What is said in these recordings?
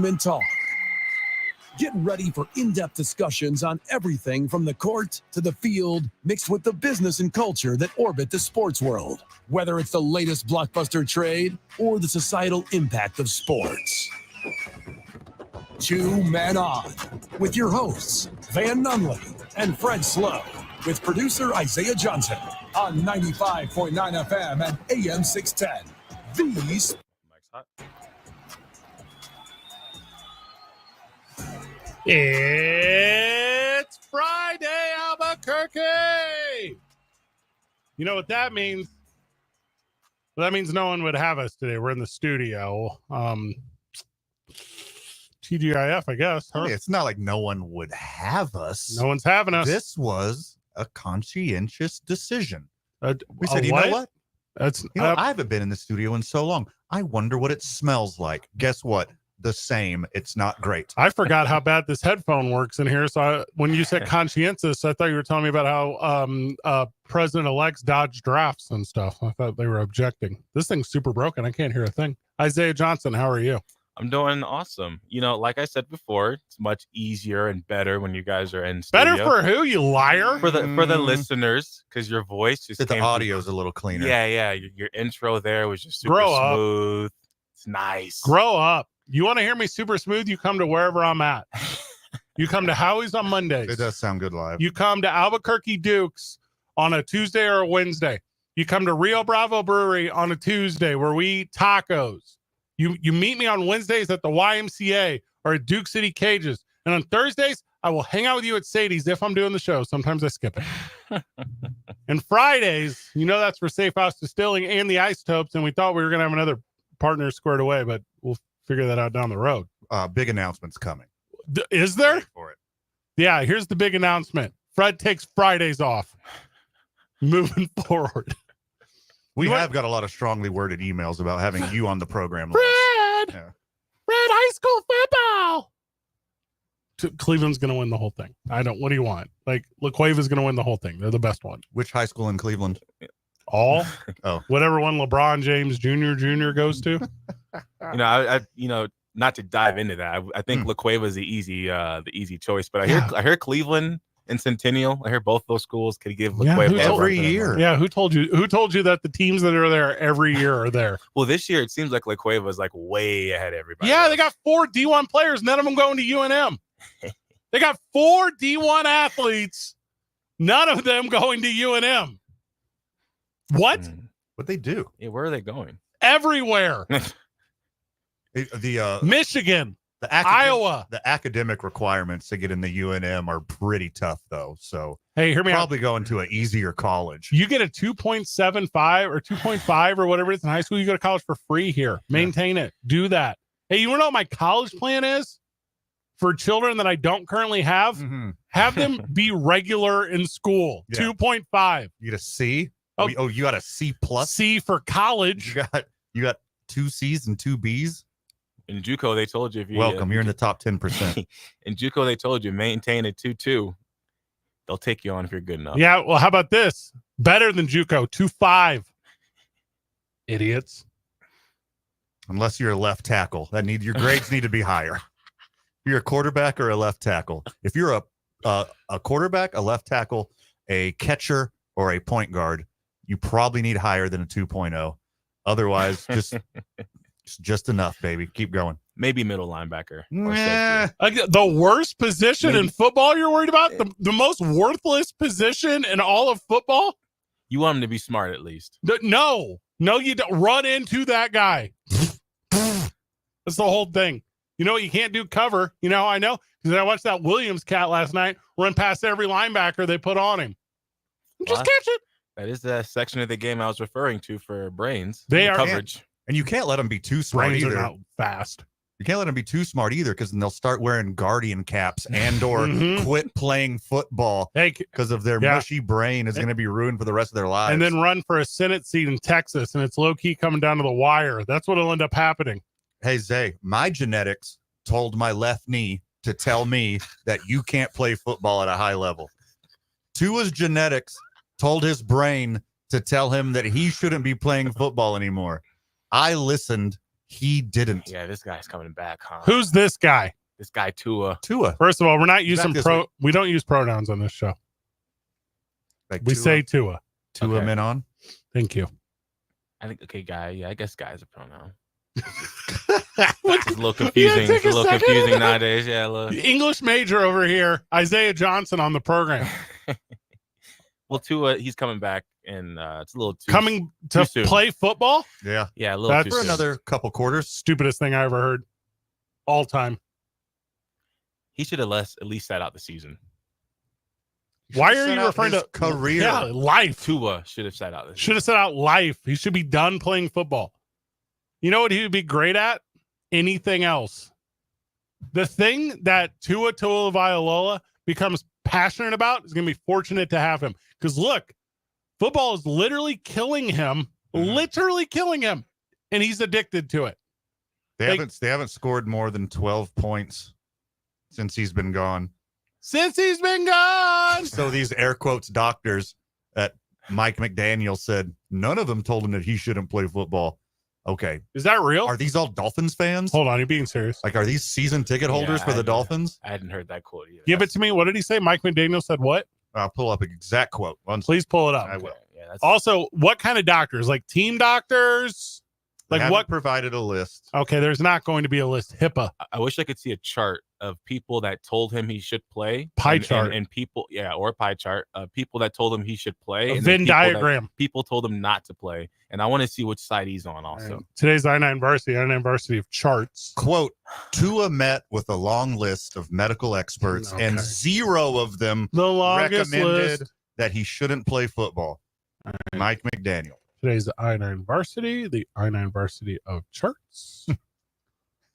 entertainment talk. Get ready for in-depth discussions on everything from the court to the field, mixed with the business and culture that orbit the sports world. Whether it's the latest blockbuster trade or the societal impact of sports. 2 Men On, with your hosts, Van Nunley and Fred Slow, with producer Isaiah Johnson on 95.9 FM and AM 610. These... It's Friday, Albuquerque. You know what that means? Well, that means no one would have us today. We're in the studio. TGIF, I guess. Huh? Hey, it's not like no one would have us. No one's having us. This was a conscientious decision. We said, what? You know what? That's I haven't been in the studio in so long. I wonder what it smells like. Guess what? The same. It's not great. I forgot how bad this headphone works in here. So when you said conscientious, I thought you were telling me about how president-elects dodge drafts and stuff. I thought they were objecting. This thing's super broken. I can't hear a thing. Isaiah Johnson, how are you? I'm doing awesome. You know, like I said before, it's much easier and better when you guys are in studio. Better for who, you liar? For the listeners, because your voice just the audio's a little cleaner. Yeah. Your intro there was just super smooth. It's nice. Grow up. You want to hear me super smooth? You come to wherever I'm at. You come to Howie's on Mondays. It does sound good live. You come to Albuquerque Dukes on a Tuesday or a Wednesday. You come to Rio Bravo Brewery on a Tuesday where we eat tacos. You meet me on Wednesdays at the YMCA or at Duke City Cages. And on Thursdays, I will hang out with you at Sadie's if I'm doing the show. Sometimes I skip it. And Fridays, you know that's for Safe House Distilling and the Isotopes. And we thought we were going to have another partner squared away, but we'll figure that out down the road. Big announcements coming. Is there? For it. Yeah, here's the big announcement. Fred takes Fridays off. Moving forward. We have got a lot of strongly worded emails about having you on the program. Fred! Yeah. Fred, high school football! Cleveland's going to win the whole thing. What do you want? Like, La Cueva's going to win the whole thing. They're the best one. Which high school in Cleveland? All? Oh. Whatever one LeBron James Jr. goes to. You know, not to dive into that. I think La Cueva is the easy choice, but I hear Cleveland and Centennial. I hear both those schools could give La Cueva every year. Yeah, who told you that the teams that are there every year are there? Well, this year it seems like La Cueva is like way ahead of everybody. Yeah, else. they got 4 D1 players, none of them going to UNM. They got 4 D1 athletes, none of them going to UNM. What? What'd they do? Yeah, where are they going? Everywhere. Michigan, Iowa. The academic requirements to get in the UNM are pretty tough, though. So, hey, hear me out. Probably going to an easier college. You get a 2.75 or 2.5 or whatever it is in high school. You go to college for free here. Maintain it. Do that. Hey, you want to know what my college plan is for children that I don't currently have? Mm-hmm. Have them be regular in school. Yeah. 2.5. You get a C. Oh, you got a C plus. C for college. You got 2 C's and 2 B's. In JUCO, they told you if you welcome. You're in the top 10%. In JUCO, they told you maintain a 2.2. They'll take you on if you're good enough. Yeah. Well, how about this? Better than JUCO, 2.5. Idiots. Unless you're a left tackle, your grades need to be higher. You're a quarterback or a left tackle. If you're a quarterback, a left tackle, a catcher, or a point guard, you probably need higher than a 2.0. Otherwise, just enough, baby. Keep going. Maybe middle linebacker. The worst position in football you're worried about? The most worthless position in all of football? You want him to be smart at least. No, you don't. Run into that guy. That's the whole thing. You know what? You can't do cover. You know how I know? Because I watched that Williams cat last night run past every linebacker they put on him. Just catch it. That is the section of the game I was referring to for brains. They are coverage. And you can't let them be too smart brains either. Are not fast. You can't let them be too smart either, because then they'll start wearing guardian caps and or quit playing football because of their mushy brain is going to be ruined for the rest of their lives. And then run for a Senate seat in Texas, and it's low-key coming down to the wire. That's what'll end up happening. Hey, Zay, my genetics told my left knee to tell me that you can't play football at a high level. Tua's genetics told his brain to tell him that he shouldn't be playing football anymore. I listened He didn't. Yeah, this guy's coming back, huh? Who's this guy? This guy Tua? Tua. First of all, we're not using Exactly. we don't use pronouns on this show. Like We say Tua. Tua Okay. men on. Thank you. I think guy. Yeah, I guess guy is a pronoun. What? It's a little confusing. take It's a a little second. confusing nowadays. Yeah, look. English major over here, Isaiah Johnson on the program. Well, Tua, he's coming back, and it's a little too Coming to too soon. play football? Yeah. Yeah, a little That's too For soon. another couple quarters. Stupidest thing I ever heard. All time. He should have at least sat out the season. Why Should've are set you out referring his to career? Yeah, life. Tua should have sat out the Should have season. said out life. He should be done playing football. You know what he would be great at? Anything else. The thing that Tua Tagovailoa becomes passionate about is going to be fortunate to have him. Because look, football is literally killing him, and he's addicted to it. They haven't scored more than 12 points since he's been gone. Since he's been gone. So these air quotes doctors at Mike McDaniel said none of them told him that he shouldn't play football. Okay. Is that real? Are these all Dolphins fans? Hold on, you're being serious. Like, are these season ticket holders Yeah, for the Dolphins? I hadn't heard that quote either. Give it to me. What did he say? Mike McDaniel said what? I'll pull up an exact quote. Please pull it up. I will. Yeah, that's Also, what kind of doctors? Like team doctors? They Like haven't what? provided a list. Okay, there's not going to be a list. HIPAA. I wish I could see a chart of people that told him he should play. Pie and, chart. and people, or a pie chart of people that told him he should play. A and then Venn people that- diagram. People told him not to play, and I want to see which side he's on. Also, Today's I-9 varsity of charts. Quote, Tua met with a long list of medical experts Okay. and 0 of them The longest recommended list. that he shouldn't play football. Mike McDaniel. Today's I-9 varsity, the I-9 varsity of charts.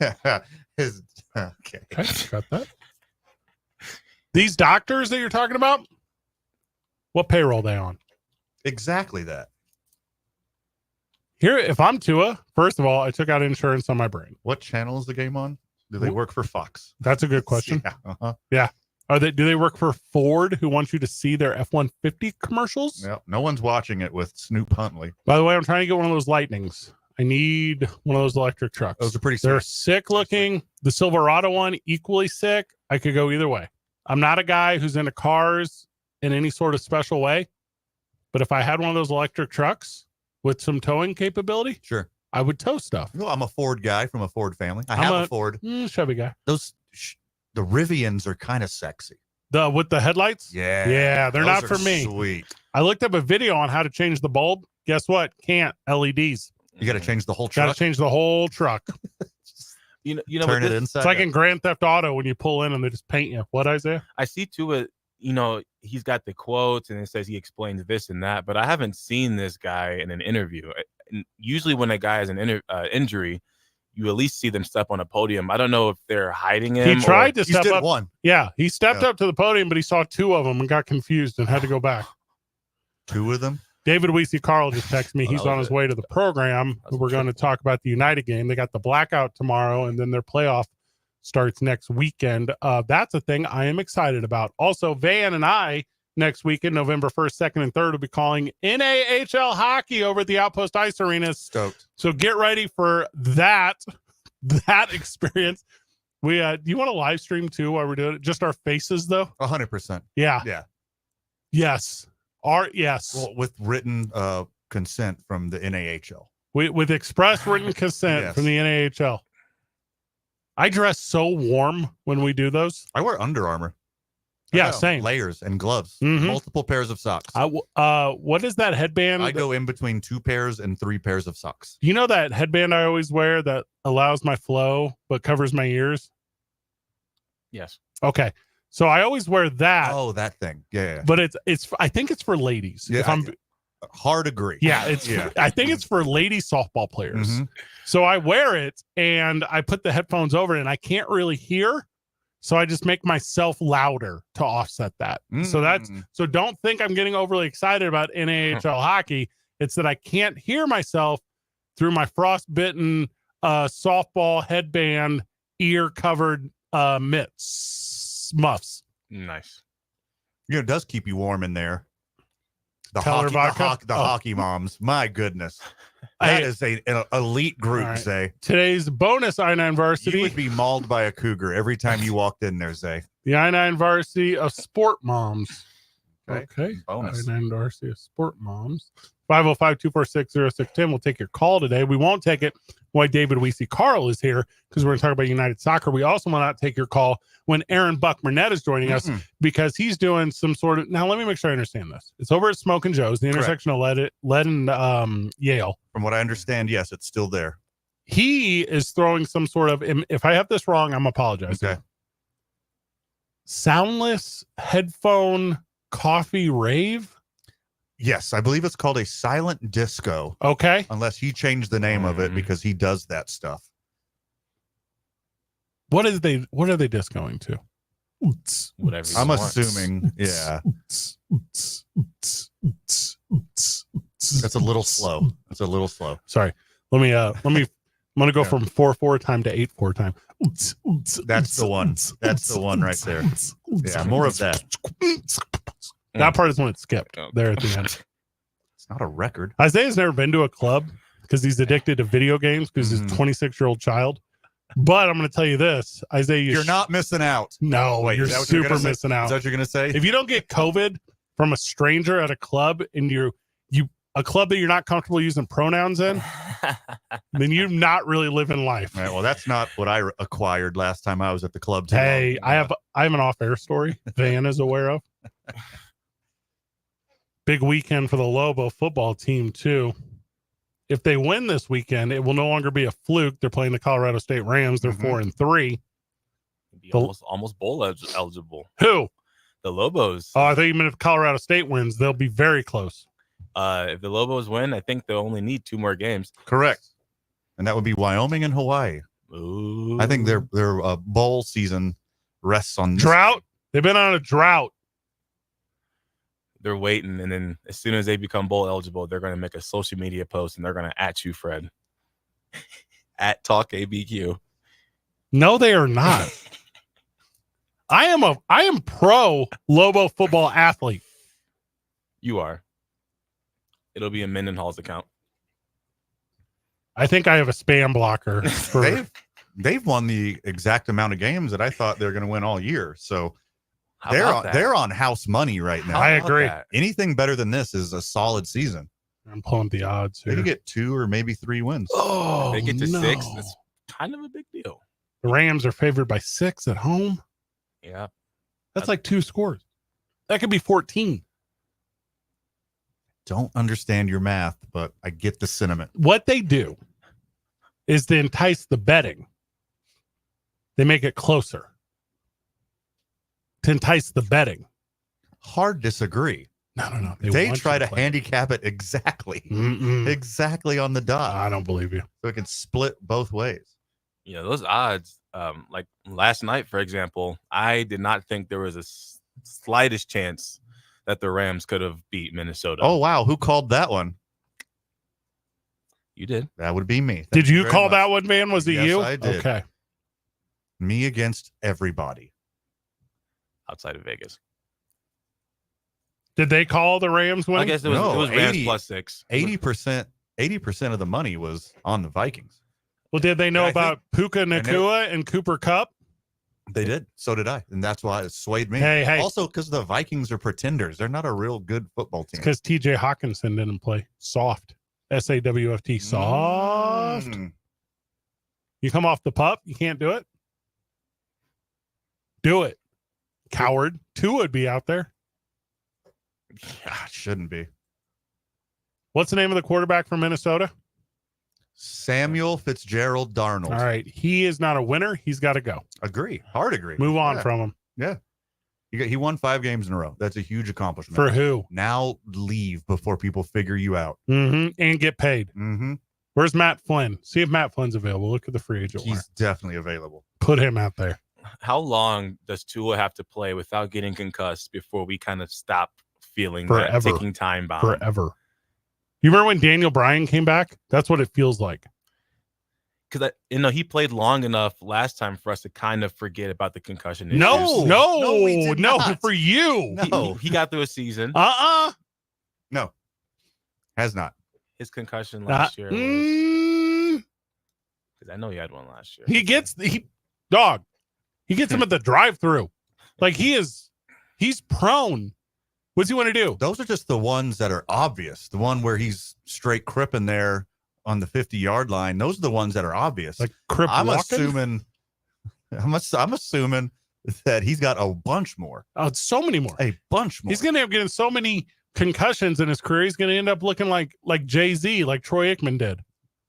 Okay. Okay, got that. These doctors that you're talking about, what payroll they on? Exactly that. Here, if I'm Tua, first of all, I took out insurance on my brain. What channel is the game on? Do they work for Fox? That's a good question. Yeah. Uh-huh. Do they work for Ford, who wants you to see their F-150 commercials? Yep. No one's watching it with Snoop Huntley. By the way, I'm trying to get one of those Lightnings. I need one of those electric trucks. Those are pretty They're sick. sick looking. The Silverado one, equally sick. I could go either way. I'm not a guy who's into cars in any sort of special way. But if I had one of those electric trucks with some towing capability, Sure. I would tow stuff. Well, I'm a Ford guy from a Ford family. I I'm have a- a Ford. Chevy guy. The Rivians are kind of sexy. With the headlights? Yeah. Yeah, they're not Those for are me. Sweet. I looked up a video on how to change the bulb. Guess what? Can't. LEDs. You got to change the whole Got to truck. change the whole truck. you know, Turn but it this- inside. It's like out. in Grand Theft Auto when you pull in and they just paint you. What, Isaiah? I see Tua, he's got the quotes and it says he explains this and that, but I haven't seen this guy in an interview. And usually when a guy has an injury, you at least see them step on a podium. I don't know if they're hiding him. He tried to He step did up. one. Yeah, he stepped Yeah. up to the podium, but he saw 2 of them and got confused and had to go back. 2 of them. David Weesey Carl just texted me. Oh, He's that on was his way to the program. That was We're going to talk about the United game. They got the blackout tomorrow, and then their playoff starts next weekend. That's a thing I am excited about. Also, Van and I next weekend, November 1st, 2nd, and 3rd, will be calling NAHL hockey over at the Outpost Ice Arenas. Stoked. So get ready for that experience. We do you want to live stream too while we're doing it? Just our faces though? 100%. Yeah. Yeah. Yes. Yes. Well, with written consent from the NAHL. With express written consent Yes. from the NAHL. I dress so warm when we do those. I wear Under Armour. Yeah, I got same. Layers and gloves. Mhm. Multiple pairs of socks. What is that headband? I go in between 2 pairs and 3 pairs of socks. You know that headband I always wear that allows my flow but covers my ears? Yes. Okay. So I always wear that, Oh, that thing. Yeah. but it's I think it's for ladies. Yeah, If I'm Hard agree. Yeah, it's. Yeah. I think it's for lady softball players. Mhm. So I wear it and I put the headphones over it and I can't really hear. So I just make myself louder to offset that. So don't think I'm getting overly excited about NAHL hockey. It's that I can't hear myself through my frostbitten softball headband, ear covered muffs. Nice. It does keep you warm in there. The Teller hockey, vodka? Oh. hockey moms. My goodness. That is an elite group, All right. Zay. Today's bonus I-9 You varsity, would be mauled by a cougar every time you walked in there, Zay. the I-9 varsity of sport moms. Okay. Bonus. I-9 varsity of sport moms. 505-246-0610. We'll take your call today. We won't take it while David Weesey Carl is here because we're going to talk about United Soccer. We also will not take your call when Aaron Buck Burnett is joining us because he's doing some sort of. Now, let me make sure I understand this. It's over at Smoke and Joe's, the intersection of Lead and Yale. From what I understand, yes, it's still there. He is throwing some sort of. If I have this wrong, I'm apologizing. Okay. Soundless headphone coffee rave. Yes, I believe it's called a silent disco. Okay. Unless he changed the name of it because he does that stuff. What are they discoing to? Whatever. he I'm wants. assuming, yeah. That's a little slow. That's a little slow. Sorry. I'm gonna go from 4/4 time to 8/4 time. That's the one. That's the one right there. Yeah, more of that. That part is when it skipped there at the end. It's not a record. Isaiah's never been to a club because he's addicted to video games because he's a 26-year-old child. But I'm going to tell you this, Isaiah, You're not missing out. No, Wait, you're is that what you're super gonna say? missing out. Is that what you're going to say? If you don't get COVID from a stranger at a club and a club that you're not comfortable using pronouns in, then you're not really living life. All right, well, that's not what I acquired last time I was at the club. Hey, I have an off-air story Van is aware of. Big weekend for the Lobo football team too. If they win this weekend, it will no longer be a fluke. They're playing the Colorado State Rams. They're 4-3. Be almost bowl eligible. Who? The Lobos. Oh, I think even if Colorado State wins, they'll be very close. If the Lobos win, I think they'll only need 2 more games. Correct. And that would be Wyoming and Hawaii. Ooh. I think their bowl season rests on this. Drought. They've been on a drought. They're waiting, and then as soon as they become bowl eligible, they're going to make a social media post, and they're going to at you, Fred. At Talk ABQ. No, they are not. I am pro Lobo football athlete. You are. It'll be a Mendenhall's account. I think I have a spam blocker. For, They've won the exact amount of games that I thought they were going to win all year. So How about that? they're on house money right now. How I about agree. that? Anything better than this is a solid season. I'm pulling the odds They here. could get 2 or maybe 3 wins. Oh, If they get to no. 6, that's kind of a big deal. The Rams are favored by 6 at home. Yeah. That's like 2 scores. That could be 14. Don't understand your math, but I get the sentiment. What they do is to entice the betting. They make it closer to entice the betting. Hard disagree. No. They want try you to play. handicap it exactly Mm-mm. on the dot. I don't believe you. So it can split both ways. You know, those odds, like last night, for example, I did not think there was a slightest chance that the Rams could have beat Minnesota. Oh, wow. Who called that one? You did. That would be me. Thank Did you very call much. that one, man? Was it Yes, you? I did. Okay. Me against everybody. Outside of Vegas. Did they call the Rams I winning? guess it No, was Rams 80 plus 6. 80% of the money was on the Vikings. Well, did they know Yeah, I about Puka know. Nakua and Cooper Cup? They did. So did I. And that's why it swayed me. Hey. Also, because the Vikings are pretenders. They're not a real good football team. Because TJ Hawkinson didn't play. Soft. SAWFT. Soft. Mm. You come off the pup, you can't do it. Do it. Coward. Tua would be out there. Ah, it shouldn't be. What's the name of the quarterback from Minnesota? Samuel Fitzgerald Darnold. All right. He is not a winner. He's got to go. Agree. Hard agree. Move on Yeah. from him. He won 5 games in a row. That's a huge accomplishment. For who? Now leave before people figure you out. Mm-hmm. And get paid. Mm-hmm. Where's Matt Flynn? See if Matt Flynn's available. Look at the free agent wire. He's definitely available. Put him out there. How long does Tua have to play without getting concussed before we kind of stop feeling Forever. that ticking time bomb? Forever. You remember when Daniel Bryan came back? That's what it feels like. Because he played long enough last time for us to kind of forget about the concussion issues. No, No, we did not. for you. No. He got through a season. Uh-uh. No. Has not. his concussion last year? Because I know he had one last year. He gets him at the drive-through. Like he's prone. What's he want to do? Those are just the ones that are obvious. The one where he's straight cripping there on the 50-yard line. Those are the ones that are obvious. Like crip I'm walking? I'm assuming that he's got a bunch more. Oh, so many more. A bunch more. He's going to end up getting so many concussions in his career. He's going to end up looking like Jay-Z, like Troy Aikman did.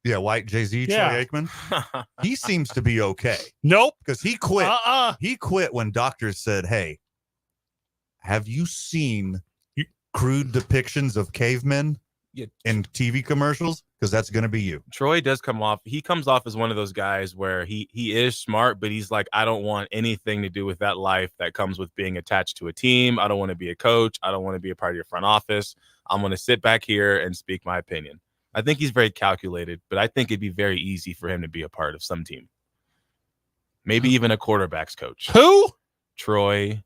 Yeah, white Jay-Z, Yeah. Troy Aikman. He seems to be okay Nope. because he quit. Uh-uh. He quit when doctors said, "Hey, have you seen crude depictions of cavemen in TV commercials? Because that's going to be you." Troy comes off as one of those guys where he is smart, but he's like, I don't want anything to do with that life that comes with being attached to a team. I don't want to be a coach. I don't want to be a part of your front office. I'm going to sit back here and speak my opinion. I think he's very calculated, but I think it'd be very easy for him to be a part of some team. Maybe even a quarterback's coach. Who? Troy.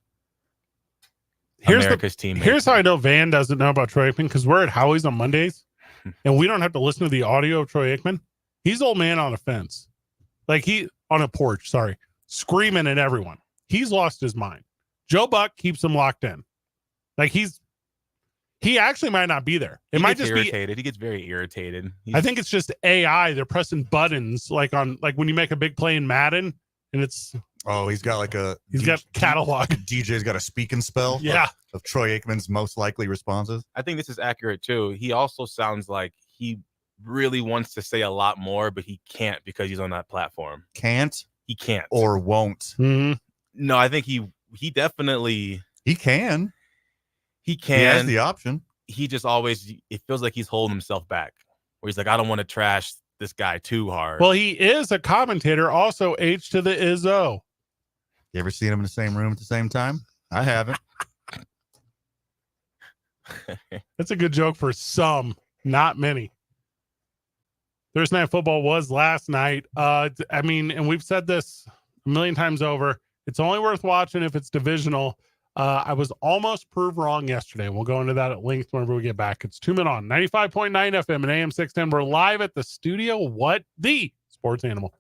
Here's team. Here's how I know Van doesn't know about Troy Aikman, because we're at Howie's on Mondays, and we don't have to listen to the audio of Troy Aikman. He's old man on a fence, on a porch, screaming at everyone. He's lost his mind. Joe Buck keeps him locked in. Like he actually might not be there. It might just irritated. He gets very irritated. I think it's just AI. They're pressing buttons like when you make a big play in Madden, and it's. Oh, he's got got catalog. DJ's got a speak and spell. Yeah. Of Troy Aikman's most likely responses. I think this is accurate too. He also sounds like he really wants to say a lot more, but he can't because he's on that platform. He can't or won't. Mm-hmm. No, I think he definitely can. He can. He has the option. He just it feels like he's holding himself back. Where he's like, I don't want to trash this guy too hard. Well, he is a commentator, also H to the Izzo. You ever seen him in the same room at the same time? I haven't. That's a good joke for some, not many. Thursday Night Football was last night. And we've said this a million times over. It's only worth watching if it's divisional. I was almost proved wrong yesterday. We'll go into that at length whenever we get back. It's 2 Men On 95.9 FM and AM 610. We're live at the studio. What the Sports Animal.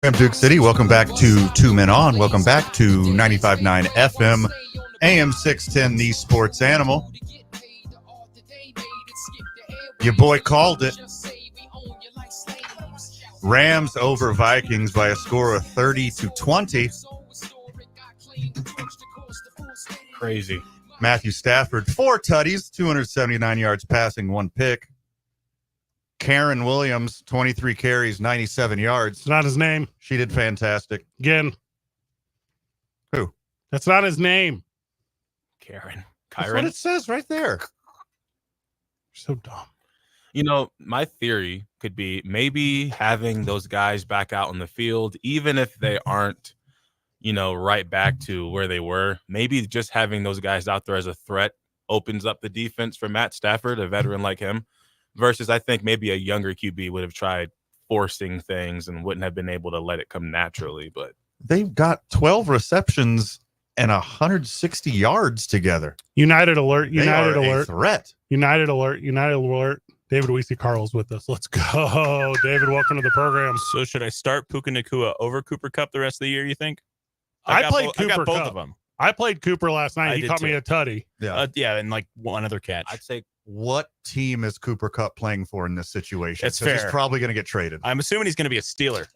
I'm Duke City. Welcome back to Two Men On. Welcome back to 95.9 FM, AM 610, the Sports Animal. Your boy called it. Rams over Vikings by a score of 30-20. Crazy. Matthew Stafford, 4 tutties, 279 yards passing, 1 pick. Karen Williams, 23 carries, 97 yards. It's not his name. She did fantastic. Again. Who? That's not his name. Karen. That's what it says right there. So dumb. You know, my theory could be maybe having those guys back out on the field, even if they aren't, you know, right back to where they were, maybe just having those guys out there as a threat opens up the defense for Matt Stafford, a veteran like him, versus I think maybe a younger QB would have tried forcing things and wouldn't have been able to let it come naturally. But they've got 12 receptions and 160 yards together. United alert. United they are alert. a threat. United alert. United alert. David Weesey Carl's with us. Let's go. David, welcome to the program. So should I start Puka Nacua over Cooper Kupp the rest of the year, you think? I got played I got Cooper both Kupp. of them. I played Cooper last night. I He did caught me too. a tutty. Yeah, and like one other catch. I'd say What team is Cooper Kupp playing for in this situation? That's 'Cause He's fair. probably going to get traded. I'm assuming he's going to be a Steeler.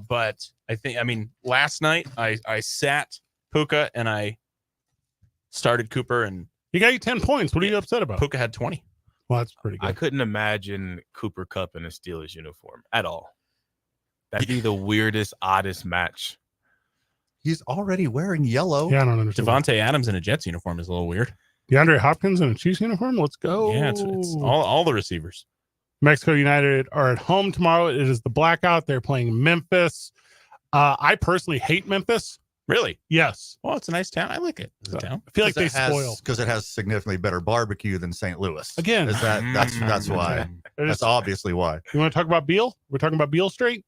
But I mean, last night I sat Puka and I started Cooper, and He got you 10 points. What are you upset about? Puka had 20. Well, that's pretty good. I couldn't imagine Cooper Kupp in a Steelers uniform at all. That'd be the weirdest, oddest match. He's already wearing yellow. Yeah, I don't understand. Devontae Adams in a Jets uniform is a little weird. DeAndre Hopkins in a Chiefs uniform? Let's go. Yeah, it's all the receivers. Mexico United are at home tomorrow. It is the blackout. They're playing Memphis. I personally hate Memphis. Really? Yes. Well, it's a nice town. I like it as a town. I feel like they spoil. Because it has significantly better barbecue than St. Louis. Again. Is that's why. It That's is- obviously why. You want to talk about Beal? We're talking about Beal Street?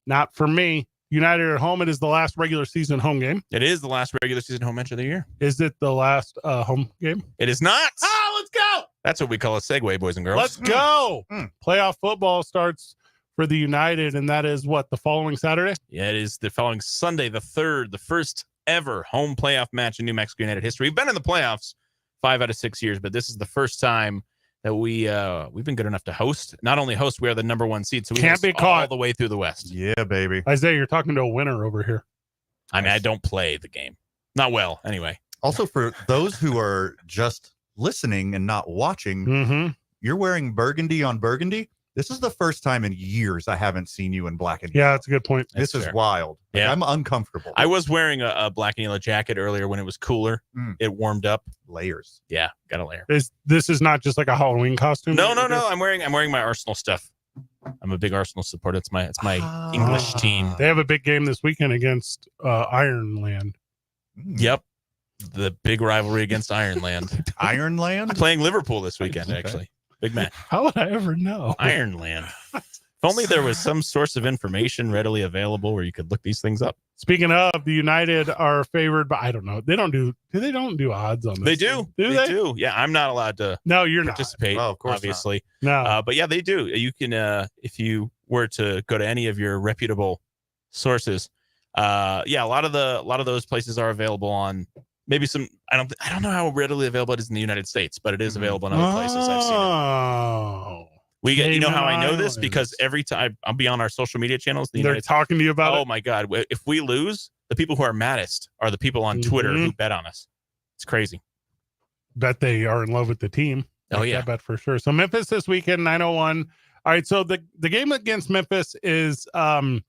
Not for me. United at home. It is the last regular season home game. It is the last regular season home match of the year. Is it the last home game? It is not. Ah, let's go. That's what we call a segue, boys and girls. Let's go. Mm. Playoff football starts for the United, and that is what, the following Saturday? Yeah, it is the following Sunday, the 3rd, the first ever home playoff match in New Mexico United history. We've been in the playoffs 5 out of 6 years, but this is the first time that we've been good enough to host. Not only host, we are the number 1 seed, so we Can't host be all caught. the way through the West. Yeah, baby. Isaiah, you're talking to a winner over here. I mean, I don't play the game. Not well, anyway. Also, for those who are just listening and not watching, Mm-hmm. you're wearing burgundy on burgundy. This is the first time in years I haven't seen you in black and Yeah, yellow. that's a good point. This That's is fair. wild. Like, Yeah. I'm uncomfortable. I was wearing a black and yellow jacket earlier when it was cooler. Mm. It warmed up. Layers. Yeah, got a layer. This is not just like a Halloween costume? No. I'm wearing my Arsenal stuff. I'm a big Arsenal supporter. It's my English team. They have a big game this weekend against Ironland. Mm. Yep. The big rivalry against Ironland. Ironland? Playing Liverpool this weekend, Okay. actually. Big match. How would I ever know? Ironland. If only there was some source of information readily available where you could look these things up. Speaking of, the United are favored, but I don't know. They don't do odds on this. They do. Do They they? do. Yeah, I'm not allowed to No, you're not. participate, Oh, of course not. obviously. No. But yeah, they do. You can, if you were to go to any of your reputable sources, yeah, a lot of those places are available on maybe some. I don't know how readily available it is in the United States, but it is available in other places. I've seen it. Oh. We get, you know how Cayman I know this? Because Islands. every time I'll be on our social media channels, the They're United talking to you about oh it. my God. If we lose, the people who are maddest are the people on Twitter Mhm. who bet on us. It's crazy. Bet they are in love with the team. Oh, Like yeah. that bet for sure. So Memphis this weekend, 9:01. All right. So the game against Memphis is it's No,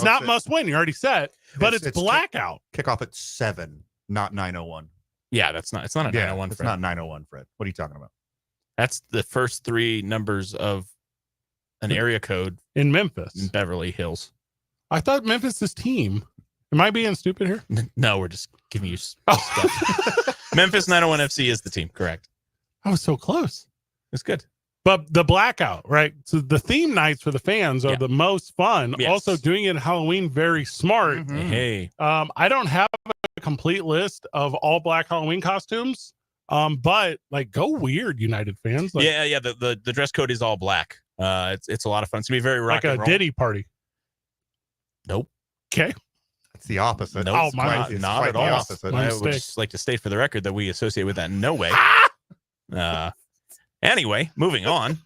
not it's- must win. You already set, but it's it's blackout. Kickoff at 7, not 9:01. Yeah, it's not a 901, It's Fred. not 9:01, Fred. What are you talking about? That's the first 3 numbers of an area code In in Memphis. Beverly Hills. I thought Memphis's team. Am I being stupid here? No, we're just giving you Oh. stuff. Memphis 901 FC is the team, correct? I was so close. It's good. But the blackout, right? So the theme nights for the fans are Yeah. the most fun. Yes. Also doing it Halloween, very smart. Mhm. Hey, I don't have a complete list of all black Halloween costumes. But like go weird, United fans. Like, yeah. The dress code is all black. It's a lot of fun. It's gonna be very rock like a and roll. Diddy party. Nope. Okay. It's the opposite. Nope. Oh, It's my- quite- not, it's not quite at the all. opposite. My I mistake. would just like to state for the record that we associate with that in no way. Anyway, moving on.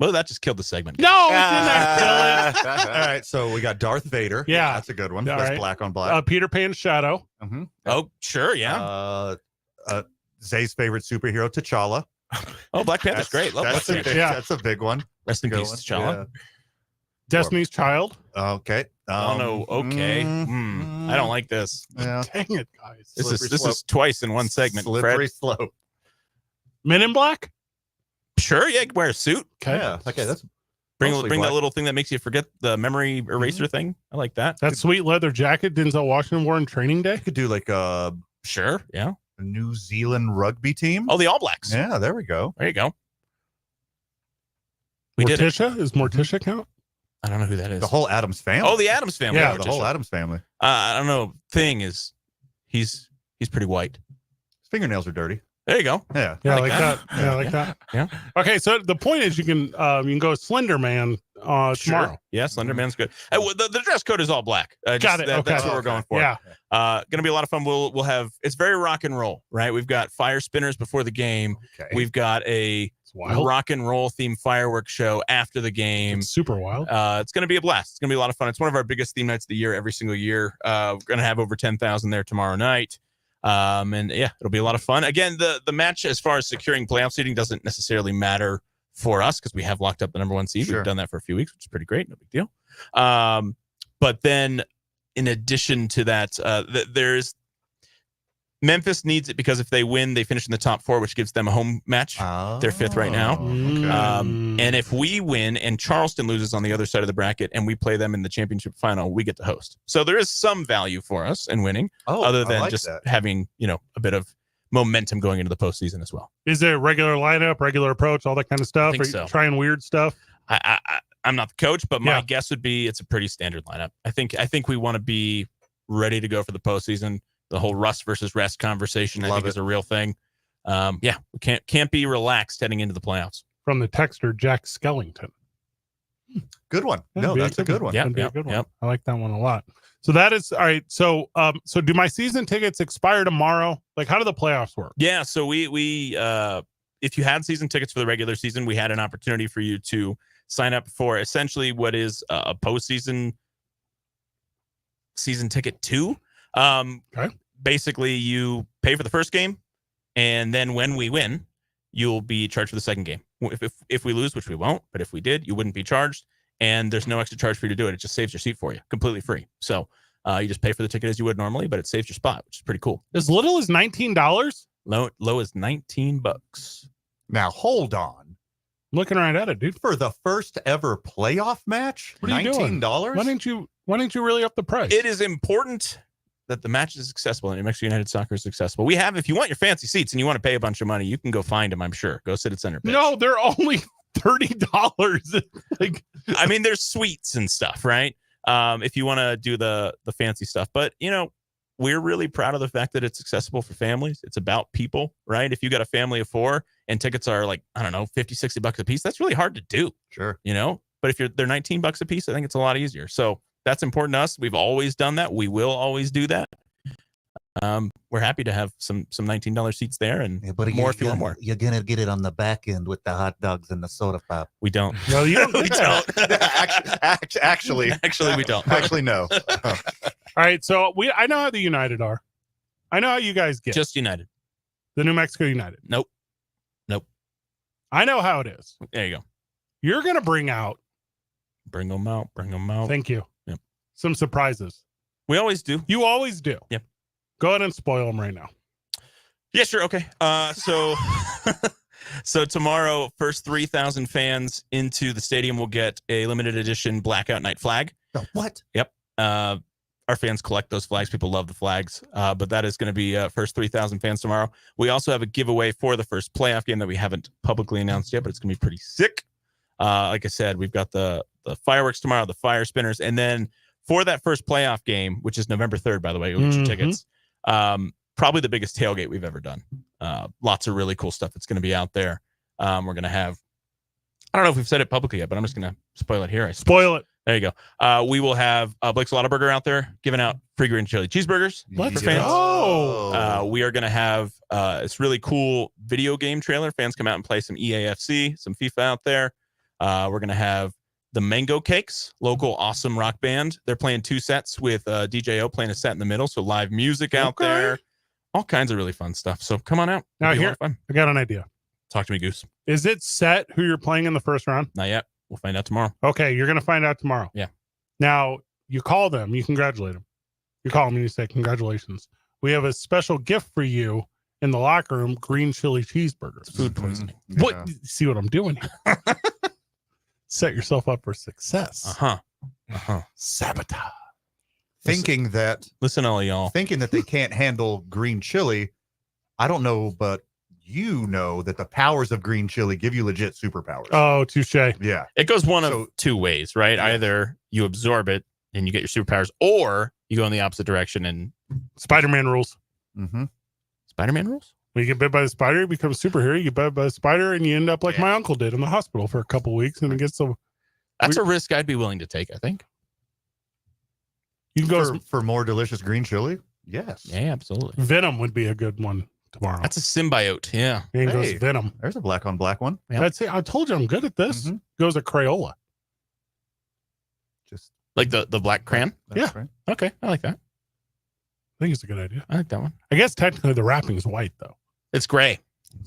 Well, that just killed the segment. No, it didn't kill it. All right, so we got Darth Vader. Yeah. That's a good one. All That's right. black on black. Peter Pan's shadow. Mhm. Oh, sure, yeah. Zay's favorite superhero, T'Challa. Oh, Black Panther's great. Love Black That's a Panther. big, Yeah. that's a big one. Rest in Good peace, one. T'Challa. Destiny's Child. Yeah. Okay. Oh no. Okay. I don't like this. Yeah. Dang it, guys. This Slippery is twice in one segment. Slippery Fred. slope. Men in Black. Sure, yeah. Wear a suit. Okay. Yeah. Okay. That's Bring Mostly that black. little thing that makes you forget the memory eraser thing. I like that. That sweet leather jacket Denzel Washington wore in Training Day. you could do like a Sure. Yeah. New Zealand rugby team. Oh, the All Blacks. Yeah. There we go. There you go. We did it. Morticia? Is Morticia count? I don't know who that is. The whole Adams family. Oh, the Adams family. Yeah, the whole Adams family. I don't know. Thing is, he's pretty white. His fingernails are dirty. There you go. Yeah. Yeah, I like like that. that. Yeah, like that. Yeah. Okay, so the point is you can go Slender Man tomorrow. Sure. Yeah, Slender Man's good. The dress code is all black. Got it. Okay. That's what we're going for. Yeah. Gonna be a lot of fun. We'll have. It's very rock and roll, right? We've got fire spinners before the game. Okay. We've got a It's wild. rock and roll themed fireworks show after the game. It's super wild. It's going to be a blast. It's going to be a lot of fun. It's one of our biggest theme nights of the year every single year. We're going to have over 10,000 there tomorrow night. And yeah, it'll be a lot of fun. Again, the match as far as securing playoff seeding doesn't necessarily matter for us because we have locked up the number one seed. Sure. We've done that for a few weeks, which is pretty great. No big deal. But then in addition to that, there's Memphis needs it because if they win, they finish in the top four, which gives them a home match. They're fifth right now. Mm. And if we win and Charleston loses on the other side of the bracket and we play them in the championship final, we get to host. So there is some value for us in winning, other I than like just that. having, a bit of momentum going into the postseason as well. Is there a regular lineup, regular approach, all that kind of stuff? think Are you so. trying weird stuff? I'm not the coach, but my Yeah. guess would be it's a pretty standard lineup. I think we want to be ready to go for the postseason. The whole rust versus rest conversation, I Love think, it. is a real thing. Yeah, we can't be relaxed heading into the playoffs. From the texter Jack Skellington. Good one. That'd No, be a that's a good one. Yeah. That'd be a good one. yep. I like that one a lot. So that is all right. So so do my season tickets expire tomorrow? Like, how do the playoffs work? Yeah, so we if you had season tickets for the regular season, we had an opportunity for you to sign up for essentially what is a postseason season ticket 2. Okay. Basically, you pay for the first game, and then when we win, you'll be charged for the second game. If we lose, which we won't, but if we did, you wouldn't be charged, and there's no extra charge for you to do it. It just saves your seat for you, completely free. So you just pay for the ticket as you would normally, but it saves your spot, which is pretty cool. As little as $19? Low as $19. Now hold on. Looking right at it, dude. For the first ever playoff match, What are you doing? $19? Why didn't you really up the price? It is important that the match is accessible and New Mexico United Soccer is accessible. We have, if you want your fancy seats and you want to pay a bunch of money, you can go find them, I'm sure. Go sit at center pitch. No, they're only $30. Like, I mean, there's suites and stuff, right? If you want to do the fancy stuff. But, we're really proud of the fact that it's accessible for families. It's about people, right? If you got a family of 4 and tickets are like, I don't know, $50-$60 a piece, that's really hard to do, Sure. But if they're $19 a piece, I think it's a lot easier. So that's important to us. We've always done that. We will always do that. We're happy to have some $19 seats there and more if you want more. You're gonna get it on the back end with the hot dogs and the soda pop. We don't. no, you don't. We don't. Actually, Actually, we don't. actually, no. All right, so I know how the United are. I know how you guys get Just United. the New Mexico United. Nope. I know how it is. There you go. You're gonna bring out. Bring them out. Bring them out. Thank you. Yep. Some surprises. We always do. You always do. Yep. Go ahead and spoil them right now. Yeah, sure. Okay. So tomorrow, first 3,000 fans into the stadium will get a limited edition blackout night flag. The what? Our fans collect those flags. People love the flags. But that is going to be first 3,000 fans tomorrow. We also have a giveaway for the first playoff game that we haven't publicly announced yet, but it's going to be pretty sick. Like I said, we've got the fireworks tomorrow, the fire spinners, and then for that first playoff game, which is November 3rd, by the way, you'll get your tickets. Probably the biggest tailgate we've ever done. Lots of really cool stuff that's going to be out there. We're going to have, I don't know if we've said it publicly yet, but I'm just going to spoil it here. I suppose. Spoil it. There you go. We will have Blake's Burger out there giving out free green chili cheeseburgers Let's for fans. go. We are going to have this really cool video game trailer. Fans come out and play some EAFC, some FIFA out there. We're going to have the Mango Cakes, local awesome rock band. They're playing 2 sets with DJO playing a set in the middle. So live music out there. All kinds of really fun stuff. So come on out. Now It'll be a lot here, of fun. I got an idea. Talk to me, Goose. Is it set who you're playing in the first round? Not yet. We'll find out tomorrow. Okay, you're going to find out tomorrow. Yeah. Now, you call them, you congratulate them. You call them and you say, congratulations. We have a special gift for you in the locker room, green chili cheeseburgers. It's food poisoning. What? See what I'm doing here? Set yourself up for success. Sabotage. Thinking that Listen, all y'all. thinking that they can't handle green chili. I don't know, but you know that the powers of green chili give you legit superpowers. Oh, touche. Yeah. It goes one So- of 2 ways, right? Yeah. Either you absorb it and you get your superpowers, or you go in the opposite direction and Spider-Man rules. Mm-hmm. Spider-Man rules. When you get bit by the spider, you become a superhero. You get bit by a spider and you end up like Yeah. my uncle did in the hospital for a couple of weeks and it gets so That's a risk I'd be willing to take, I think. you can go For more delicious green chili? Yes. Yeah, absolutely. Venom would be a good one tomorrow. That's a symbiote. Yeah. And goes Hey. Venom. There's a black on black one. Yep. That's it. I told you I'm good at this. Mhm. Goes a Crayola. Just Like the black crayon. that's right. Okay. I like that. I think it's a good idea. I like that one. I guess technically the wrapping is white though. It's gray.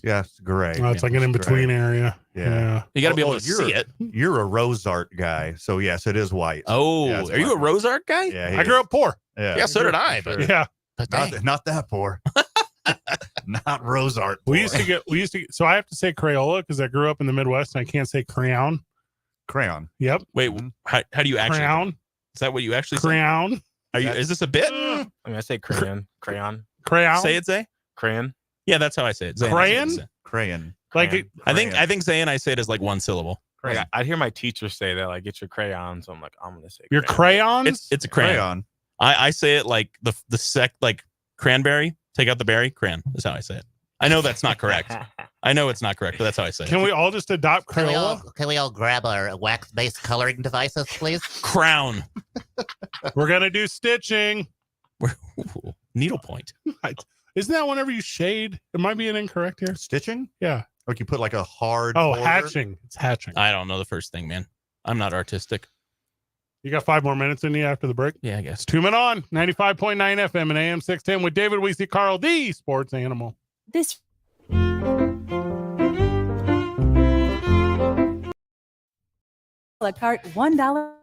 Yeah, it's gray. Oh, it's like an in between area. Yeah. You got to be Oh, able to see it. You're a rose art guy, so yes, it is white. Oh, Yeah, it's are you a black. rose art guy? Yeah, he I grew is. up poor. Yeah, Yeah, so did I. But, Yeah. but not, dang. not that poor. Not rose art. We poor. used to so I have to say Crayola because I grew up in the Midwest and I can't say crayon. crayon. Yep. Wait, how do you actually? Crayon. Is that what you actually say? Crayon. Are you? Is this a bit? I mean, I say crayon. Crayon. Crayon. Say it, Zay. Crayon. Yeah, that's how I say it. Zay. Crayon? Crayon. Like Crayon. it, I think Zay and I say it as like one syllable. Like, I'd hear my teacher say that, like, get your crayon. So I'm like, I'm gonna say your crayon. crayons. It's a crayon. Crayon. I say it like like cranberry. Take out the berry. Crayon is how I say it. I know that's not correct. I know it's not correct, but that's how I say it. Can we all just adopt Crayola? Can we all grab our wax-based coloring devices, please? Crown. We're gonna do stitching. Ooh, needlepoint. Isn't that whenever you shade? Am I being incorrect here? Stitching? Yeah. Like you put like a hard. Oh, border? hatching. It's hatching. I don't know the first thing, man. I'm not artistic. You got 5 more minutes in you after the break. Yeah, I guess. It's 2 Men On 95.9 FM and AM 610 with David Weesey, Carl, the sports animal. This a la carte $1.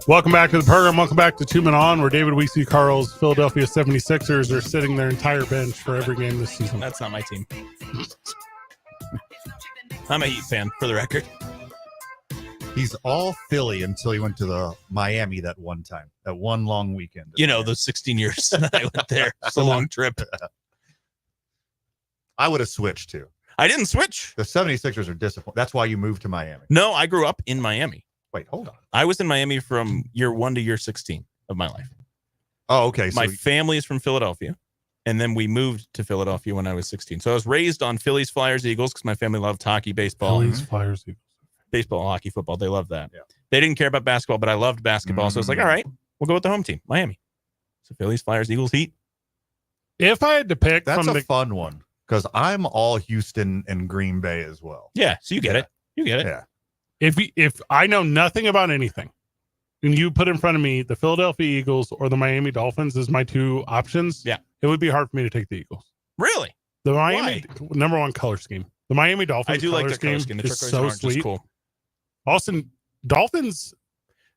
Welcome back to the program. Welcome back to Two Men On, where David Weesey Carl's Philadelphia 76ers are sitting their entire bench for every game this season. That's not my team. I'm a Heat fan, for the record. He's all Philly until he went to the Miami that one time, that one long weekend. You know, those 16 years that I went there. It's a long trip. I would have switched too. I didn't switch. The 76ers are disappointed. That's why you moved to Miami. No, I grew up in Miami. Wait, hold on. I was in Miami from year 1 to year 16 of my life. Oh, okay. My family is from Philadelphia, and then we moved to Philadelphia when I was 16. So I was raised on Phillies, Flyers, Eagles because my family loved hockey, baseball, Phillies, Flyers, Eagles. baseball, hockey, football. They loved that. Yeah. They didn't care about basketball, but I loved basketball. So I was like, all right, we'll go with the home team, Miami. So Phillies, Flyers, Eagles, Heat. If I had to pick That's from a the fun one because I'm all Houston and Green Bay as well. Yeah, so you get it. You get it. Yeah. if I know nothing about anything, and you put in front of me the Philadelphia Eagles or the Miami Dolphins as my two options, Yeah. it would be hard for me to take the Eagles. Really? The Miami number one color scheme. The Miami Dolphins. I do like the color scheme scheme. The is turquoise so and orange is sweet. cool. Austin Dolphins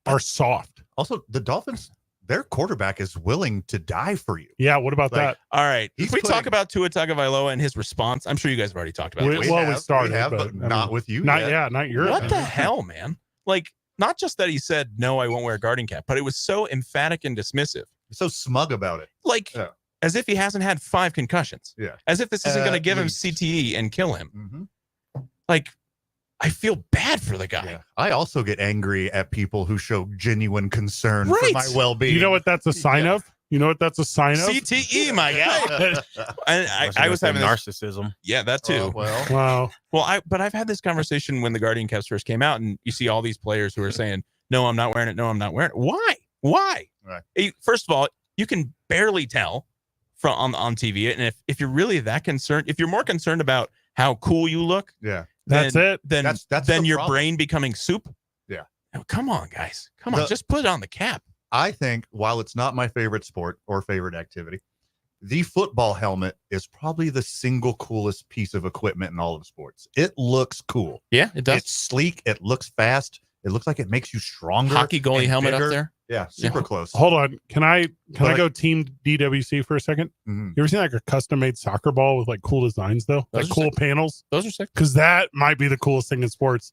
are soft. Also, the Dolphins, their quarterback is willing to die for you. Yeah. What about Like, that? All right. He's If we talk putting- about Tua Tagovailoa and his response, I'm sure you guys have already talked about We- this. well, we started, but I not mean, with you. Not yet. not your. What the hell, man? Like, not just that he said, no, I won't wear a guarding cap, but it was so emphatic and dismissive. You're so smug about it. Like, Yeah. as if he hasn't had 5 concussions. Yeah. As if this isn't going to At give least. him CTE and kill him. Mm-hmm. Like, I feel bad for the guy. Yeah. I also get angry at people who show genuine concern Right. for my well-being. You know what that's a sign of? You know what that's a sign of? CTE, my guy. And I was having this, narcissism. yeah, that too. Oh, well, Wow. Well, but I've had this conversation when the Guardian caps first came out, and you see all these players who are saying, "No, I'm not wearing it. No, I'm not wearing it." Why? Why? Right. First of all, you can barely tell from on TV, and if you're really that concerned, if you're more concerned about how cool you look, yeah. That's then, it. Then That's then the your problem. brain becoming soup. Yeah. Oh, come on, guys. Come on, just put it on the cap. I think while it's not my favorite sport or favorite activity, the football helmet is probably the single coolest piece of equipment in all of sports. It looks cool. Yeah, it does. It's sleek. It looks fast. It looks like it makes you stronger. Hockey goalie and helmet bigger. up there. Yeah, super close. Hold on. Can I But- go team DWC for a second? Mhm. You ever seen like a custom made soccer ball with like cool designs though? Those Like are cool sick. panels? Those are sick. Because that might be the coolest thing in sports.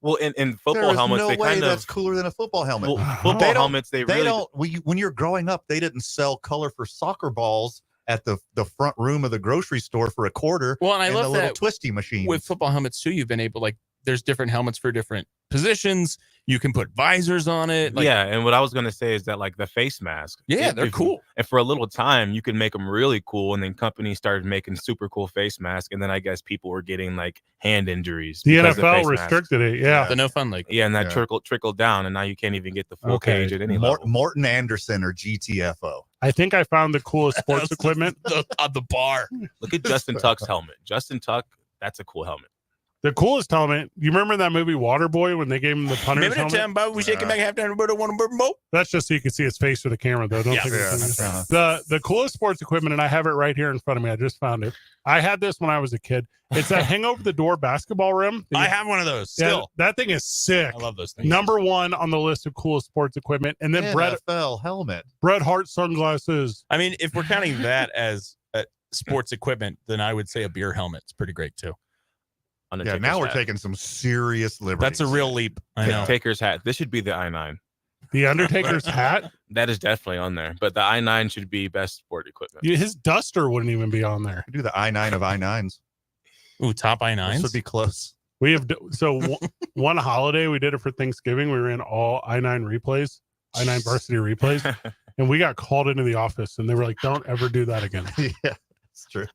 Well, in There football is helmets, no they way kind that's of cooler than a football helmet. well, They football don't- helmets. They They really don't. When you're growing up, they didn't sell colorful soccer balls at the front room of the grocery store for a quarter. Well, and I and love the little that twisty machine. with football helmets too. You've been able, like, there's different helmets for different positions. You can put visors on it. Like, yeah. And what I was gonna say is that like the face mask. yeah, if- they're if- cool. And for a little time, you could make them really cool, and then companies started making super cool face masks, and then I guess people were getting like hand injuries. The because of NFL face masks. restricted it. Yeah. The no fun league. Yeah, and that Yeah. trickled down, and now you can't even get the full Okay. cage at any level. Morton Anderson or GTFO. I think I found the coolest sports equipment. On the bar. Look at Justin Tuck's helmet. Justin Tuck, that's a cool helmet. The coolest helmet. You remember that movie Waterboy when they gave him the punter's Remember the helmet? time Bob was shaking back half down, but one boat. That's just so you can see his face with the camera, though. Don't Yeah. think it's Yeah. the coolest sports equipment, and I have it right here in front of me. I just found it. I had this when I was a kid. It's that hang over the door basketball rim. I have one of those Yeah, still. that thing is sick. I love those things. Number one on the list of coolest sports equipment, and then NFL helmet. Bret Hart sunglasses. I mean, if we're counting that as sports equipment, then I would say a beer helmet's pretty great too. Yeah, Undertaker's now we're hat. taking some serious liberties. That's a real leap. I know. Taker's hat. This should be the I-9. The Undertaker's hat. That is definitely on there, but the I-9 should be best sport equipment. His duster wouldn't even be on there. Do the I-9 of I-9s. Ooh, top This I9s. would be close. We have one holiday we did it for Thanksgiving. We ran all I-9 replays, I-9 varsity replays, and we got called into the office, and they were like, "Don't ever do that again." Yeah, it's true.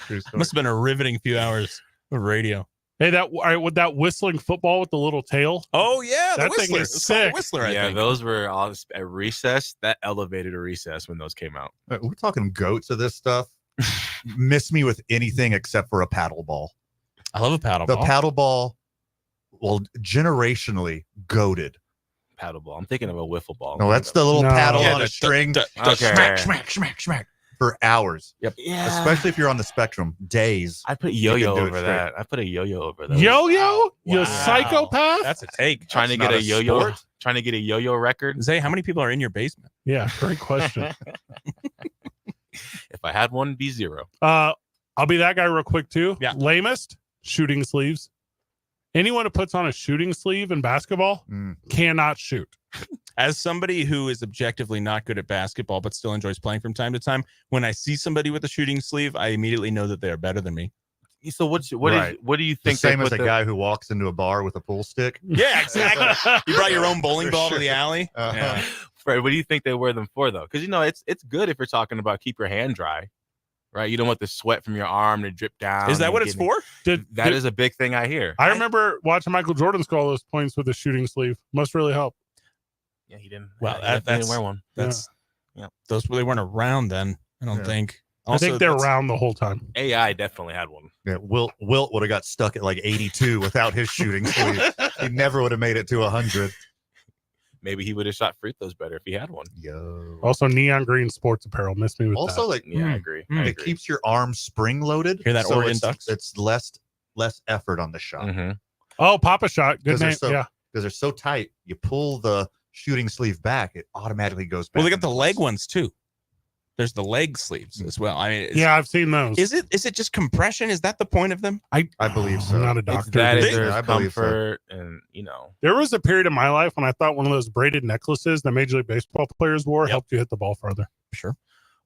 True story. Must have been a riveting few hours of radio. Hey, with that whistling football with the little tail. Oh yeah, the That thing Whistler. is It's called the sick. Whistler, I Yeah, think. those were all at recess. That elevated a recess when those came out. We're talking goats of this stuff. Miss me with anything except for a paddle ball. I love a paddle The ball. paddle ball, well, generationally goated. Paddle ball. I'm thinking of a wiffle ball. No, that's the little No. paddle Yeah, on a string. Okay. Smack, smack, smack, smack. for hours. Yeah. Especially if you're on the spectrum, days. I put You can yo-yo do it over straight. that. I put a yo-yo over that. Yo-yo? You Wow. psychopath? That's a take. Trying to That's get not a a yo-yo. sport. Trying to get a yo-yo record. Zay, how many people are in your basement? Yeah, great question. If I had one, it'd be 0. I'll be that guy real quick too. Yeah. Lamest shooting sleeves. Anyone who puts on a shooting sleeve in basketball Mm. cannot shoot. As somebody who is objectively not good at basketball but still enjoys playing from time to time, when I see somebody with a shooting sleeve, I immediately know that they are better than me. So what Right. do you The think? same they as put a guy who walks into a bar with a pool stick. Yeah, exactly. You brought your own bowling For ball to sure. the alley. Uh-huh. Yeah. Fred, what do you think they wear them for though? Because it's good if you're talking about keep your hand dry, right? You don't want the sweat from your arm to drip down. Is that and what it's getting- for? That is a big thing I hear. I remember watching Michael Jordan score all those points with a shooting sleeve. Must really help. Yeah, he didn't. Well, he definitely that's- didn't wear one. That's Yeah. Those they weren't around then. I don't Yeah. think. I think they're that's- around the whole time. AI definitely had one. Yeah, Wilt would have got stuck at like 82 without his shooting sleeve. He never would have made it to 100. Maybe he would have shot free throws better if he had one. Yo. Also, neon green sports apparel. Missed me with Also, that. like Yeah, I Mm. agree. Mm. I it agree. keeps your arm spring loaded. Hear that, Oregon it's, Ducks? It's less effort on the shot because Mhm. Oh, Papa Shot. Good 'Cause they're name. so- Yeah. they're so tight. You pull the shooting sleeve back, it automatically goes back. Well, they got the into leg place. ones too. There's the leg sleeves as well. I mean, Yeah, I've seen those. Is it just compression? Is that the point of them? I believe so. I'm not a It's doctor. that but is there's I believe so. comfort and There was a period in my life when I thought one of those braided necklaces that Major League Baseball players wore Yep. helped you hit the ball farther. Sure.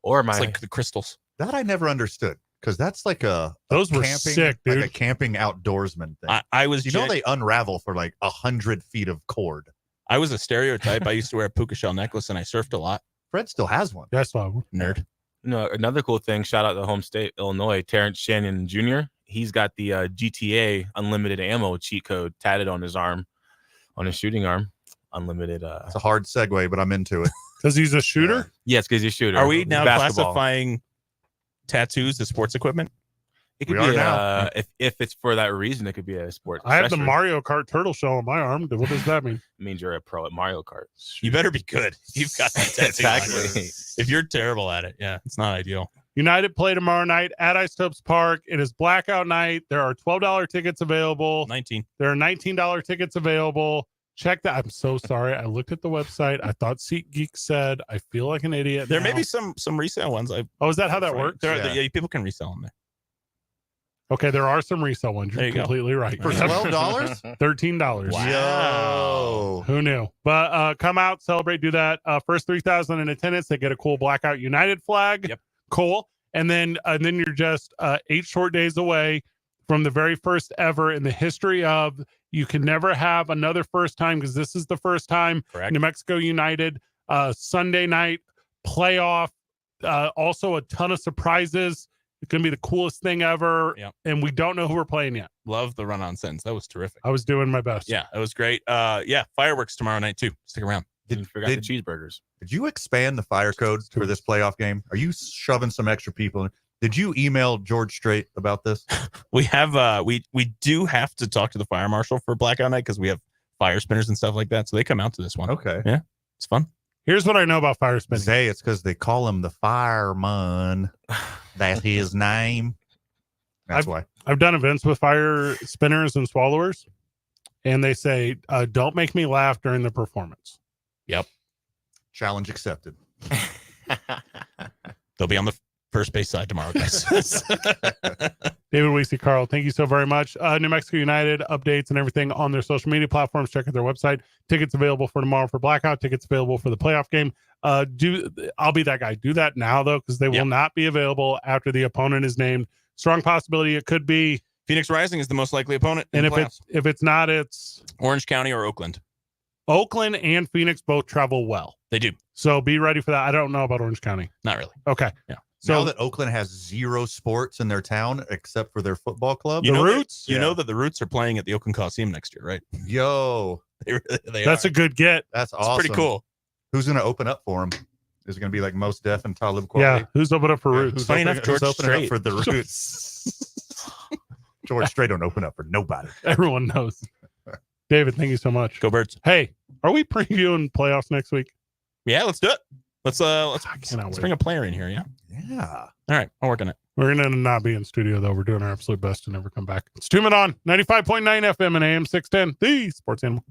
or my It's like the crystals. That I never understood because that's like a Those were camping, sick, dude. like a camping outdoorsman thing. I was you know they unravel for like 100 feet of cord. I was a stereotype. I used to wear a puka shell necklace and I surfed a lot. Fred still has one. That's why. Nerd. another cool thing. Shout out to home state Illinois. Terrence Shannon Jr. He's got the GTA unlimited ammo cheat code tatted on his arm, on his shooting arm. Unlimited. It's a hard segue, but I'm into it. Because he's a shooter. Yes, because he's a shooter. Are we now Basketball. classifying tattoos as sports equipment? It could We are be now. if it's for that reason, it could be a sport. I have the accessory. Mario Kart turtle shell on my arm. What does that mean? It means you're a pro at Mario Kart. You better be good. You've got that tattoo. Exactly. If you're terrible at it, yeah, it's not ideal. United play tomorrow night at Isotopes Park. It is blackout night. There are $12 tickets available. 19. There are $19 tickets available. Check that. I'm so sorry. I looked at the website. I thought SeatGeek said. I feel like an idiot. There now. may be some resale ones. Oh, is that how that works? Yeah, people can resell them there. Okay, there are some resale ones. There You're you go. completely right. For $12? $13. Wow. Yo. Who knew? But come out, celebrate, do that. First 3,000 in attendance, they get a cool Blackout United flag. Yep. Cool. And then you're just 8 short days away from the very first ever in the history of. You can never have another first time because this is the first time. Correct. New Mexico United Sunday night playoff. Also a ton of surprises. It's gonna be the coolest thing ever. Yep. And we don't know who we're playing yet. Love the run-on sentence. That was terrific. I was doing my best. Yeah, that was great. Yeah, fireworks tomorrow night too. Stick around. You forgot the cheeseburgers. Did you expand the fire code for this playoff game? Are you shoving some extra people in? Did you email George Strait about this? We have we do have to talk to the fire marshal for blackout night because we have fire spinners and stuff like that. So they come out to this one. Okay. Yeah, it's fun. Here's what I know about fire spinning. Say it's because they call him the fireman. That's his name. That's why. I've done events with fire spinners and swallowers, and they say, don't make me laugh during the performance. Challenge accepted. They'll be on the first base side tomorrow, guys. David Weesey, Carl, thank you so very much. New Mexico United updates and everything on their social media platforms. Check out their website. Tickets available for tomorrow for Blackout. Tickets available for the playoff game. I'll be that guy. Do that now, though, because they will not be available after the opponent is named. Strong possibility it could be. Phoenix Rising is the most likely opponent. And in the playoffs. if it's not, it's Orange County or Oakland. Oakland and Phoenix both travel well. They do. So be ready for that. I don't know about Orange County. Not really. Okay. Yeah. So now that Oakland has 0 sports in their town except for their football club. You the know Roots. You know that the Roots are playing at the Oakland Coliseum next year, right? Yo, They That's are. a good get. that's It's awesome. pretty cool. Who's going to open up for him? Is it going to be like Most Def and Talib Yeah. Kweli? Who's open up for Yeah, Roots? who's Funny opening- enough, who's George opening up Strait. for the Roots? George Strait don't open up for nobody. Everyone knows. David, thank you so much. Go Birds. Hey, are we previewing playoffs next week? Yeah, let's do it. Let's I cannot let's wait. bring a player in here. Yeah. Yeah. All right, I'll work on it. We're going to not be in studio, though. We're doing our absolute best to never come back. It's 2 Men On, 95.9 FM and AM 610, the Sports Animal.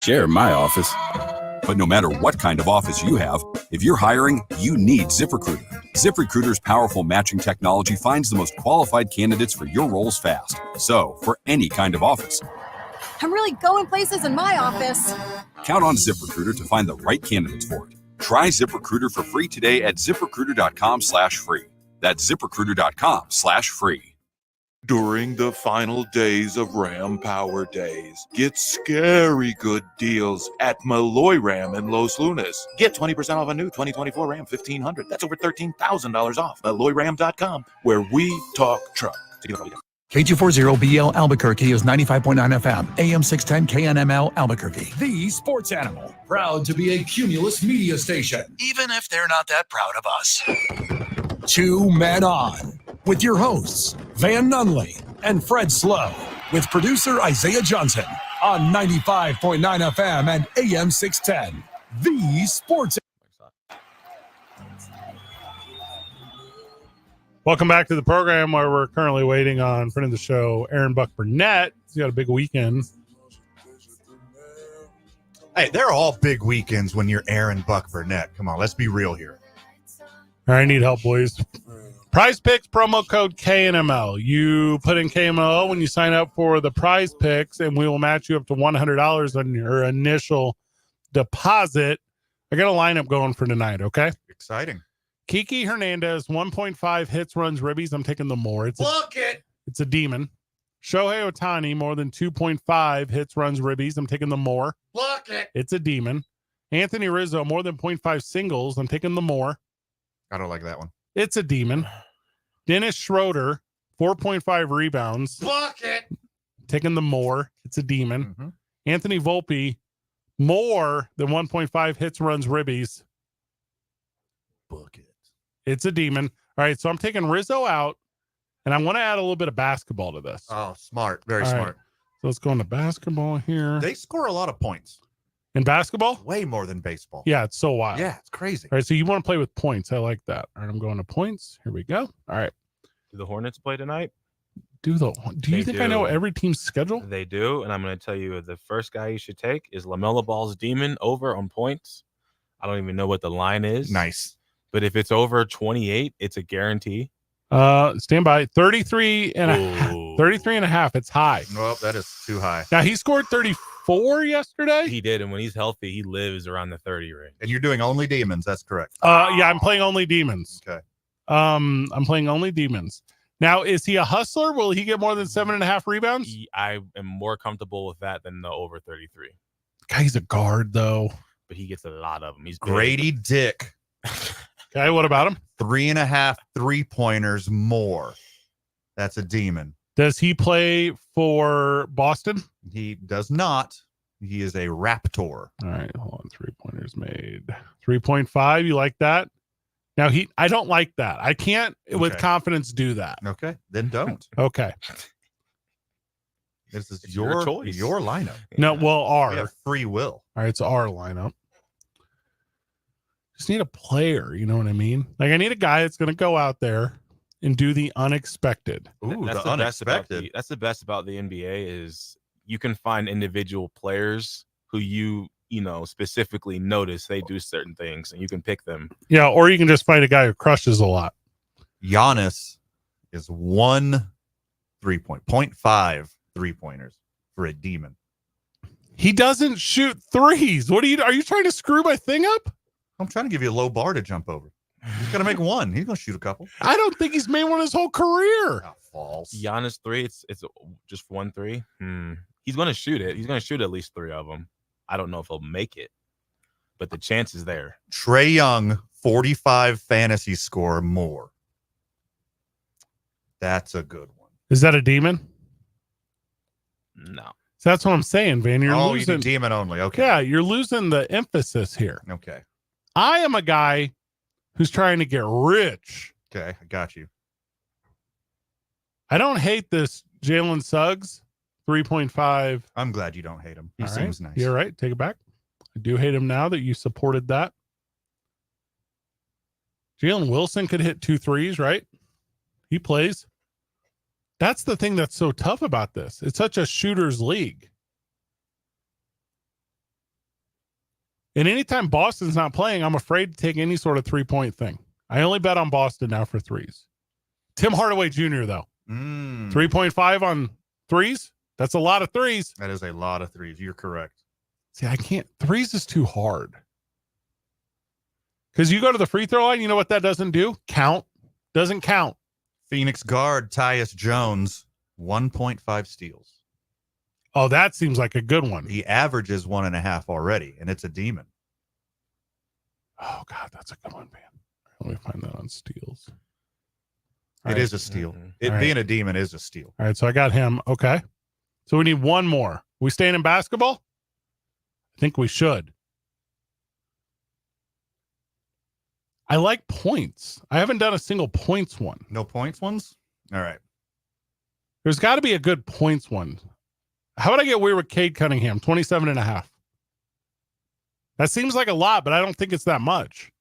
share my office. But no matter what kind of office you have, if you're hiring, you need ZipRecruiter. ZipRecruiter's powerful matching technology finds the most qualified candidates for your roles fast. So, for any kind of office, I'm really going places in my office. count on ZipRecruiter to find the right candidates for it. Try ZipRecruiter for free today at ZipRecruiter.com/free. That's ZipRecruiter.com/free. During the final days of Ram Power Days, get scary good deals at Malloy Ram in Los Lunas. Get 20% off a new 2024 Ram 1500. That's over $13,000 off. MalloyRam.com, where we talk truck. K240BL Albuquerque is 95.9 FM, AM 610 KNML Albuquerque. The sports animal. Proud to be a Cumulus media station, even if they're not that proud of us. 2 Men On, with your hosts, Van Nunley and Fred Slow, with producer Isaiah Johnson on 95.9 FM and AM 610. The sports. Welcome back to the program, where we're currently waiting on friend of the show, Aaron Buck Burnett. He's got a big weekend. Hey, they're all big weekends when you're Aaron Buck Burnett. Come on, let's be real here. I need help, boys. Prize Picks promo code KNML. You put in KNML when you sign up for the Prize Picks, and we will match you up to $100 on your initial deposit. I got a lineup going for tonight, okay? Exciting. Kiki Hernandez, 1.5 hits, runs, ribbies. I'm taking the more. It's a demon. Shohei Ohtani, more than 2.5 hits, runs, ribbies. I'm taking the more. It's a demon. Anthony Rizzo, more than 0.5 singles. I'm taking the more. I don't like that one. It's a demon. Dennis Schroeder, 4.5 rebounds. Taking the more. It's a demon. Mm-hmm. Anthony Volpe, more than 1.5 hits, runs, ribbies. It's a demon. All right, so I'm taking Rizzo out, and I want to add a little bit of basketball to this. Oh, smart. Very All right. smart. So let's go into basketball here. They score a lot of points. In basketball? Way more than baseball. Yeah, it's so wild. Yeah, it's crazy. All right, so you want to play with points. I like that. All right, I'm going to points. Here we go. All right. Do the Hornets play tonight? Do you They think I know every team's schedule? They do, and I'm going to tell you the first guy you should take is LaMelo Ball's Demon over on points. I don't even know what the line is. Nice. But if it's over 28, it's a guarantee. Stand by. 33 and a half. It's high. Well, that is too high. Now, he scored 34 yesterday. He did, and when he's healthy, he lives around the 30 range. And you're doing only demons. That's correct. Yeah, I'm playing only demons. Okay. I'm playing only demons. Now, is he a hustler? Will he get more than 7.5 rebounds? I am more comfortable with that than the over 33. Guy's a guard, though. But he gets a lot of them. He's Grady Dick. Okay, what about him? 3.5 3-pointers more. That's a demon. Does he play for Boston? He does not. He is a Raptor. All right, hold on. 3-pointers made 3.5. You like that? Now I don't like that. I can't with confidence do that. Okay, then don't. Okay. This is It's your choice. Your lineup. No, well, We have free will. All right, it's our lineup. Just need a player, you know what I mean? Like I need a guy that's going to go out there and do the unexpected. Ooh, that's the unexpected. That's the best about the NBA is you can find individual players who you specifically notice they do certain things, and you can pick them. Yeah, or you can just find a guy who crushes a lot. Giannis is 1 3.5 3-pointers for a demon. He doesn't shoot threes. Are you trying to screw my thing up? I'm trying to give you a low bar to jump over. He's got to make one. He's going to shoot a couple. I don't think he's made one his whole career. Oh, false. Giannis 3, it's just 1 3. He's going to shoot it. He's going to shoot at least 3 of them. I don't know if he'll make it, but the chance is there. Trae Young, 45 fantasy score more. That's a good one. Is that a demon? No. So that's what I'm saying, Van. You're you losing. do demon only. Okay. Yeah, you're losing the emphasis here. Okay. I am a guy who's trying to get rich. Okay. I got you. I don't hate this Jalen Suggs 3.5. I'm glad you don't hate him. He All seems right. nice. You're right. Take it back. I do hate him now that you supported that. Jalen Wilson could hit 2 threes, right? He plays. That's the thing that's so tough about this. It's such a shooter's league. And anytime Boston's not playing, I'm afraid to take any sort of 3-point thing. I only bet on Boston now for threes. Tim Hardaway Jr., though. 3.5 on threes. That's a lot of threes. That is a lot of threes. You're correct. See, I can't. Threes is too hard. Because you go to the free throw line, you know what that doesn't do? Count. Doesn't count. Phoenix guard Tyus Jones, 1.5 steals. Oh, that seems like a good one. He averages 1.5 already, and it's a demon. Oh, God, that's a good one, man. Let me find that on steals. It is a steal. It All being a demon is a steal. All right, so I got him. Okay. So we need one more. We staying in basketball? I think we should. I like points. I haven't done a single points one. No points ones? All right. There's got to be a good points one. How would I get weird with Cade Cunningham? 27.5. That seems like a lot, but I don't think it's that much.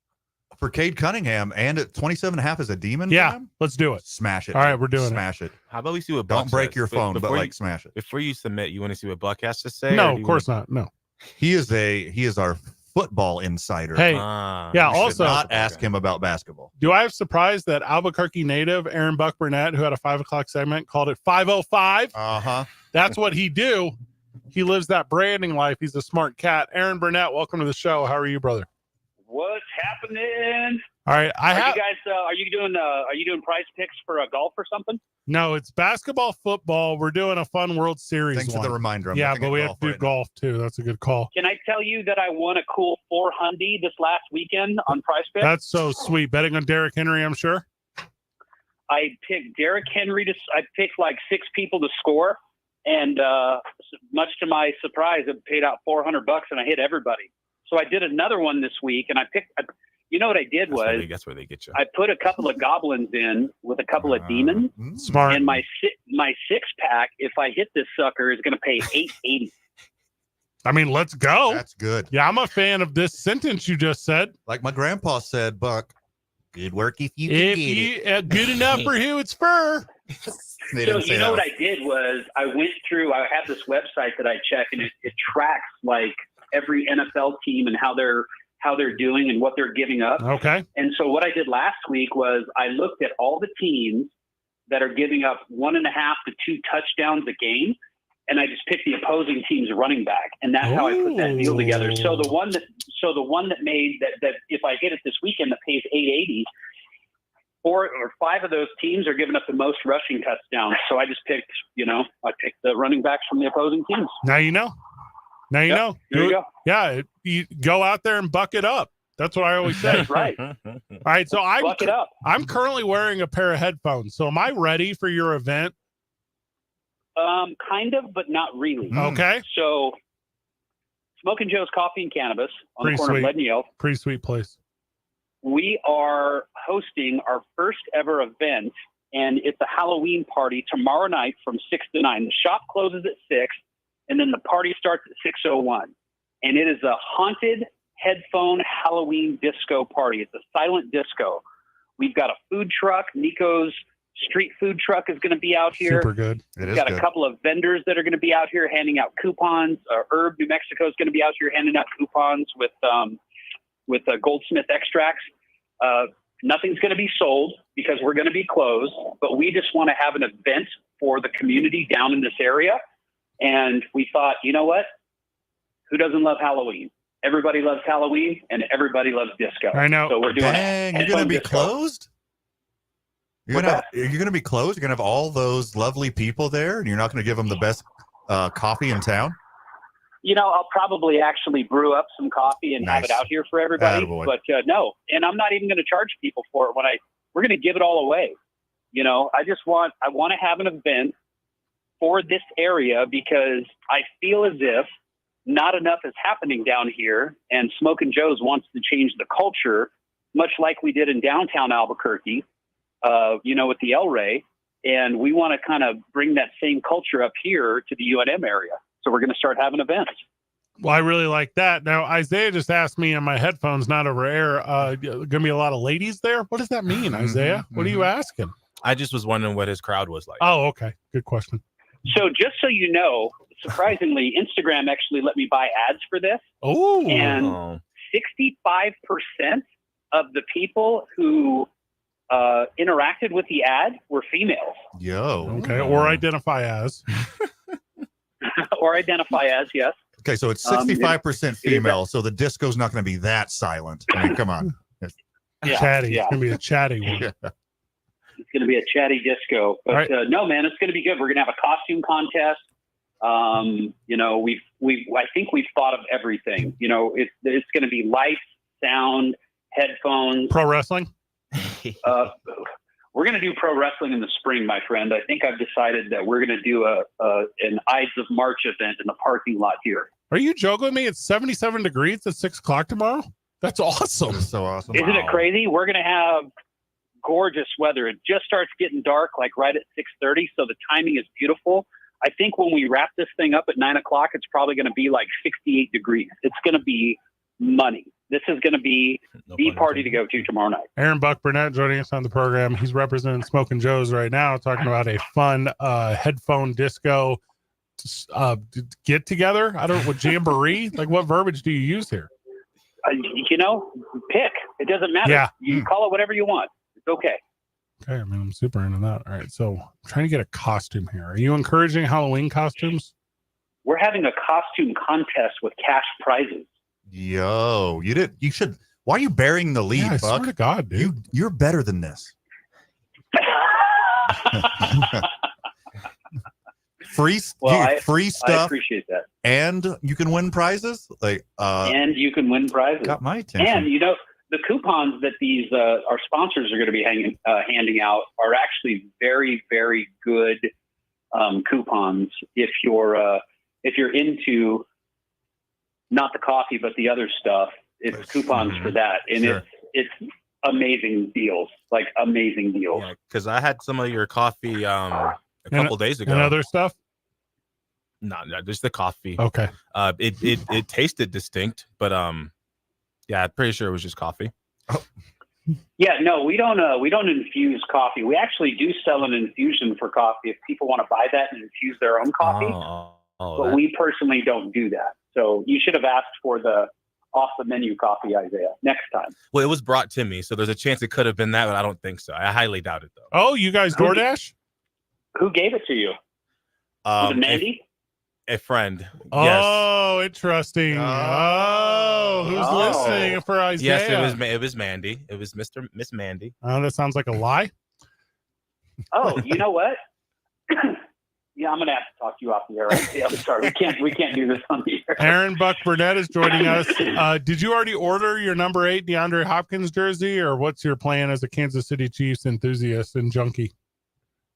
For Cade Cunningham, and at 27.5 is a demon? Yeah, for him? let's do it. Smash it. All right, we're doing Smash it. How about we see what Buck Don't break says? your phone, but Before like you, smash it. before you submit, you want to see what Buck has to say? No, or do of course wanna... not. No. He is our football insider. Hey, Ah, yeah, You should also- not ask him about basketball. Do I have surprised that Albuquerque native Aaron Buck Burnett, who had a 5 o'clock segment, called it 5:05? Uh-huh. That's what he do. He lives that branding life. He's a smart cat. Aaron Burnett, welcome to the show. How are you, brother? What's happening? All right, Are you guys? Are you doing prize picks for a golf or something? No, it's basketball, football. We're doing a fun World Series. Thanks for one. the reminder. I'm yeah, looking but at we have to do right now. golf too. That's a good call. Can I tell you that I won a cool $400 this last weekend on prize picks? That's so sweet. Betting on Derrick Henry, I'm sure. I picked Derrick Henry I picked like 6 people to score, and much to my surprise, it paid out $400 and I hit everybody. So I did another one this week, and I picked. You know what I did that's where they get you. I put a couple of goblins in with a couple of demons, Smart. and my 6-pack, if I hit this sucker, is going to pay $880. I mean, let's go. That's good. Yeah, I'm a fan of this sentence you just said. Like my grandpa said, Buck, good work if you can If get you it. good enough for who it's fur. They So didn't say you know that what one. I did was I went through. I have this website that I check, and it tracks like every NFL team and how they're doing and what they're giving up. Okay. And so what I did last week was I looked at all the teams that are giving up 1.5 to 2 touchdowns a game, and I just picked the opposing team's running back, and that's how I put that deal together. So the one that made that if I hit it this weekend that pays $880. 4 or 5 of those teams are giving up the most rushing touchdowns. So I just picked, I picked the running backs from the opposing teams. Now you know. Now you know. There you go. Yeah, you go out there and buck it up. That's what I always say. That's right. All right, so Buck it up. I'm currently wearing a pair of headphones. So am I ready for your event? Kind of, but not really. Okay. So Smoking Joe's Coffee and Cannabis on Pretty the corner sweet. of Lead and Yale. Pretty sweet place. We are hosting our first ever event, and it's a Halloween party tomorrow night from 6 to 9. The shop closes at 6, and then the party starts at 6:01. And it is a haunted headphone Halloween disco party. It's a silent disco. We've got a food truck. Nico's street food truck is going to be out here. Super good. We've got a couple of vendors that are going to be out here handing out coupons. Herb, New Mexico is going to be out here handing out coupons with Goldsmith extracts. Nothing's going to be sold because we're going to be closed, but we just want to have an event for the community down in this area. And we thought, you know what? Who doesn't love Halloween? Everybody loves Halloween, and everybody loves disco. I know. So we're doing Dang, you're headphone going to be disco. closed? You're What's going to be closed? You're going to have all those lovely people there, and you're not going to give them the best coffee in town? I'll probably actually brew up some coffee and have it Nice. out here for everybody. Attaboy. But no, and I'm not even going to charge people for it. We're going to give it all away. I want to have an event for this area because I feel as if not enough is happening down here, and Smokin' Joe's wants to change the culture, much like we did in downtown Albuquerque, with the El Rey, and we want to kind of bring that same culture up here to the UNM area. So we're going to start having events. Well, I really like that. Now, Isaiah just asked me on my headphones, not over air, going to be a lot of ladies there? What does that mean, Isaiah? What are you asking? I just was wondering what his crowd was like. Oh, okay. Good question. So just so you know, surprisingly, Instagram actually let me buy ads for this. Oh. And 65% of the people who interacted with the ad were females. Yo. Okay. Or identify as. Or identify as, yes. Okay, so it's 65% female, so the disco's not going to be that silent. I mean, come on. Yeah, Chatty. yeah. It's going to be a chatty one. Yeah. It's going to be a chatty disco. But Right. no, man, it's going to be good. We're going to have a costume contest. You know, I think we've thought of everything. You know, it's going to be lights, sound, headphones. Pro wrestling? We're going to do pro wrestling in the spring, my friend. I think I've decided that we're going to do an Ides of March event in the parking lot here. Are you joking with me? It's 77 degrees at 6 o'clock tomorrow? That's awesome. That's so awesome. Isn't it crazy? We're going to have gorgeous weather. It just starts getting dark like right at 6:30, so the timing is beautiful. I think when we wrap this thing up at 9 o'clock, it's probably going to be like 68 degrees. It's going to be money. This is going to be the party to go to tomorrow night. Aaron Buck Burnett joining us on the program. He's representing Smoking Joe's right now, talking about a fun headphone disco get together. I don't know, what jamboree? Like, what verbiage do you use here? You know, pick. It doesn't matter. Yeah. You call it whatever you want. It's okay. Okay, I mean, I'm super into that. All right, so I'm trying to get a costume here. Are you encouraging Halloween costumes? We're having a costume contest with cash prizes. Yo, you should. Why are you burying the lead, Yeah, I Buck? swear to God, dude. You're better than this. free I stuff. I appreciate that. And you can win prizes. And you can win prizes. Got my attention. And you know, the coupons that these our sponsors are going to be handing out are actually very, very good coupons. If you're into not the coffee but the other stuff, it's coupons for that, and Sure. it's amazing deals, like amazing deals. Yeah, because I had some of your coffee a couple days ago. And other stuff? No, just the coffee. Okay. It tasted distinct, but yeah, I'm pretty sure it was just coffee. Yeah, no, we don't infuse coffee. We actually do sell an infusion for coffee if people want to buy that and infuse their own coffee. But we personally don't do that. So you should have asked for the off the menu coffee, Isaiah, next time. Well, it was brought to me, so there's a chance it could have been that, but I don't think so. I highly doubt it, though. Oh, you guys DoorDash? Who gave it to you? Was it Mandy? A friend. Oh, interesting. Oh, who's listening for Isaiah? Yes, it was Mandy. It was Miss Mandy. Oh, that sounds like a lie. Oh, you know what? Yeah, I'm gonna have to talk to you off the air. Right? I'm sorry, we can't do this on the air. Aaron Buck Burnett is joining us. Did you already order your number 8 DeAndre Hopkins jersey, or what's your plan as a Kansas City Chiefs enthusiast and junkie?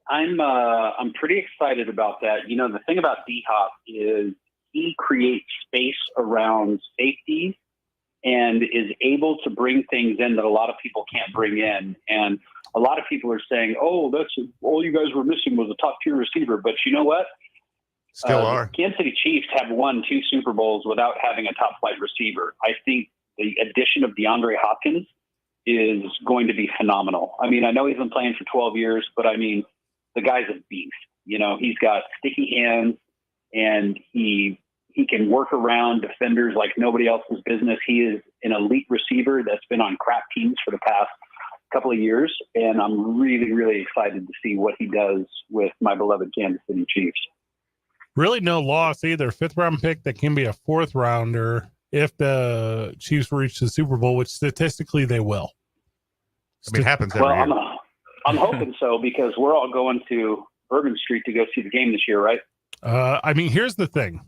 I'm pretty excited about that. You know, the thing about D-Hop is he creates space around safety and is able to bring things in that a lot of people can't bring in. And a lot of people are saying, "Oh, that's all you guys were missing was a top-tier receiver." But you know what? Still are. Kansas City Chiefs have won 2 Super Bowls without having a top-flight receiver. I think the addition of DeAndre Hopkins is going to be phenomenal. I mean, I know he's been playing for 12 years, but I mean, the guy's a beast. You know, he's got sticky hands, and he can work around defenders like nobody else's business. He is an elite receiver that's been on crap teams for the past couple of years, and I'm really, really excited to see what he does with my beloved Kansas City Chiefs. Really no loss either. 5th round pick that can be a 4th rounder if the Chiefs reach the Super Bowl, which statistically they will. I mean, it happens every year. I'm hoping so, because we're all going to Bourbon Street to go see the game this year, right? I mean, here's the thing.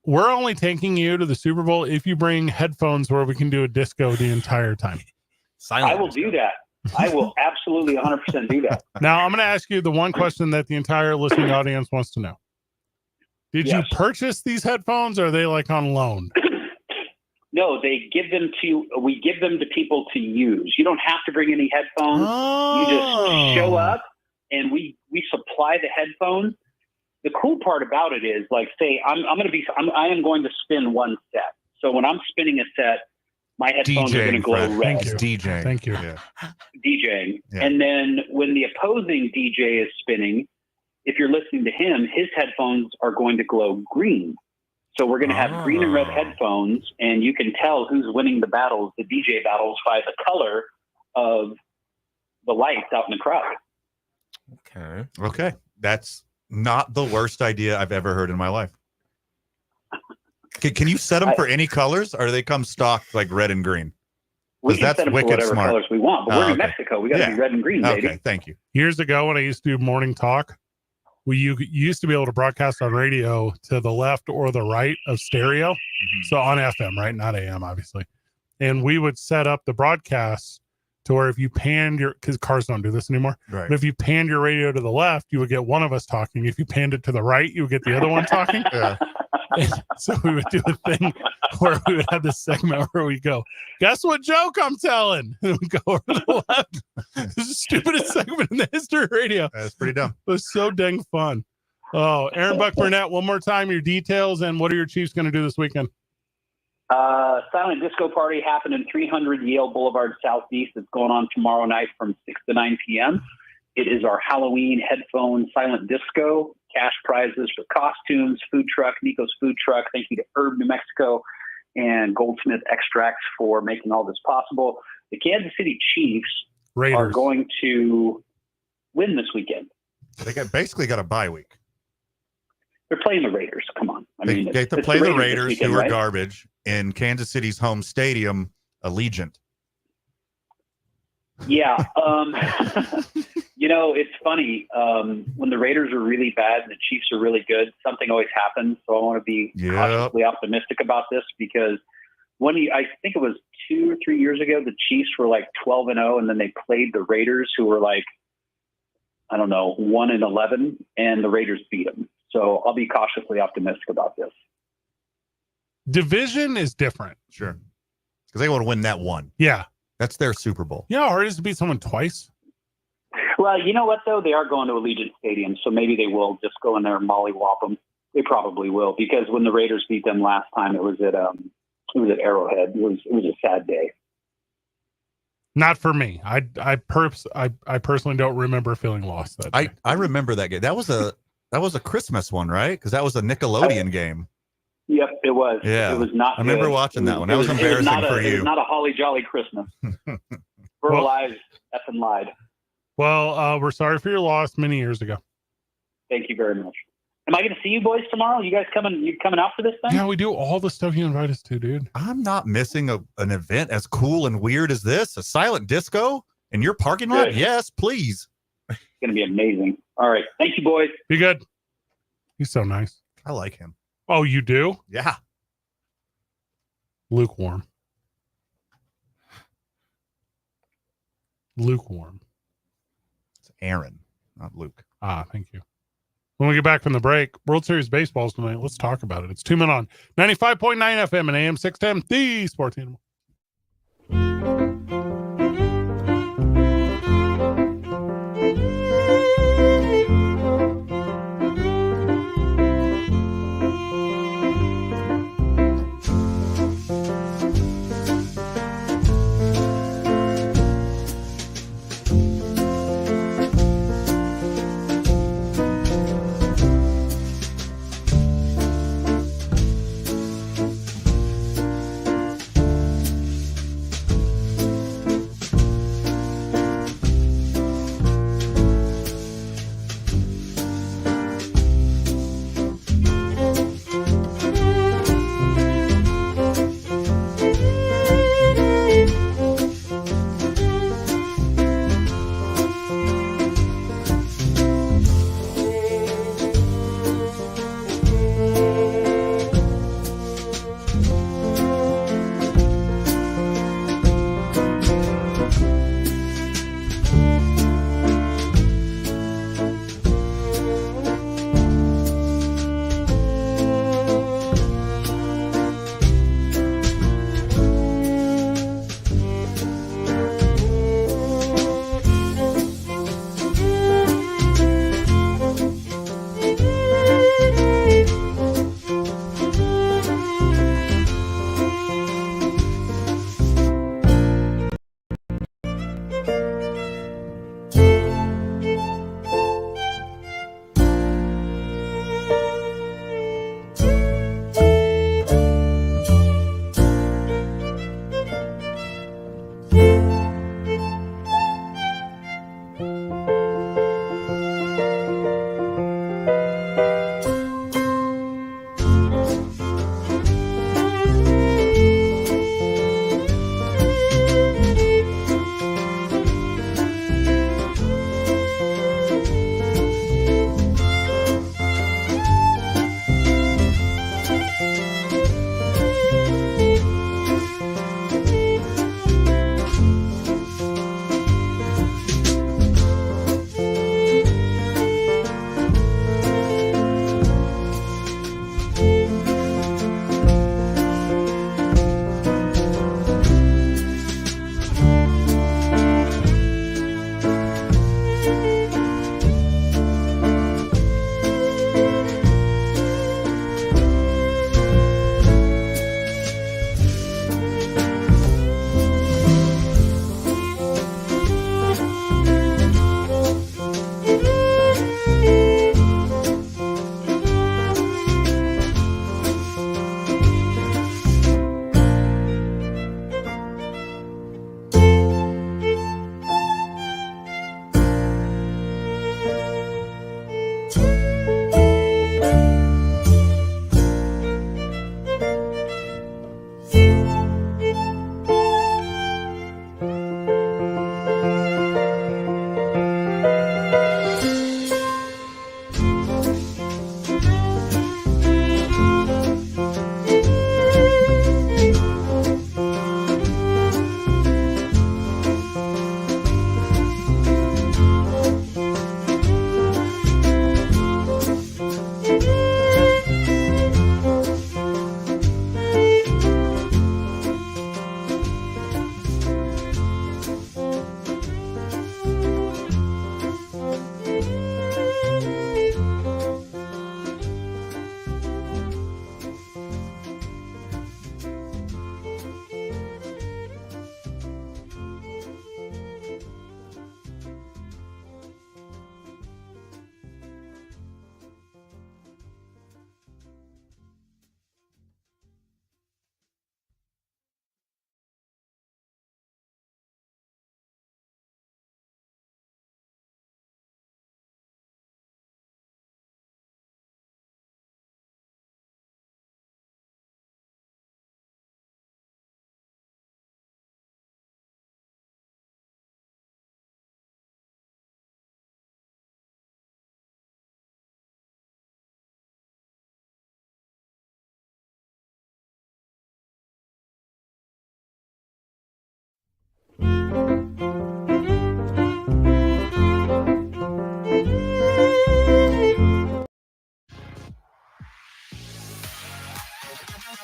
We're only taking you to the Super Bowl if you bring headphones where we can do a disco the entire time. I will do that. I will absolutely 100% do that. Now, I'm going to ask you the one question that the entire listening audience wants to know. Did you purchase these headphones, or are they like on loan? No, we give them to people to use. You don't have to bring any headphones. You just show up and we supply the headphones. The cool part about it is, like, say I am going to spin one set. So when I'm spinning a set, my headphones are going to glow red. He's DJing. Thank you. Yeah. DJing. Yeah. And then when the opposing DJ is spinning, if you're listening to him, his headphones are going to glow green. So we're going to have green and red headphones, and you can tell who's winning the battles, the DJ battles, by the color of the lights out in the crowd. Okay. That's not the worst idea I've ever heard in my life. Can you set them for any colors, or do they come stock like red and green? We can That's set them for wicked whatever smart. colors we want, but we're in okay. Mexico. We got to be red and green, baby. Okay, thank you. Years ago, when I used to do morning talk, you used to be able to broadcast on radio to the left or the right of stereo. So on FM, right? Not AM, obviously. And we would set up the broadcast to where if you panned because cars don't do this anymore. Right. But if you panned your radio to the left, you would get one of us talking. If you panned it to the right, you would get the other one talking. Yeah. And so we would do a thing where we would have this segment where we go, guess what joke I'm telling? And we go over to the left. This is the stupidest segment in the history of radio. That's pretty dumb. It was so dang fun. Oh, Aaron Buck Burnett, one more time, your details and what are your Chiefs going to do this weekend? Silent disco party happened in 300 Yale Boulevard Southeast. It's going on tomorrow night from 6 to 9 p.m. It is our Halloween headphone silent disco. Cash prizes for costumes, food truck, Nico's food truck. Thank you to Herb New Mexico and Goldsmith Extracts for making all this possible. The Kansas City Chiefs are going to win this weekend. They basically got a bye week. They're playing the Raiders. Come on. They get to play the Raiders, weekend, who are garbage, in Kansas City's home stadium, Allegiant. Yeah. It's funny. When the Raiders are really bad and the Chiefs are really good, something always happens. So I want to be cautiously optimistic about this because I think it was 2 or 3 years ago, the Chiefs were like 12-0, and then they played the Raiders, who were like, 1-11, and the Raiders beat them. So I'll be cautiously optimistic about this. Division is different. Sure. Because they want to win that one. Yeah. That's their Super Bowl. You know how hard it is to beat someone twice? Well, you know what, though? They are going to Allegiant Stadium, so maybe they will just go in there and mollywop them. They probably will, because when the Raiders beat them last time, it was at Arrowhead. It was a sad day. Not for me. I personally don't remember feeling lost that day. I remember that game. That was a Christmas one, right? Because that was a Nickelodeon game. Yep, it was. Yeah. It was not. I remember watching that one. That was embarrassing for you. It was not a holly jolly Christmas. We're alive, effing lied. Well, we're sorry for your loss many years ago. Thank you very much. Am I going to see you boys tomorrow? You guys coming out for this thing? Yeah, we do all the stuff you invite us to, dude. I'm not missing an event as cool and weird as this. A silent disco in your parking lot? Good. Yes, please. It's going to be amazing. All right. Thank you, boys. Be good. He's so nice. I like him. Oh, you do? Yeah. Lukewarm. Lukewarm. It's Aaron, not Luke. Ah, thank you. When we get back from the break, World Series baseball's tonight. Let's talk about it. It's 2 Men On 95.9 FM and AM 610, the Sports Animal.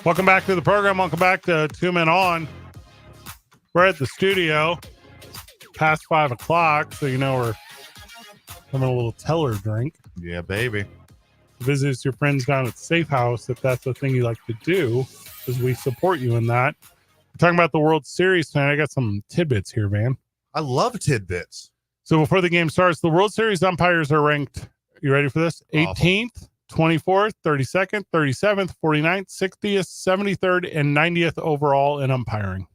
Welcome back to the program. Welcome back to 2 Men On. We're at the studio past 5 o'clock, so you know we're having a little teller drink. Yeah, baby. Visit your friends down at Safe House if that's the thing you like to do, because we support you in that. We're talking about the World Series tonight. I got some tidbits here, man. I love tidbits. So before the game starts, the World Series umpires are ranked. You ready for this? Awful. 18th, 24th, 32nd, 37th, 49th, 60th, 73rd, and 90th overall in umpiring.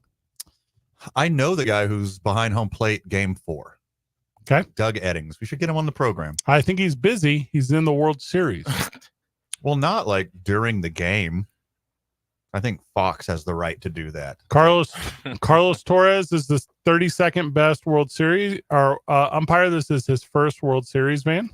I know the guy who's behind home plate game 4. Okay. Doug Eddings. We should get him on the program. I think he's busy. He's in the World Series. Well, not like during the game. I think Fox has the right to do that. Carlos Torres is the 32nd best World Series or umpire. This is his first World Series, man.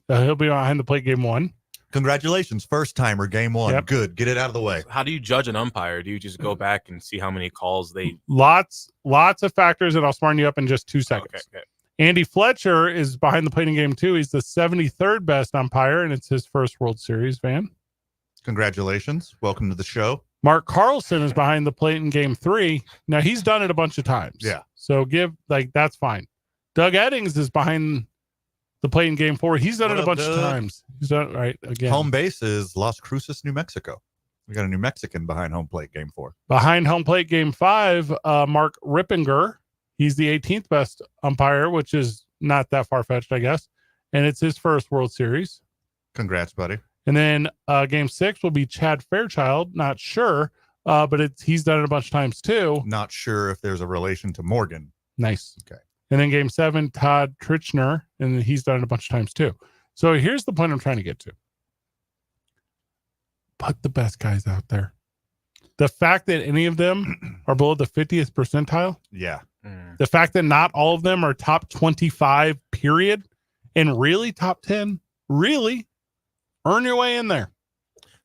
He'll be behind the plate game 1. Congratulations, first timer, game 1. Yep. Good. Get it out of the way. How do you judge an umpire? Do you just go back and see how many calls they? Lots of factors, and I'll smarten you up in just 2 seconds. Okay. Andy Fletcher is behind the plate in game 2. He's the 73rd best umpire, and it's his first World Series, Van. Congratulations. Welcome to the show. Mark Carlson is behind the plate in game 3. Now, he's done it a bunch of times. Yeah. So that's fine. Doug Eddings is behind the plate in game 4. He's done What it a up, bunch Doug? of times. He's done it right again. Home base is Las Cruces, New Mexico. We got a New Mexican behind home plate game 4. Behind home plate game 5, Mark Rippinger. He's the 18th best umpire, which is not that far-fetched, I guess. And it's his first World Series. Congrats, buddy. And then game 6 will be Chad Fairchild. Not sure, but he's done it a bunch of times too. Not sure if there's a relation to Morgan. Nice. Okay. And then game 7, Todd Trichner, and he's done it a bunch of times too. So here's the point I'm trying to get to. Put the best guys out there. The fact that any of them are below the 50th percentile, Yeah. the fact that not all of them are top 25, period, and really top 10, really earn your way in there.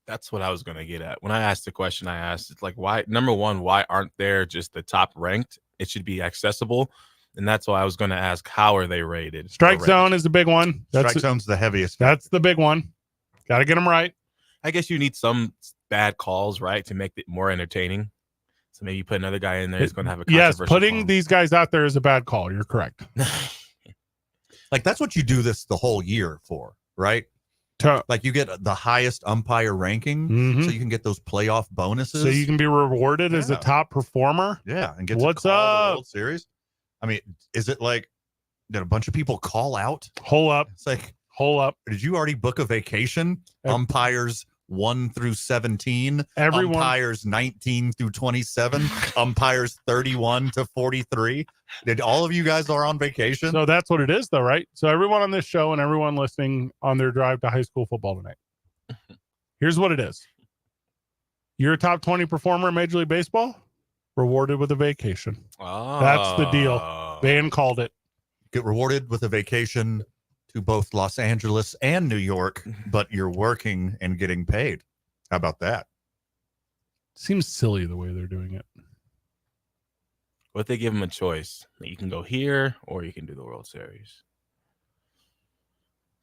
That's what I was going to get at. When I asked the question, I asked, it's like, why, number one, why aren't there just the top ranked? It should be accessible. And that's why I was going to ask, how are they rated? Strike zone is the big one. Strike zone's the heaviest. That's the big one. Got to get them right. I guess you need some bad calls, right, to make it more entertaining. So maybe you put another guy in there who's going to have a controversial putting call. these guys out there is a bad call. You're correct. Like, that's what you do this the whole year for, right? Like, you get the highest umpire ranking, so you can get those playoff bonuses. So you can be rewarded as a top performer. Yeah, and get What's to call the up? World Series. I mean, is it like, did a bunch of people call out? Hold up. It's like, hold up. Did you already book a vacation? Umpires 1 through 17, Everyone- umpires 19 through 27, umpires 31 to 43. Did all of you guys are on vacation? So that's what it is, though, right? So everyone on this show and everyone listening on their drive to high school football tonight. Here's what it is. You're a top 20 performer in Major League Baseball, rewarded with a vacation. Oh. That's the deal. Van called it. Get rewarded with a vacation to both Los Angeles and New York, but you're working and getting paid. How about that? Seems silly the way they're doing it. What if they give them a choice? You can go here or you can do the World Series.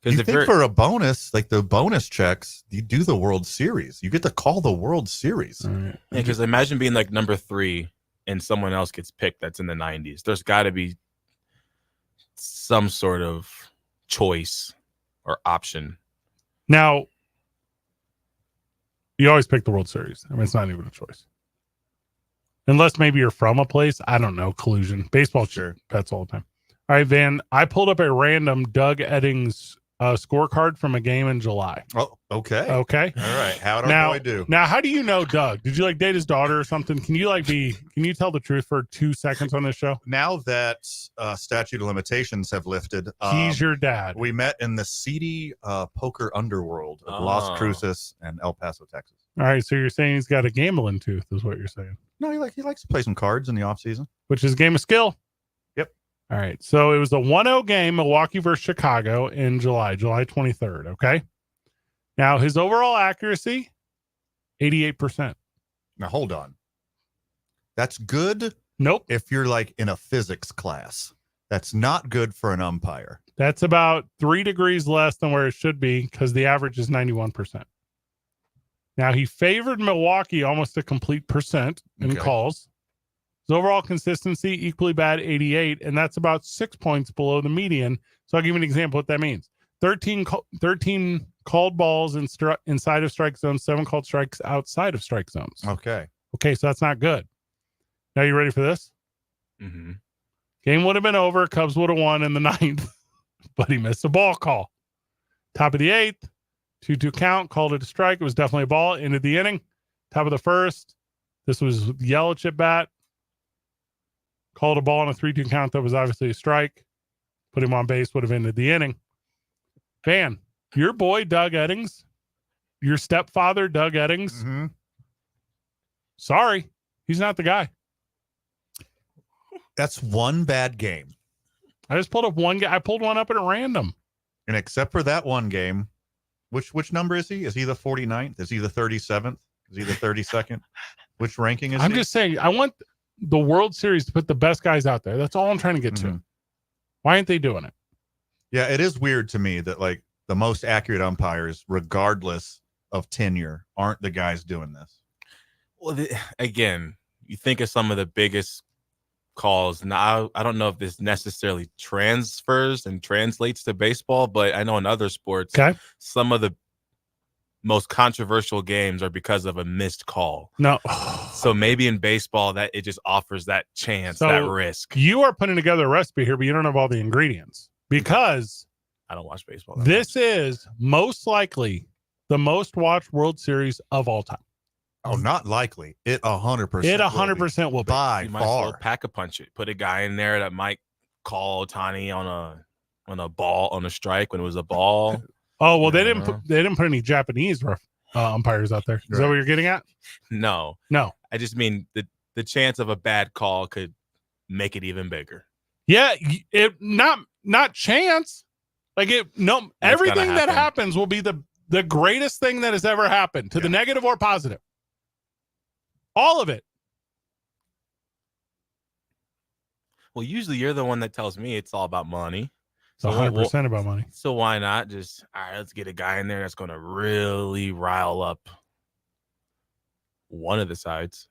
You Because if think you're for a bonus, like the bonus checks, you do the World Series. You get to call the World Series. because imagine being like number 3 and someone else gets picked that's in the 90s. There's got to be some sort of choice or option. Now, you always pick the World Series. I mean, it's not even a choice. Unless maybe you're from a place. I don't know. Collusion. Baseball, sure. Bets all the time. All right, Van. I pulled up a random Doug Eddings scorecard from a game in July. Oh, okay. Okay. All right. How'd our Now, boy do? now, how do you know Doug? Did you like date his daughter or something? Can you tell the truth for 2 seconds on this show? Now that statute of limitations have lifted, He's your dad. we met in the seedy poker underworld of Las Oh. Cruces and El Paso, Texas. All right. So you're saying he's got a gambling tooth, is what you're saying, No, he likes to play some cards in the off season. which is a game of skill. Yep. All right. So it was a 1-0 game, Milwaukee versus Chicago in July 23rd. Okay. Now his overall accuracy, 88%. Now hold on. That's good. Nope. If you're like in a physics class, that's not good for an umpire. That's about 3 degrees less than where it should be because the average is 91%. Now, he favored Milwaukee almost a complete percent in calls. His overall consistency, equally bad, 88, and that's about 6 points below the median. So I'll give you an example of what that means. 13 called balls inside of strike zones, 7 called strikes outside of strike zones. Okay, so that's not good. Now, you ready for this? Mm-hmm. Game would have been over. Cubs would have won in the 9th, but he missed a ball call. Top of the 8th, 2-2 count, called it a strike. It was definitely a ball. Ended the inning. Top of the 1st, this was Yelich at bat. Called a ball on a 3-2 count. That was obviously a strike. Put him on base, would have ended the inning. Man, your boy, Doug Eddings, your stepfather, Doug Eddings, sorry, he's not the guy. That's one bad game. I just pulled up one guy. I pulled one up at random. And except for that one game, which number is he? Is he the 49th? Is he the 37th? Is he the 32nd? Which ranking is he? I'm just saying, I want the World Series to put the best guys out there. That's all I'm trying to get to. Why aren't they doing it? Yeah, it is weird to me that like the most accurate umpires, regardless of tenure, aren't the guys doing this. Well, again, you think of some of the biggest calls. Now, I don't know if this necessarily transfers and translates to baseball, but I know in other sports, some of the most controversial games are because of a missed call. No. So maybe in baseball that it just offers that chance, that risk. You are putting together a recipe here, but you don't have all the ingredients because I don't watch baseball. This is most likely the most watched World Series of all time. Oh, not likely. It 100%. It 100% will be. By you might far. as well pack a punch it. Put a guy in there that might call Ohtani on a ball on a strike when it was a ball. Oh well, they didn't put any Japanese umpires out there. Is that what you're getting at? No. I just mean the chance of a bad call could make it even bigger. Yeah, it not chance. Like everything that happens will be the greatest thing that has ever happened to the negative or positive. All of it. Well, usually you're the one that tells me it's all about money. It's 100% about money. So why not just, all right, let's get a guy in there that's going to really rile up one of the sides.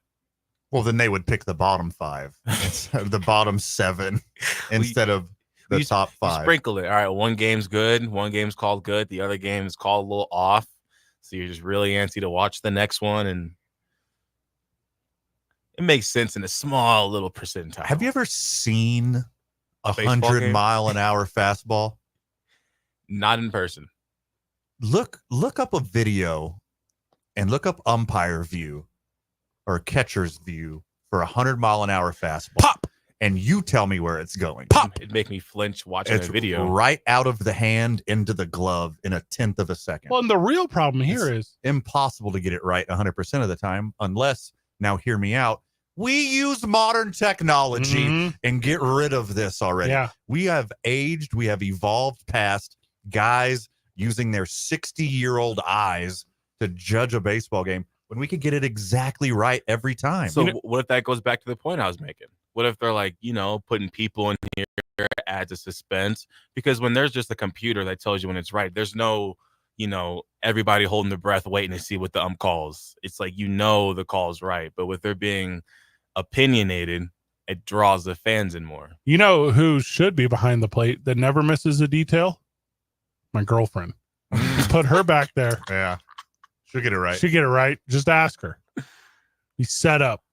Well, then they would pick the bottom 5 instead of the bottom 7 instead of the top 5. Sprinkle it. All right, one game's good. One game's called good. The other game is called a little off. So you're just really antsy to watch the next one. And it makes sense in a small little percentile. Have you ever seen 100-mile-an-hour fastball? Not in person. Look up a video and look up umpire view or catcher's view for 100-mile-an-hour fastball. Pop! And you tell me where it's going. Pop! It'd make me flinch watching a video. Right out of the hand into the glove in a 1/10 of a second. Well, and the real problem here is impossible to get it right 100% of the time unless, now hear me out, we use modern technology and get rid of this already. Yeah. We have aged, we have evolved past guys using their 60-year-old eyes to judge a baseball game when we could get it exactly right every time. So what if that goes back to the point I was making? What if they're like, putting people in here adds a suspense? Because when there's just a computer that tells you when it's right, there's no, everybody holding their breath waiting to see what the calls. It's like, the call's right. But with there being opinionated, it draws the fans in more. You know who should be behind the plate that never misses a detail? My girlfriend. Put her back there. Yeah. She'll get it right. She'll get it right. Just ask her. He's set up.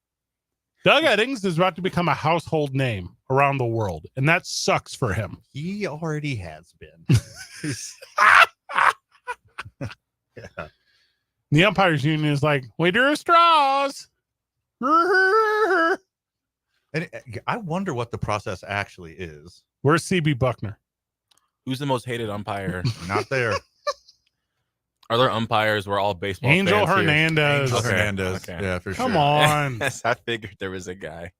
Doug Eddings is about to become a household name around the world, and that sucks for him. He already has been. Yeah. The umpires union is like, we drew straws. And I wonder what the process actually is. Where's CB Buckner? Who's the most hated umpire? Not there. Are there umpires where all baseball Angel fans Hernandez. Angel Hernandez. Okay. Yeah, for sure. Come on. I figured there was a guy.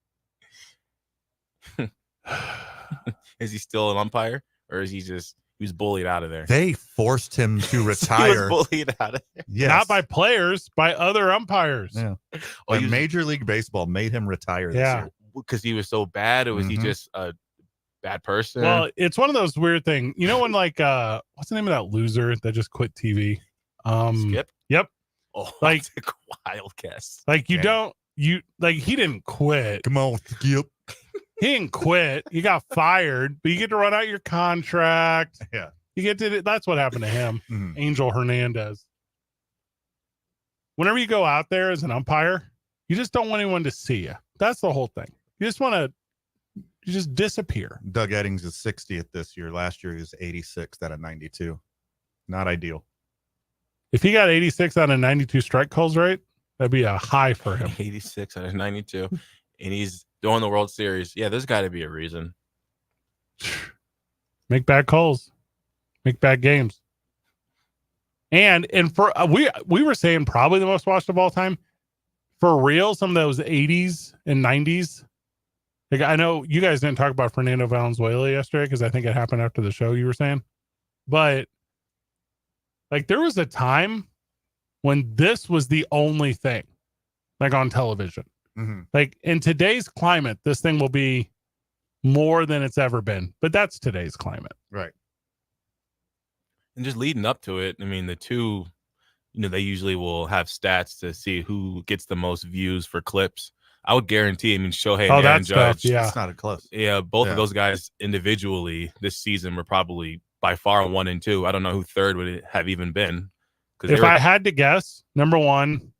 Is he still an umpire? Or is he was bullied out of there? They forced him to retire. He was bullied out of there. Yes. Not by players, by other umpires. Yeah. Major League Baseball made him retire this year. Because he was so bad, or was he just a bad person? Well, it's one of those weird things. When like what's the name of that loser that just quit TV? Skip? Yep. Oh, Like- that's a wild guess. Like you Yeah. don't you like he didn't quit. Come on, Skip. He didn't quit. He got fired, but you get to run out your contract. Yeah. You get to that's what happened to him. Mhm. Angel Hernandez. Whenever you go out there as an umpire, you just don't want anyone to see you. That's the whole thing. You just disappear. Doug Eddings is 60th this year. Last year he was 86th out of 92. Not ideal. If he got 86 out of 92 strike calls right, that'd be a high for him. 86 out of 92, and he's doing the World Series. Yeah, there's got to be a reason. Make bad calls, make bad games. And for we were saying probably the most watched of all time. For real, some of those 80s and 90s. Like I know you guys didn't talk about Fernando Valenzuela yesterday because I think it happened after the show you were saying. But like there was a time when this was the only thing like on television. Mm-hmm. Like in today's climate, this thing will be more than it's ever been. But that's today's climate. Right. And just leading up to it, I mean, the two, they usually will have stats to see who gets the most views for clips. I would guarantee, Shohei and Aaron Judge. Yeah. It's not a close. Yeah, both of those guys individually this season were probably by far 1 and 2. I don't know who third would have even been. If I had to guess, number one,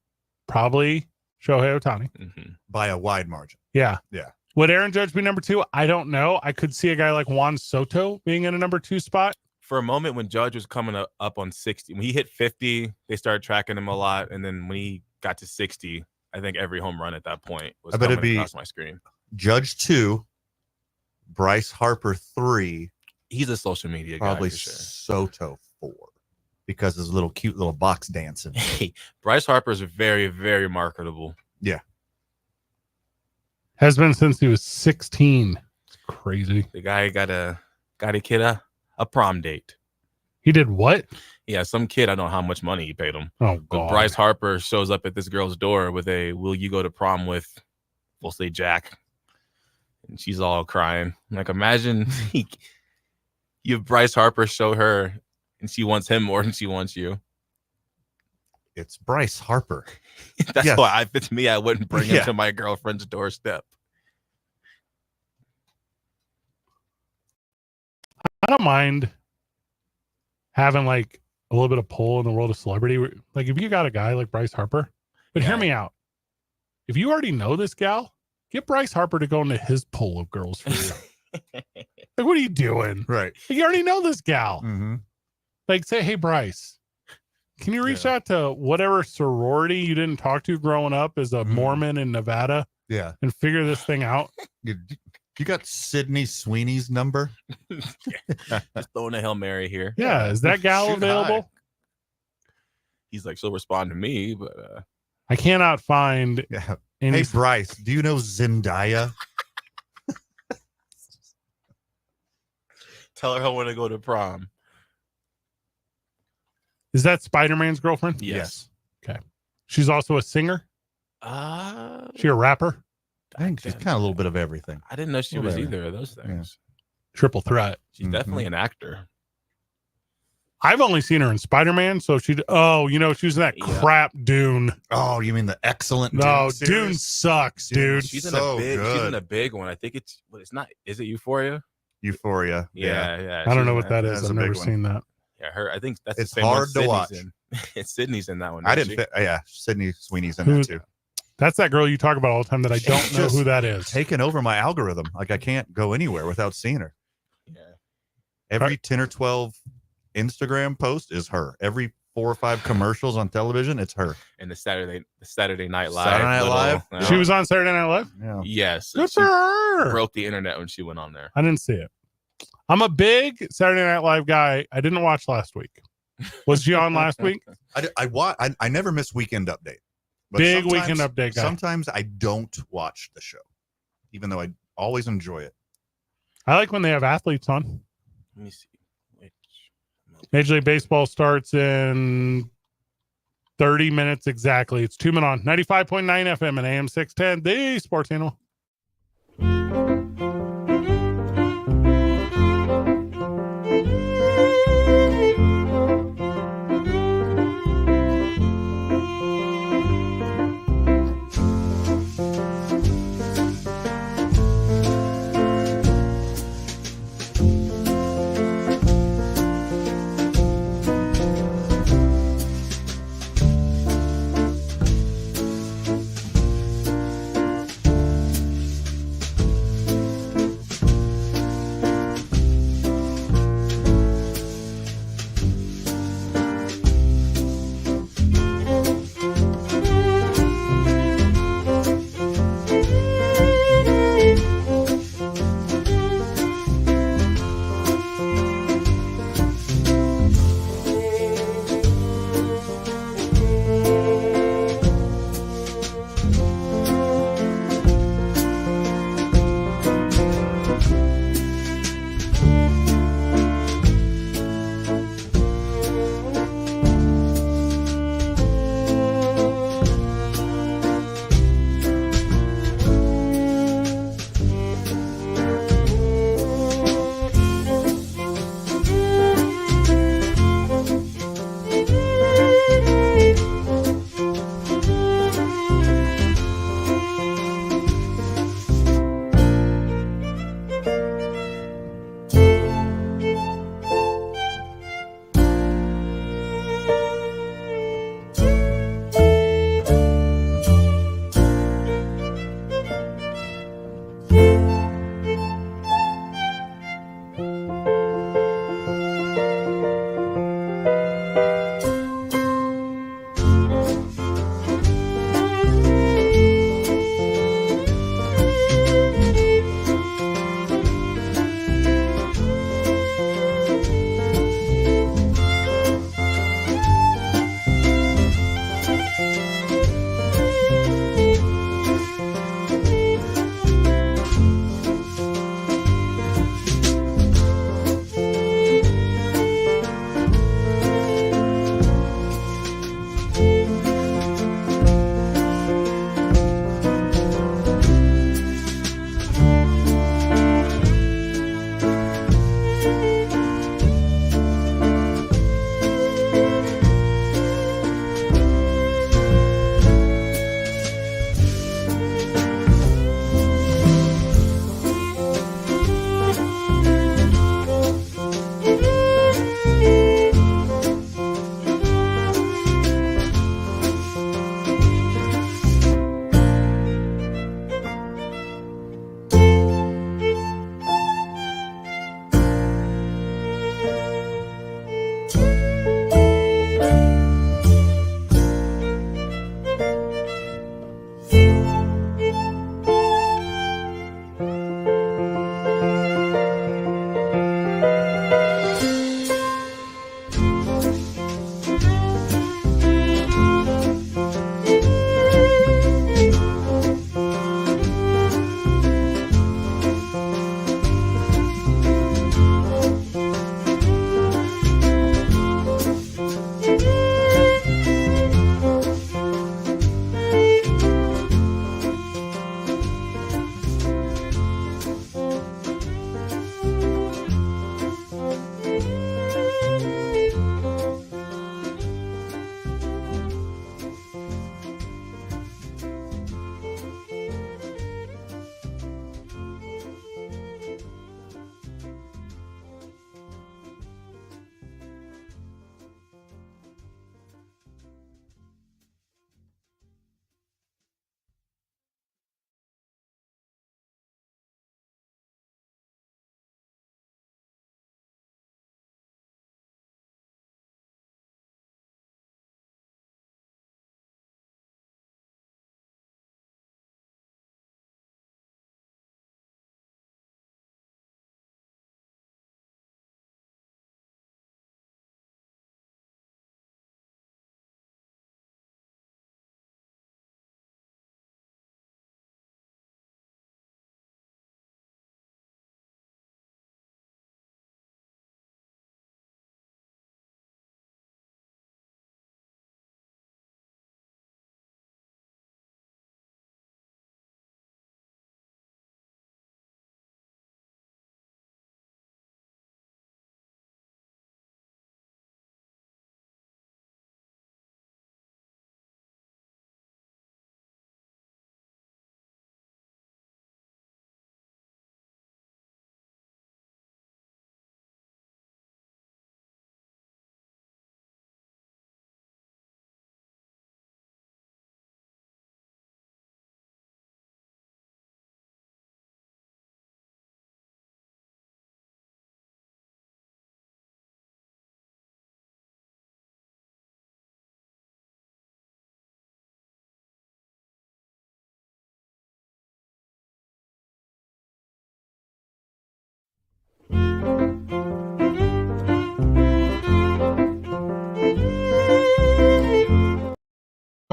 probably Shohei Ohtani. Mm-hmm. By a wide margin. Yeah. Yeah. Would Aaron Judge be number 2? I don't know. I could see a guy like Juan Soto being in a number 2 spot. For a moment when Judge was coming up on 60, when he hit 50, they started tracking him a lot. And then when he got to 60, I think every home run at that point was I bet coming it'd be across my screen. Judge 2, Bryce Harper 3, He's a social media guy. probably For sure. Soto 4 because his little cute little box dancing. Hey, Bryce Harper is very, very marketable. Yeah. Has been since he was 16. It's crazy. The guy got a kid a prom date. He did what? Yeah, some kid, I don't know how much money he paid him. Oh, But God. Bryce Harper shows up at this girl's door with a, will you go to prom with, we'll say Jack. And she's all crying. Like, imagine you have Bryce Harper show her and she wants him more than she wants you. It's Bryce Harper. That's Yes. why to me, I wouldn't bring him Yeah. to my girlfriend's doorstep. I don't mind having like a little bit of pull in the world of celebrity. Like if you got a guy like Bryce Harper, but hear Yeah. me out. If you already know this gal, get Bryce Harper to go into his pool of girls for you. Like, what are you doing? Right. You already know this gal. Mm-hmm. Like, say, hey, Bryce, can you reach out to whatever sorority you didn't talk to growing up as a Mhm. Mormon in Nevada Yeah. and figure this thing out? You got Sydney Sweeney's number? Just throwing a Hail Mary here. Yeah. Is that gal Shoot available? high. He's like, she'll respond to me, but I cannot find Yeah. any. Hey, Bryce, do you know Zendaya? tell her I want to go to prom. Is that Spider-Man's girlfriend? Yes. She's also a singer. She a rapper? I think she's kind of a little bit of everything. I didn't know she was Whatever. either of those things. Triple threat. She's definitely an actor. I've only seen her in Spider-Man, so she. Oh, she was in that Yeah. crap Dune. Oh, you mean the excellent No, series? Dune sucks, dude. She's in so a big. She's good. in a big one. I think it's. Well, it's not. Is it Euphoria? Euphoria. Yeah. I don't she's know in what that is. That's I've a big never one. seen that. Yeah, her. I think that's It's the same one hard to Sydney's watch. in. It's Sydney's in that one. I isn't didn't she? fit. Yeah, Sydney Sweeney's in Who- that too. That's that girl you talk about all the time that I don't know Just who that is. Taking over my algorithm. Like I can't go anywhere without seeing her. Yeah. Every 10 or 12 Instagram post is her. Every 4 or 5 commercials on television, it's her. And the Saturday Night Live. Saturday Night Live? She was on Saturday Night Live? Yeah. Yes. Good she for her. broke the internet when she went on there. I didn't see it. I'm a big Saturday Night Live guy. I didn't watch last week. Was she on last week? I never miss Weekend Update. But Big sometimes- Weekend Update guy. Sometimes I don't watch the show, even though I always enjoy it. I like when they have athletes on. Let me see. Which Major League Baseball starts in 30 minutes exactly. It's 2 men on 95.9 FM and AM 610, the Sports Channel.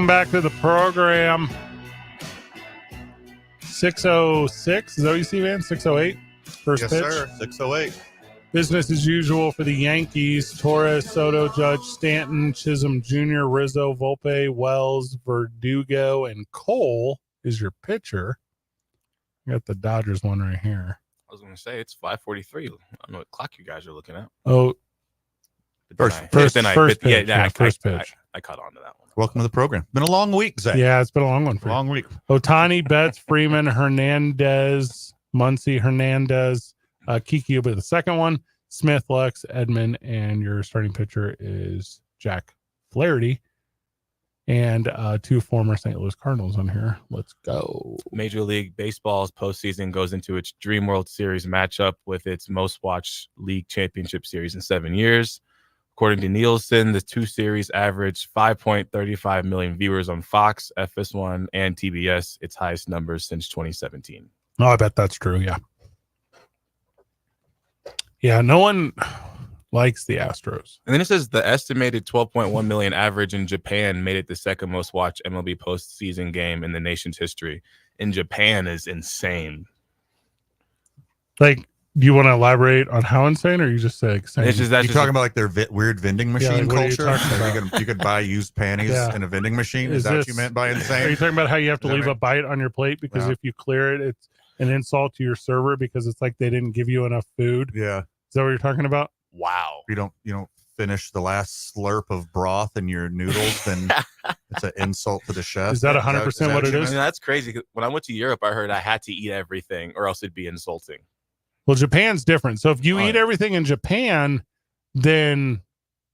Welcome back to the program. 6:06. Is that what you see, man? 6:08. First Yes, pitch. sir. 6:08. Business as usual for the Yankees. Torres, Soto, Judge, Stanton, Chisholm Jr., Rizzo, Volpe, Wells, Verdugo, and Cole is your pitcher. You got the Dodgers one right here. I was going to say it's 5:43. I don't know what clock you guys are looking at. Oh, First pitch. I caught on to that one. Welcome to the program. Been a long week, Zach. Yeah, it's been a long one for you. Long week. Otani, Betts, Freeman, Hernandez, Muncy, Hernandez, Kiki will be the second one. Smith, Lux, Edmund, and your starting pitcher is Jack Flaherty. And two former St. Louis Cardinals on here. Let's go. Major League Baseball's postseason goes into its Dream World Series matchup with its most watched league championship series in 7 years. According to Nielsen, the two series averaged 5.35 million viewers on Fox, FS1, and TBS, its highest numbers since 2017. Oh, I bet that's true. Yeah. Yeah, no one likes the Astros. And then it says the estimated 12.1 million average in Japan made it the second most watched MLB postseason game in the nation's history. In Japan is insane. Like, do you want to elaborate on how insane, or you just say insane? It's just that's You're talking about like their weird vending machine like, what are you culture? talking Like about? you could buy used panties Yeah. in a vending machine? Is that what you meant by Are you insane? talking about how you have to Is that leave right? a bite on your plate because Yeah. if you clear it, it's an insult to your server because it's like they didn't give you enough food? Yeah. Is that what you're talking about? wow. You don't finish the last slurp of broth in your noodles, then it's an insult to the chef. Is that 100% what it I is? mean, that's crazy. 'Cause when I went to Europe, I heard I had to eat everything or else it'd be insulting. Well, Japan's different. So if you Oh, eat yeah. everything in Japan, then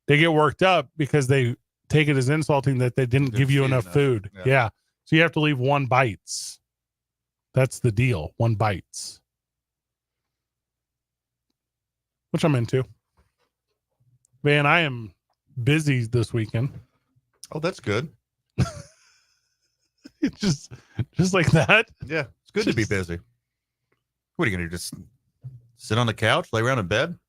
they get worked up because they take it as insulting that they didn't give you feed enough enough. food. Yeah. Yeah. So you have to leave one bites. That's the deal. One bites. Which I'm into. Man, I am busy this weekend. Oh, that's good. It's just like that. Yeah, it's good to be busy. What are you gonna do? Just sit on the couch, lay around in bed?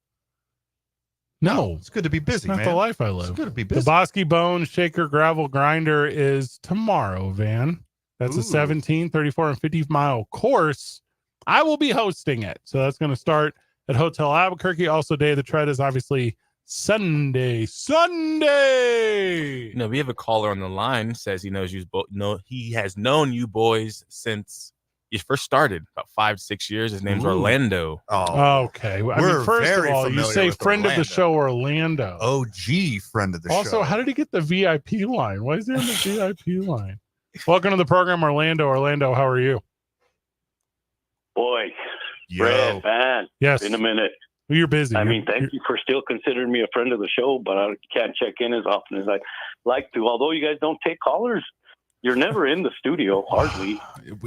No, It's good to be busy, it's not man. the life I It's live. good to be The busy. Bosky Bone Shaker Gravel Grinder is tomorrow, Van. That's Ooh. a 17, 34, and 50-mile course. I will be hosting it. So that's going to start at Hotel Albuquerque. Also, Day of the Tread is obviously Sunday. You know, we have a caller on the line says he knows you. He has known you boys since you first started about 5-6 years. His name's Ooh. Orlando. Oh, Okay. I We're mean, first of very all, you familiar say with friend of the Orlando. show, Orlando. OG friend of the show. Also, how did he get the VIP line? Why is he on the VIP line? Welcome to the program, Orlando. Orlando, how are you? Boy, Yo. Brad, man, Yes. in a minute. You're busy. I You're- mean, thank you for still considering me a friend of the show, but I can't check in as often as I'd like to. Although you guys don't take callers, you're never in the studio, hardly.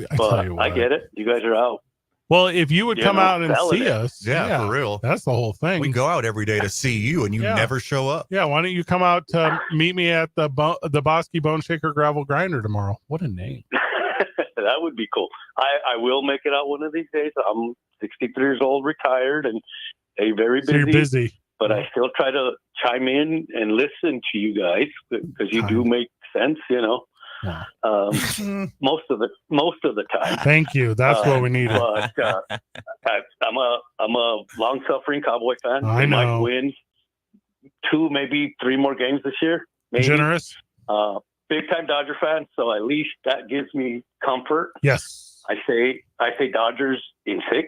I tell But you I what. get it. You guys are out. Well, if you would You come know, out and selling see it. us, Yeah, for real. that's the whole thing. We go out every day to see you, and you Yeah. never show up. Yeah, why don't you come out to meet me at the Bosky Bone Shaker Gravel Grinder tomorrow? What a name! That would be cool. I will make it out one of these days. I'm 63 years old, retired, and very So you're busy. But I still try to chime in and listen to you guys because you do make sense, you know. Yeah. Most of the time. Thank you. That's what we needed. But I'm a long suffering Cowboy fan. I They know. might win 2, maybe 3 more games this year. Maybe. Generous. Big time Dodger fan, so at least that gives me comfort. Yes. I say Dodgers in 6.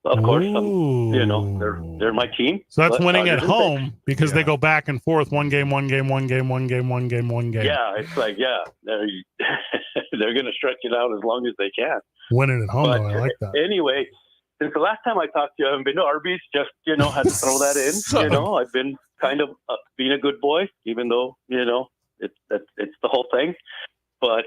Of course, they're my team. So that's but winning at Dodgers in 6. home because they go back and forth. One game, one game, one game, one game, one game, one game. Yeah, it's like they're going to stretch it out as long as they can. Winning at home, But though, I like that. Anyway, since the last time I talked to you, I haven't been to Arby's. Just had to throw that in. I've been kind of being a good boy, even though it's the whole thing. But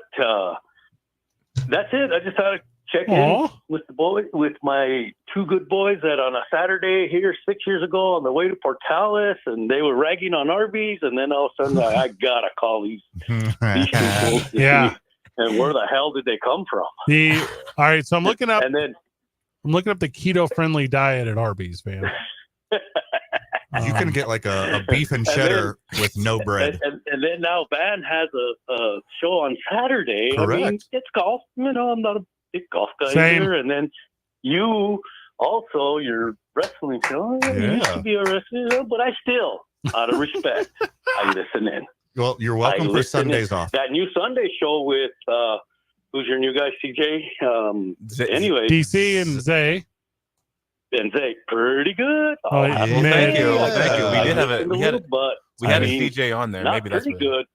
that's it. I just had to check in with the boys, with my 2 good boys that on a Saturday here 6 years ago on the way to Portales, and they were ragging on Arby's, and then all of a sudden I gotta call these people. to Yeah. see, and where the hell did they come from? All right, so I'm looking up. And then I'm looking up the keto friendly diet at Arby's, man. You can get like a beef and cheddar with no bread. And then now Van has a show on Saturday. Correct. I mean, it's golf. You know, I'm not a big golf guy Same. either. And then you also, your wrestling show. I used to be a wrestling show, but I still, out of respect, I listen in. Well, you're welcome for Sundays off. That new Sunday show with, who's your new guy, CJ? Anyway. DC and Zay. And Zay, pretty good. Oh, yeah. Well, thank you. Yeah. Thank you. We had I a mean, CJ on there. not Maybe that's pretty what, good.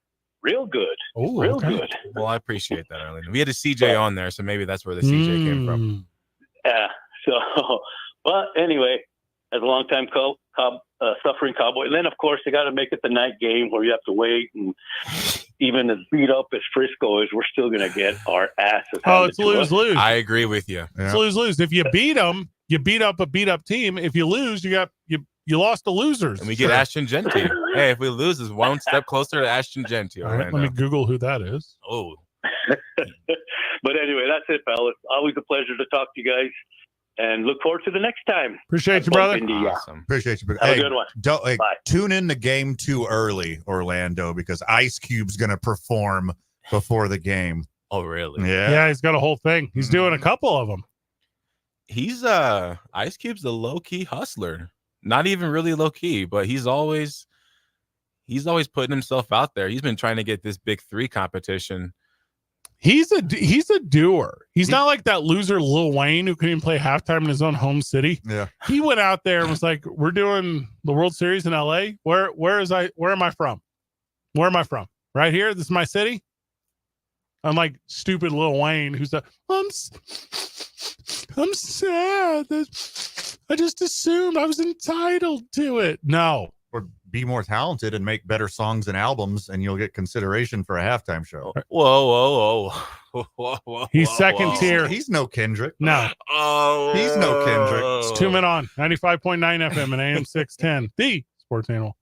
Real good. Oh, Real okay. good. Well, I appreciate that, Arlene. We had a CJ on there, so maybe that's where the CJ came from. Yeah. So, but anyway, as a longtime suffering Cowboy, and then of course they got to make it the night game where you have to wait, and even as beat up as Frisco is, we're still going to get our asses. Oh, it's lose-lose. I agree with you. It's lose-lose. If you beat them, you beat up a beat-up team. If you lose, you lost to losers. And we get Ashton Genty. Hey, if we lose, is one step closer to Ashton Genty. All right, let me Google who that is. Oh. But anyway, that's it, fellas. Always a pleasure to talk to you guys, and look forward to the next time. Appreciate you, brother. Awesome. Appreciate you. Have a good one. Don't Bye. tune in the game too early, Orlando, because Ice Cube's going to perform before the game. Oh, really? Yeah, he's got a whole thing. He's doing a couple of them. He's Ice Cube's the low-key hustler. Not even really low-key, but he's always putting himself out there. He's been trying to get this big 3 competition. He's a doer. He's not like that loser Lil Wayne who couldn't even play halftime in his own home city. Yeah. He went out there and was like, "We're doing the World Series in LA. Where am I from? Where am I from? Right here. This is my city." I'm like stupid Lil Wayne who's I'm sad that I just assumed I was entitled to it. No. Or be more talented and make better songs and albums, and you'll get consideration for a halftime show. Whoa. He's second tier. He's no Kendrick. No. Oh. He's no Kendrick. It's 2 Men On 95.9 FM and AM 610. The Sports Animal.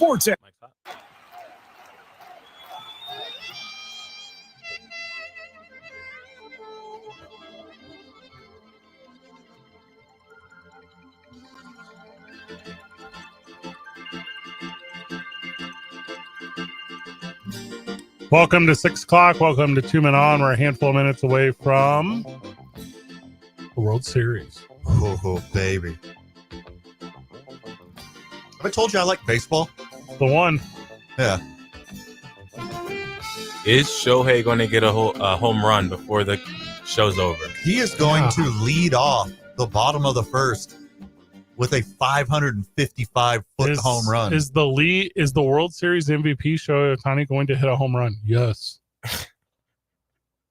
Sports. Welcome to 6 o'clock. Welcome to 2 Men On. We're a handful of minutes away from the World Series. Oh, baby. Have I told you I like baseball? The one. Yeah. Is Shohei going to get a home run before the show's over? He is going to lead off the bottom of the first with a 555-foot home run. Is the World Series MVP Shohei Ohtani going to hit a home run? Yes.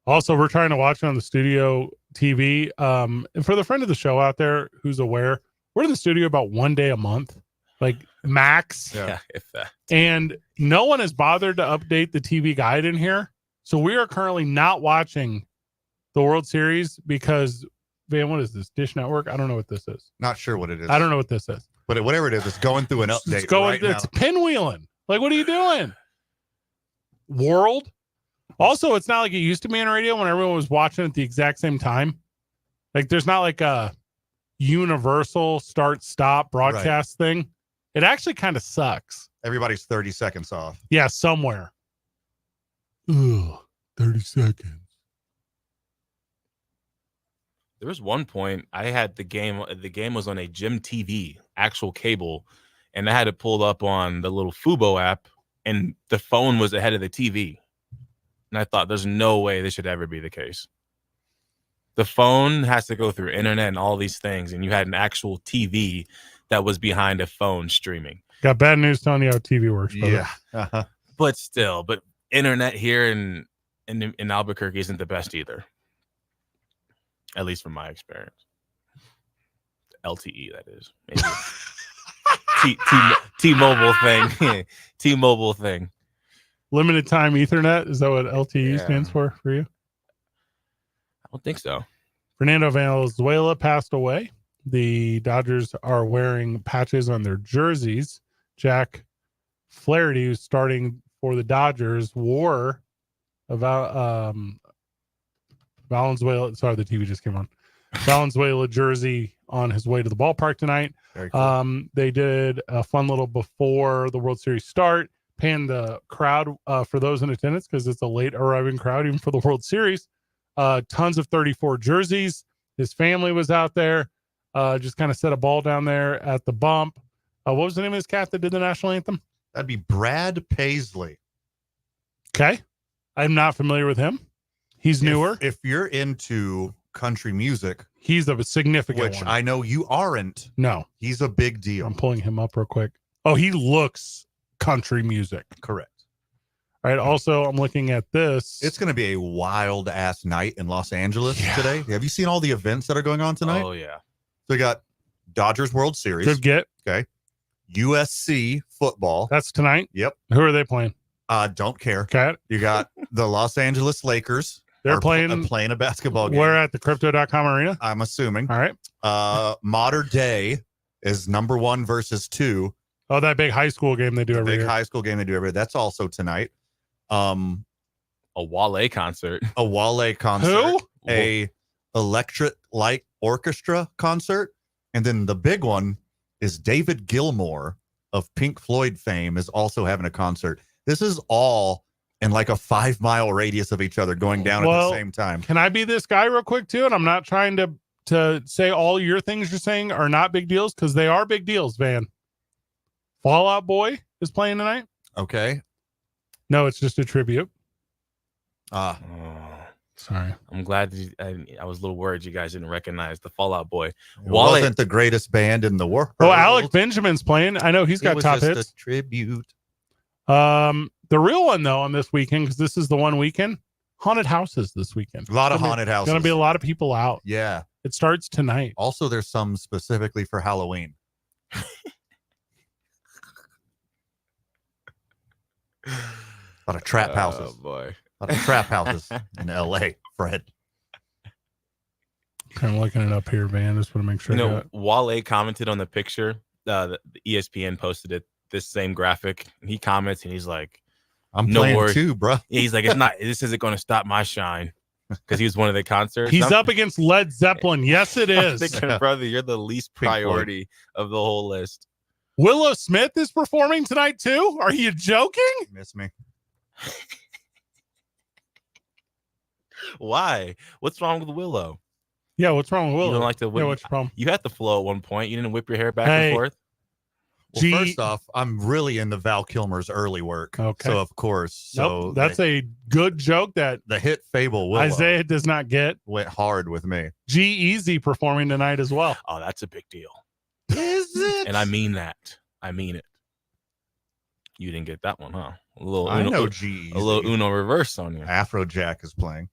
Also, we're trying to watch it on the studio TV. And for the friend of the show out there who's aware, we're in the studio about one day a month, like max. Yeah, if that. And no one has bothered to update the TV guide in here. So we are currently not watching the World Series because, Van, what is this? Dish Network? I don't know what this is. Not sure what it is. I don't know what this is. But whatever it is, it's going through an update. It's pinwheeling. Like, what are you doing? World? Also, it's not like it used to be on radio when everyone was watching at the exact same time. Like, there's not like a universal start-stop broadcast thing. It actually kind of sucks. Everybody's 30 seconds off. Yeah, somewhere. Ugh, 30 seconds. There was one point I had the game. The game was on a gym TV, actual cable, and I had it pulled up on the little Fubo app, and the phone was ahead of the TV. And I thought, there's no way this should ever be the case. The phone has to go through internet and all these things, and you had an actual TV that was behind a phone streaming. Got bad news telling you how TV works. Brother. Yeah. Uh-huh. But still, internet here in Albuquerque isn't the best either. At least from my experience. LTE, that is. Maybe. T-Mobile thing. T-Mobile thing. Limited time Ethernet. Is that what LTE stands for you? I don't think so. Fernando Valenzuela passed away. The Dodgers are wearing patches on their jerseys. Jack Flaherty, who's starting for the Dodgers, wore about Valenzuela. Sorry, the TV just came on. Valenzuela jersey on his way to the ballpark tonight. Very cool. They did a fun little before the World Series start, panned the crowd for those in attendance because it's a late arriving crowd, even for the World Series. Tons of 34 jerseys. His family was out there. Just kind of set a ball down there at the bump. What was the name of his cat that did the national anthem? That'd be Brad Paisley. Okay. I'm not familiar with him. He's newer. If you're into country music, he's a significant which one. I know you aren't. No. He's a big deal. I'm pulling him up real quick. Oh, he looks country music. Correct. All right. Also, I'm looking at this. It's going to be a wild ass night in Los Angeles today. Have you seen all the events that are going on tonight? Oh, yeah. So we got Dodgers World Series. Good get. Okay. USC football. That's tonight. Yep. Who are they playing? Don't care. Okay. You got the Los Angeles Lakers. They're playing a basketball game. Where at the Crypto.com arena? I'm assuming. All right. Modern Day is number 1 versus 2. Oh, that big high school game they do every year. High school game they do every year. That's also tonight. A Wale concert. A Wale concert. Who? A Electric Light Orchestra concert. And then the big one is David Gilmour of Pink Floyd fame is also having a concert. This is all in like a 5-mile radius of each other going down at the same time. Can I be this guy real quick too? And I'm not trying to say all your things you're saying are not big deals because they are big deals, Van. Fall Out Boy is playing tonight. Okay. No, it's just a tribute. Sorry. I'm glad I was a little worried you guys didn't recognize the Fall Out Boy. It wasn't the greatest band in the world. Oh, Alec Benjamin's playing. I know he's got top hits. A tribute. The real one though on this weekend, because this is the one weekend, haunted houses this weekend. A lot of haunted houses. Going to be a lot of people out. Yeah. It starts tonight. Also, there's some specifically for Halloween. A lot of trap houses. Oh boy. A lot of trap houses in LA, Fred. I'm looking it up here, Van. Just want to make sure. Wale commented on the picture. The ESPN posted it this same graphic. And he comments and he's like, I'm no playing worries. too, bro. Yeah, he's like, this isn't going to stop my shine, because he was one of the concerts. He's up against Led Zeppelin. Yes, it I'm is. thinking, brother, you're the least priority of the whole list. Willow Smith is performing tonight too. Are you joking? Miss me. Why? What's wrong with Willow? Yeah, what's wrong with Willow? You don't like the Yeah, what's your problem? You had the flow at one point. You didn't whip your hair back Hey. and forth. Well, first off, I'm really into Val Kilmer's early work. Okay. So of course. So Nope, that's a good joke that the hit Fable Willow Isaiah does not get. went hard with me. G-Eazy performing tonight as well. Oh, that's a big deal. Is it? And I mean that. I mean it. You didn't get that one, huh? A little I Uno, know G. a little Uno reverse on you. Afrojack is playing.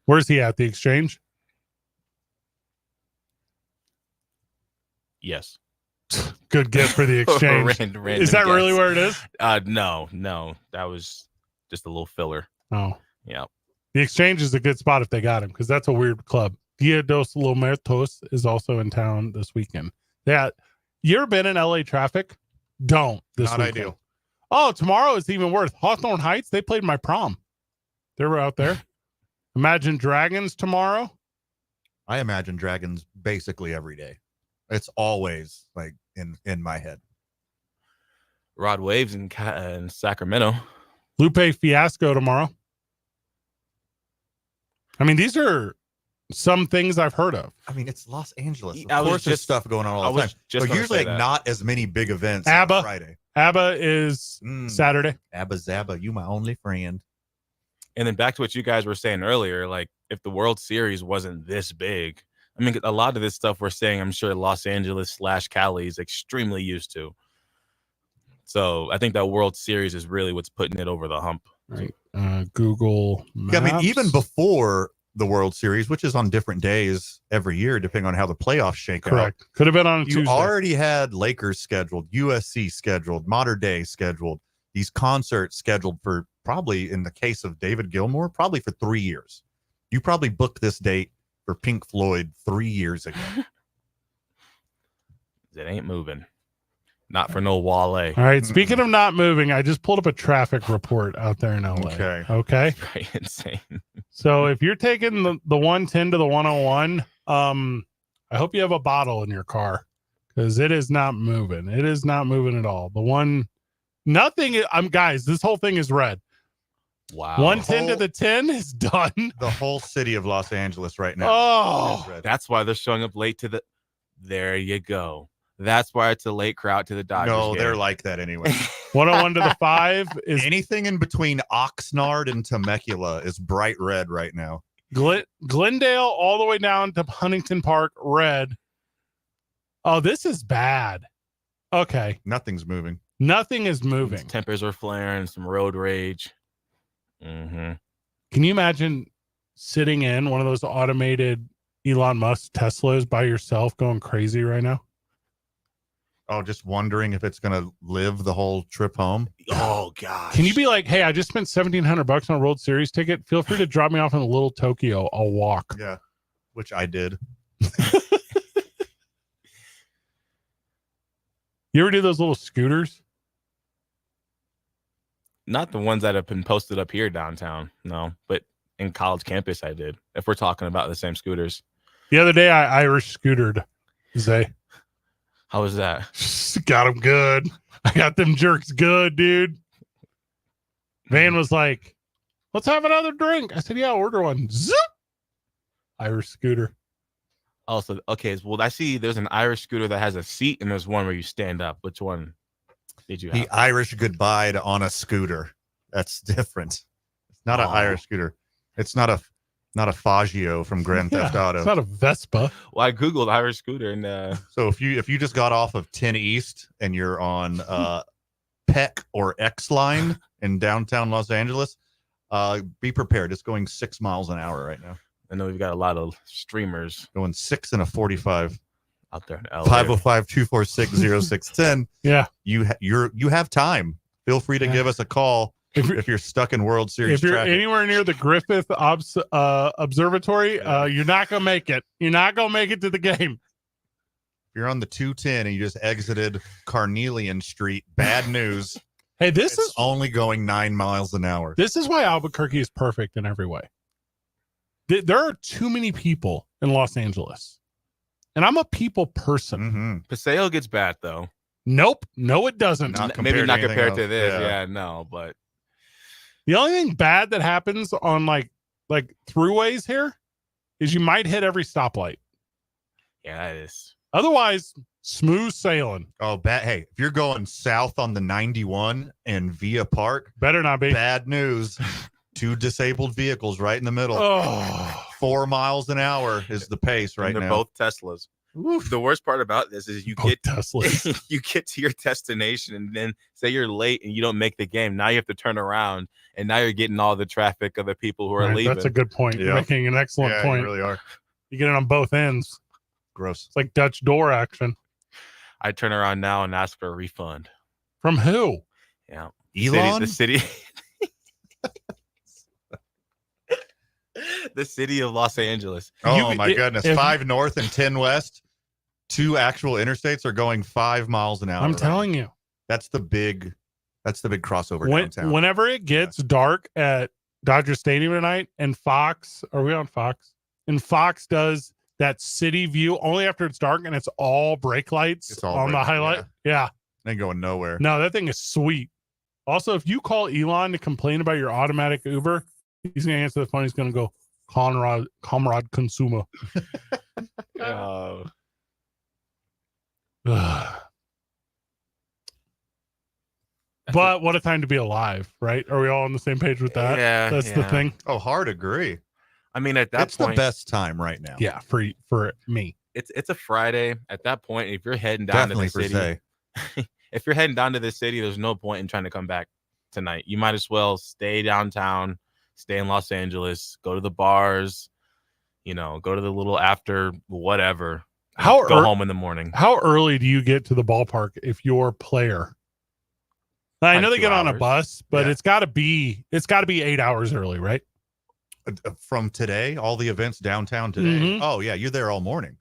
Where's he at? The Exchange? Yes. Good gift for the Exchange. Random Is that really guess. where it is? No. That was just a little filler. Oh. Yeah. The Exchange is a good spot if they got him, because that's a weird club. Dia dos Lomertos is also in town this weekend. Yeah. You ever been in LA traffic? Don't this Not weekend. ideal. Oh, tomorrow is even worse. Hawthorne Heights, they played my prom. They were out there. Imagine Dragons tomorrow. I imagine dragons basically every day. It's always like in my head. Rod Waves in Sacramento. Lupe Fiasco tomorrow. I mean, these are some things I've heard of. I mean, it's Los Angeles. I Of was course, there's just- stuff going on I all the was time. just But gonna usually, say like, that. not as many big events ABBA. on Friday. ABBA is Saturday. Abba Zabba, you my only friend. And then back to what you guys were saying earlier, like if the World Series wasn't this big, I mean, a lot of this stuff we're saying, I'm sure Los Angeles / Cali is extremely used to. So I think that World Series is really what's putting it over the hump. Right. Google Maps. Yeah, I mean, even before the World Series, which is on different days every year, depending on how the playoffs shake out. Correct. Could have been on a You Tuesday. already had Lakers scheduled, USC scheduled, Mater Day scheduled, these concerts scheduled for probably, in the case of David Gilmour, probably for 3 years. You probably booked this date for Pink Floyd 3 years ago. It ain't moving. Not for no Wale. All right. Speaking of not moving, I just pulled up a traffic report out there in LA. Okay. Okay. Right, insane. So if you're taking the 110 to the 101, I hope you have a bottle in your car, because it is not moving. It is not moving at all. Guys, this whole thing is red. Wow. 110 to the 10 is done. The whole city of Los Angeles right now. Oh, is red. That's why they're showing up late to the. There you go. That's why it's a late crowd to the Dodgers. No, game. they're like that anyway. 101 to the 5 is Anything in between Oxnard and Temecula is bright red right now. Glendale all the way down to Huntington Park, red. Oh, this is bad. Okay. Nothing's moving. Nothing is moving. Tempers are flaring. Some road rage. Mm-hmm. Can you imagine sitting in one of those automated Elon Musk Teslas by yourself going crazy right now? Oh, just wondering if it's going to live the whole trip home. Oh gosh. Can you be like, hey, I just spent $1,700 on a World Series ticket. Feel free to drop me off in Little Tokyo. I'll walk. Yeah, which I did. You ever do those little scooters? Not the ones that have been posted up here downtown, no. But in college campus, I did. If we're talking about the same scooters, The other day, I Irish scootered. Zay. how was that? Got them good. I got them jerks good, dude. Van was like, let's have another drink. I said, yeah, order one. Zip. Irish scooter. Also, okay. Well, I see there's an Irish scooter that has a seat, and there's one where you stand up. Which one did you have? The Irish goodbye to on a scooter. That's different. It's not an Irish scooter. It's not a Faggio from Grand Theft Auto. It's not a Vespa. Well, I googled Irish scooter, and So if you just got off of 10 East and you're on Peck or X line in downtown Los Angeles, be prepared. It's going 6 miles an hour right now. I know we've got a lot of streamers Going 6 and a 45. out there in LA. 505-246-0610. Yeah. You have time. Feel free to give us a call if you're stuck in World Series If you're traffic. anywhere near the Griffith Observatory, you're not gonna make it. You're not gonna make it to the game. you're on the 210 and you just exited Carnelian Street, bad news. Hey, this It's is only going 9 miles an hour. This is why Albuquerque is perfect in every way. There are too many people in Los Angeles, and I'm a people person. Mm-hmm. Paseo gets bad though. Nope, no, it doesn't. Maybe not compared else. to this. Yeah. Yeah, no, but The only thing bad that happens on like throughways here is you might hit every stoplight. yeah, that is. Otherwise, smooth sailing. Oh, bad. Hey, if you're going south on the 91 and Via Park, Better not be. bad news. 2 disabled vehicles right in the middle. Oh, 4 miles an hour is the pace right And they're now. both Teslas. The worst part about this is you both get Teslas. you get to your destination and then say you're late and you don't make the game. Now you have to turn around and now you're getting all the traffic of the people who are Right, leaving. that's a good point. You're Yeah. making an excellent Yeah, point. you really are. You get it on both ends. Gross. It's like Dutch door action. I turn around now and ask for a refund. From who? Yeah. Elon? The city. The city of Los Angeles. Oh, You- my goodness. if- 5 north and 10 west. 2 actual interstates are going 5 miles an hour. I'm right telling you. That's the big crossover downtown. Whenever it gets dark at Dodger Stadium tonight, and Fox, are we on Fox? And Fox does that city view only after it's dark and it's all brake lights It's all on the brake, highlight. Yeah. Ain't going nowhere. No, that thing is sweet. Also, if you call Elon to complain about your automatic Uber, he's going to answer the phone. He's going to go, Comrade consumer. But what a time to be alive, right? Are we all on the same page with that? Yeah, That's the yeah. thing. Oh, hard agree. I mean, at that It's point, the best time right now. Yeah, for me. it's a Friday. At that point, if you're heading down Definitely to for the city, Zay. if you're heading down to the city, there's no point in trying to come back tonight. You might as well stay downtown, stay in Los Angeles, go to the bars, go to the little after whatever. How go ear- home in the morning. How early do you get to the ballpark if you're a player? I Like know they 2 get on a hours. bus, but Yeah. it's got to be 8 hours early, right? From today, all the events downtown today. Mhm. Oh, yeah, you're there all morning.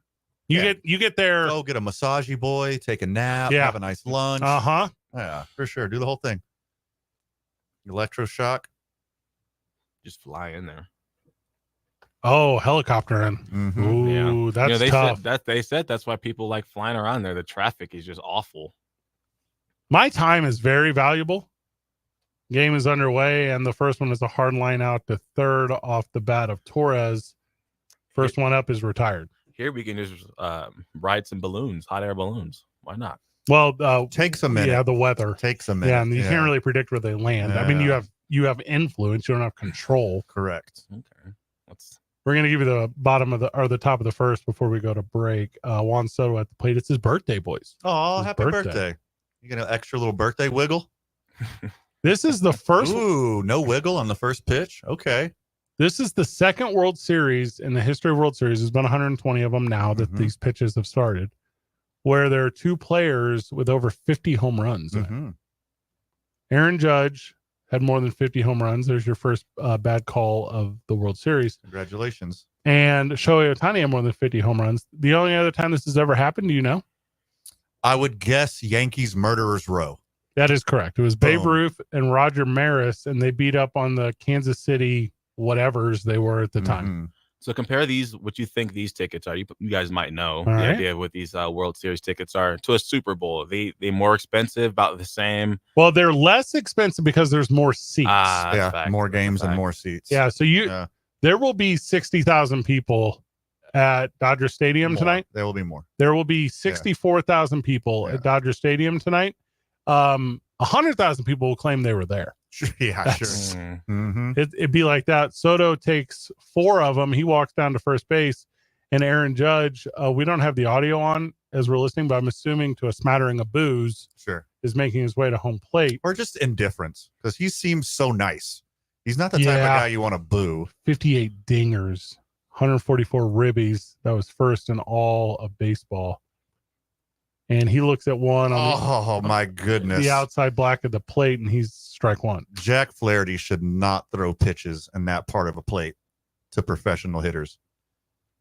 You Yeah. get there. Go get a massagey boy, take a nap, Yeah. have a nice lunch. Uh-huh. Yeah, for sure. Do the whole thing. Electroshock. Just fly in there. Oh, helicopter in. Mhm. Ooh, Yeah. that's they tough. said that's why people like flying around there. The traffic is just awful. My time is very valuable. Game is underway, and the first one is a hard line out to third off the bat of Torres. First one up is retired. Here we can just ride some balloons, hot air balloons. Why not? Well, Takes a minute. yeah, the weather. Takes a minute. Yeah, and you can't really predict where they land. I mean, Yeah. you have influence. You don't have control. Correct. Okay. Let's We're gonna give you the bottom of the top of the first before we go to break. Juan Soto at the plate. It's his birthday, boys. Oh, His happy birthday. birthday. You get an extra little birthday wiggle? This is the first. Ooh, no wiggle on the first pitch. Okay. This is the second World Series in the history of World Series. There's been 120 of them now that Mhm. these pitches have started, where there are 2 players with over 50 home runs. in it. Mhm. Aaron Judge had more than 50 home runs. There's your first bad call of the World Series. Congratulations. And Shohei Ohtani had more than 50 home runs. The only other time this has ever happened, do you know? I would guess Yankees Murderers Row. That is correct. It was Babe Boom. Ruth and Roger Maris, and they beat up on the Kansas City whatevers they were at the time. Mhm. So compare these, what you think these tickets are. You guys might know the right. idea of what these World Series tickets are to a Super Bowl. They more expensive, about the same. Well, they're less expensive because there's more seats. That's Yeah, fact. more That's a games and fact. more seats. Yeah, so Yeah. there will be 60,000 people at Dodger Stadium More. tonight. There will be more. There will be 64,000 people Yeah. at Dodger Stadium tonight. 100,000 people will claim they were there. Yeah, That's- sure. Mm. Mm-hmm. It'd be like that. Soto takes 4 of them. He walks down to first base, and Aaron Judge, we don't have the audio on as we're listening, but I'm assuming to a smattering of booze, Sure. is making his way to home plate. Or just indifference because he seems so nice. He's not the type of Yeah. guy you want to boo. 58 dingers, 144 ribbies. That was first in all of baseball. And he looks at one on Oh, my goodness. the outside black of the plate, and he's strike one. Jack Flaherty should not throw pitches in that part of a plate to professional hitters.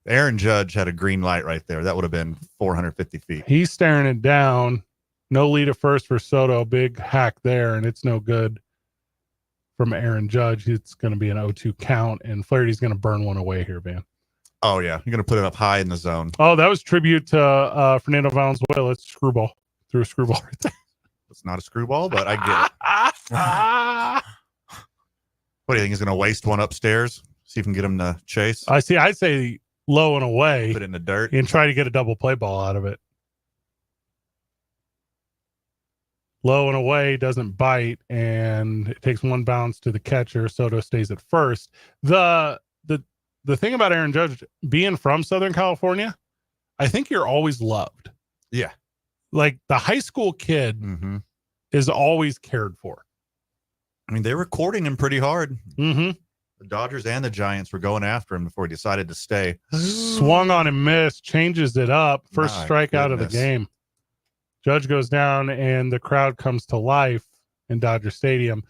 Aaron Judge had a green light right there. That would have been 450 feet. He's staring it down. No lead at first for Soto. Big hack there, and it's no good from Aaron Judge. It's going to be an 0-2 count, and Flaherty's going to burn one away here, man. Oh, yeah. You're going to put it up high in the zone. Oh, that was tribute to Fernando Valenzuela. It's screwball. Threw a screwball right there. It's not a screwball, but I get it. What do you think? He's going to waste one upstairs? See if we can get him to chase? I'd say low and away. Put it in the dirt. And try to get a double play ball out of it. Low and away, doesn't bite, and it takes one bounce to the catcher. Soto stays at first. The thing about Aaron Judge being from Southern California, I think you're always loved. Yeah. Like the high school kid is always cared for. I mean, they were courting him pretty hard. Mm-hmm. The Dodgers and the Giants were going after him before he decided to stay. Swung on and missed, changes it up. First My strikeout of the goodness. game. Judge goes down and the crowd comes to life in Dodger Stadium.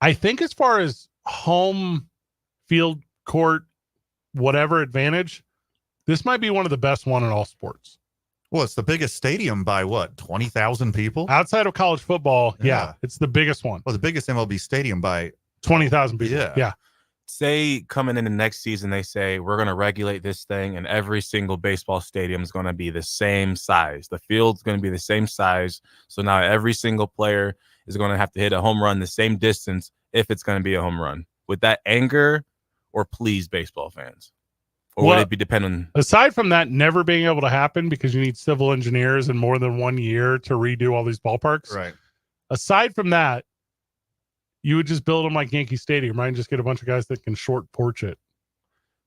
I think as far as home field court, whatever advantage, this might be one of the best one in all sports. Well, it's the biggest stadium by what? 20,000 people? Outside of college football, yeah, Yeah. it's the biggest one. Well, the biggest MLB stadium by 20,000 people. Yeah. Yeah. Say coming in the next season, they say we're going to regulate this thing, and every single baseball stadium is going to be the same size. The field's going to be the same size. So now every single player is going to have to hit a home run the same distance if it's going to be a home run. Would that anger or please baseball fans? Or would it be dependent? Aside from that never being able to happen because you need civil engineers in more than 1 year to redo all these ballparks. Right. Aside from that, you would just build them like Yankee Stadium, right? And just get a bunch of guys that can short porch it.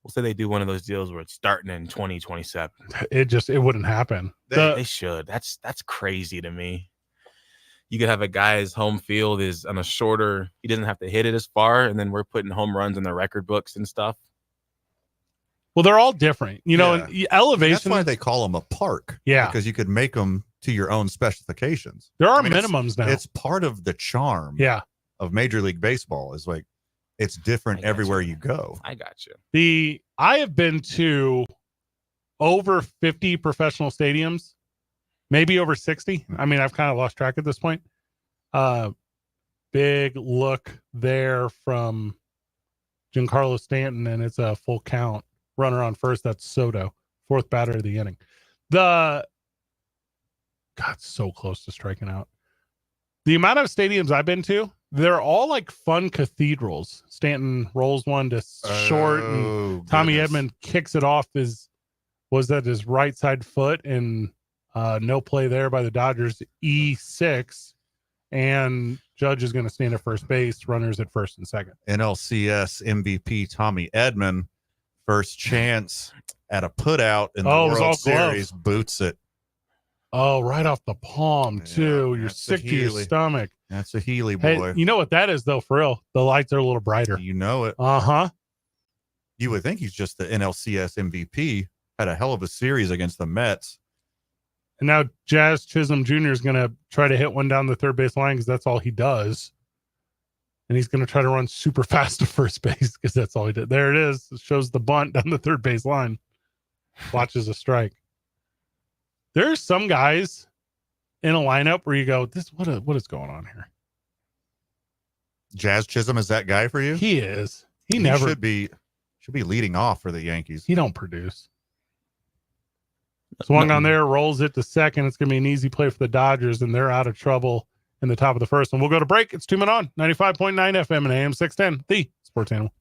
We'll say they do one of those deals where it's starting in 2027. It wouldn't happen. They should. That's crazy to me. You could have a guy's home field is on a shorter, he doesn't have to hit it as far, and then we're putting home runs in the record books and stuff. Well, they're all different, you know, and elevation. That's why they call them a park. Yeah. Because you could make them to your own specifications. There are minimums now. It's part of the charm of Major League Baseball is like it's different everywhere you go. I got you. I have been to over 50 professional stadiums, maybe over 60. I mean, I've kind of lost track at this point. Big look there from Giancarlo Stanton, and it's a full count. Runner on first, that's Soto, fourth batter of the inning. So close to striking out. The amount of stadiums I've been to, they're all like fun cathedrals. Stanton rolls one to short, and Tommy Edman kicks it off his right side foot, and no play there by the Dodgers. E6, and Judge is going to stand at first base. Runners at first and second. NLCS MVP Tommy Edman, first chance at a putout in the World Series, boots it. Oh, right off the palm, too. You're sick to your stomach. That's a Healy boy. Hey, you know what that is, though, for real? The lights are a little brighter. You know it. Uh-huh. You would think he's just the NLCS MVP. Had a hell of a series against the Mets. And now Jazz Chisholm Jr. is going to try to hit one down the third base line because that's all he does. And he's going to try to run super fast to first base because that's all he did. There it is. It shows the bunt down the third base line. Watches a strike. There's some guys in a lineup where you go, what is going on here? Jazz Chisholm is that guy for you? He is. He never should be leading off for the Yankees. He don't produce. Swung on there, rolls it to second. It's going to be an easy play for the Dodgers, and they're out of trouble in the top of the first one. We'll go to break. It's 2 Men On, 95.9 FM and AM 610, the Sports Animal.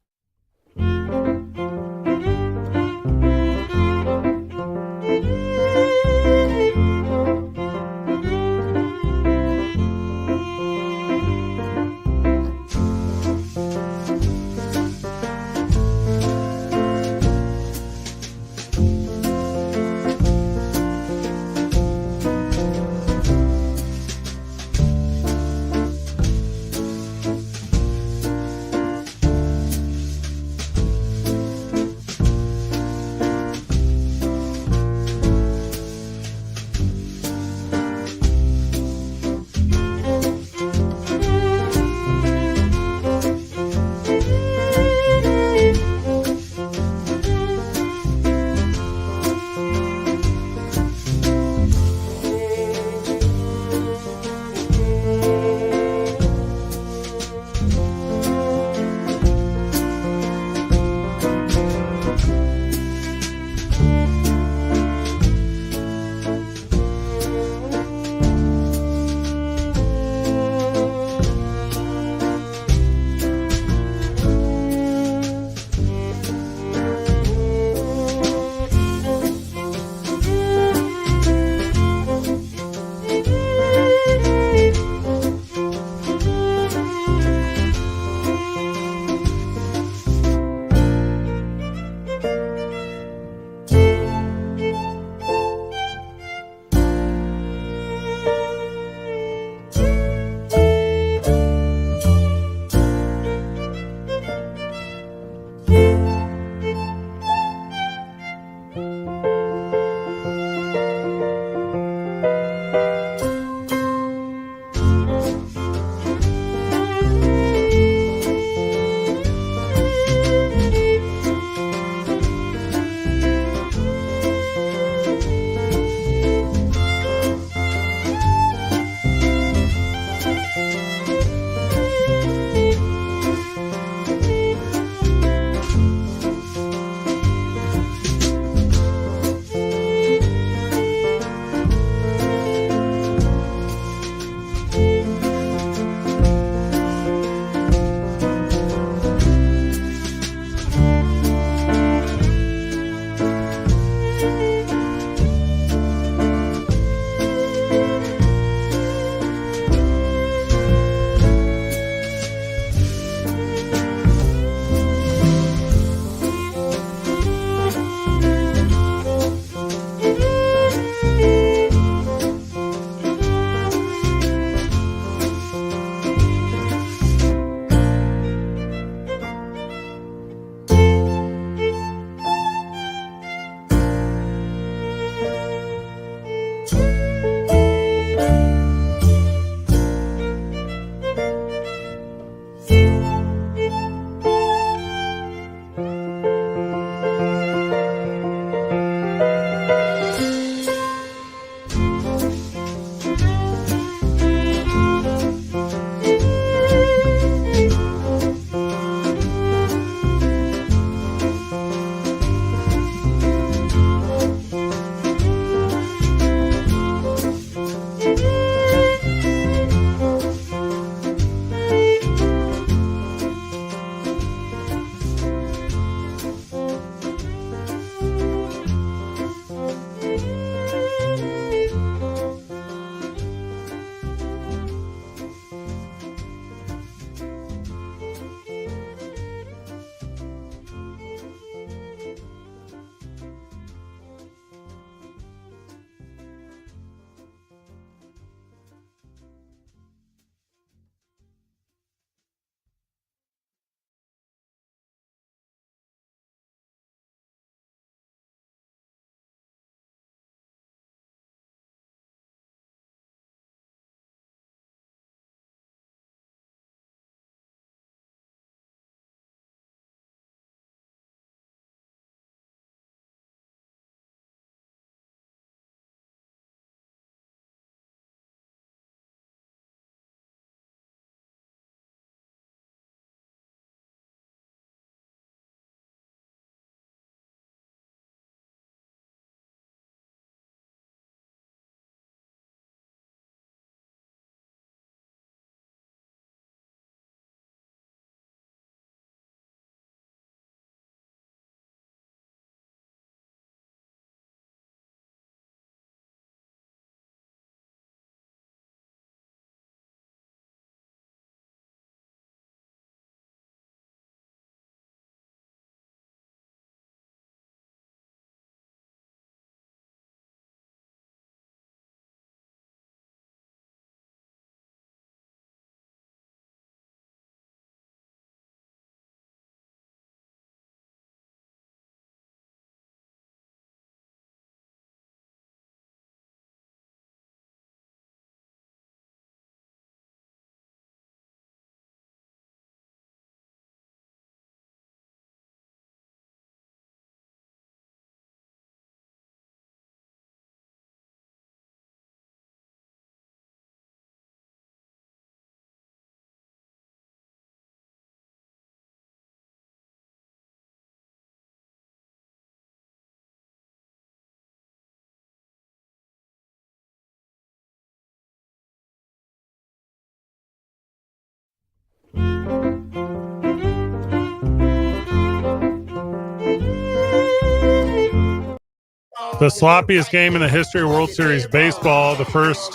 The sloppiest game in the history of World Series baseball. The first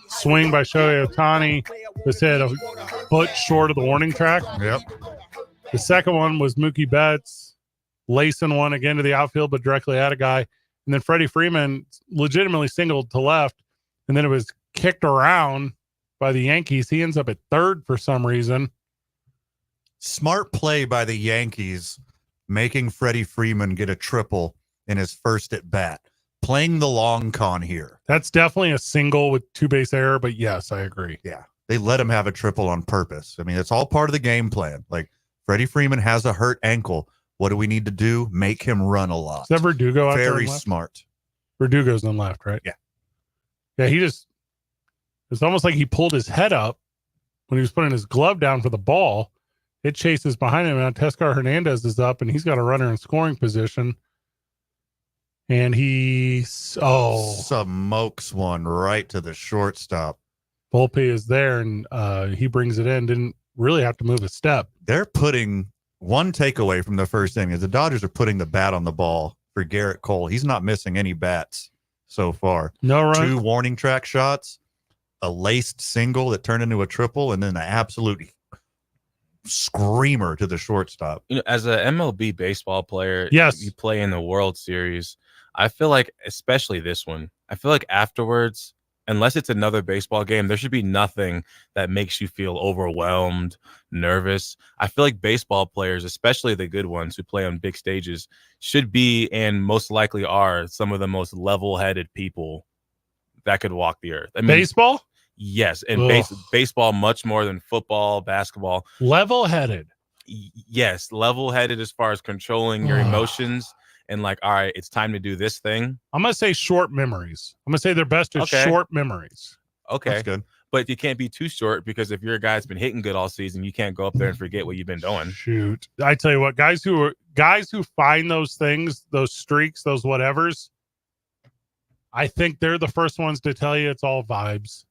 swing by Shohei Ohtani was hit a foot short of the warning track. Yep. The second one was Mookie Betts lacing one again to the outfield, but directly at a guy. And then Freddie Freeman legitimately singled to left, and then it was kicked around by the Yankees. He ends up at third for some reason. Smart play by the Yankees, making Freddie Freeman get a triple in his first at bat. Playing the long con here. That's definitely a single with 2 base error, but yes, I agree. Yeah. They let him have a triple on purpose. I mean, it's all part of the game plan. Like, Freddie Freeman has a hurt ankle. What do we need to do? Make him run a lot. Is that Verdugo out there? Very smart. Verdugo's on left, right? Yeah. Yeah, it's almost like he pulled his head up when he was putting his glove down for the ball. It chases behind him. Now Teoscar Hernandez is up, and he's got a runner in scoring position. And he smokes one right to the shortstop. Volpe is there, and he brings it in. Didn't really have to move a step. They're putting one takeaway from the first inning is the Dodgers are putting the bat on the ball for Garrett Cole. He's not missing any bats so far. No run. 2 warning track shots, a laced single that turned into a triple, and then an absolute screamer to the shortstop. You know, as a MLB baseball player, yes, you play in the World Series. I feel like, especially this one, I feel like afterwards, unless it's another baseball game, there should be nothing that makes you feel overwhelmed, nervous. I feel like baseball players, especially the good ones who play on big stages, should be and most likely are some of the most level-headed people that could walk the earth. I mean, baseball? Yes, and baseball much more than football, basketball. Level-headed. Yes, level-headed as far as controlling your emotions. And like, all right, it's time to do this thing. I'm going to say short memories. I'm going to say their best is short memories. Okay. That's good. But you can't be too short because if you're a guy that's been hitting good all season, you can't go up there and forget what you've been doing. Shoot. I tell you what, guys who find those things, those streaks, those whatevers, I think they're the first ones to tell you it's all vibes.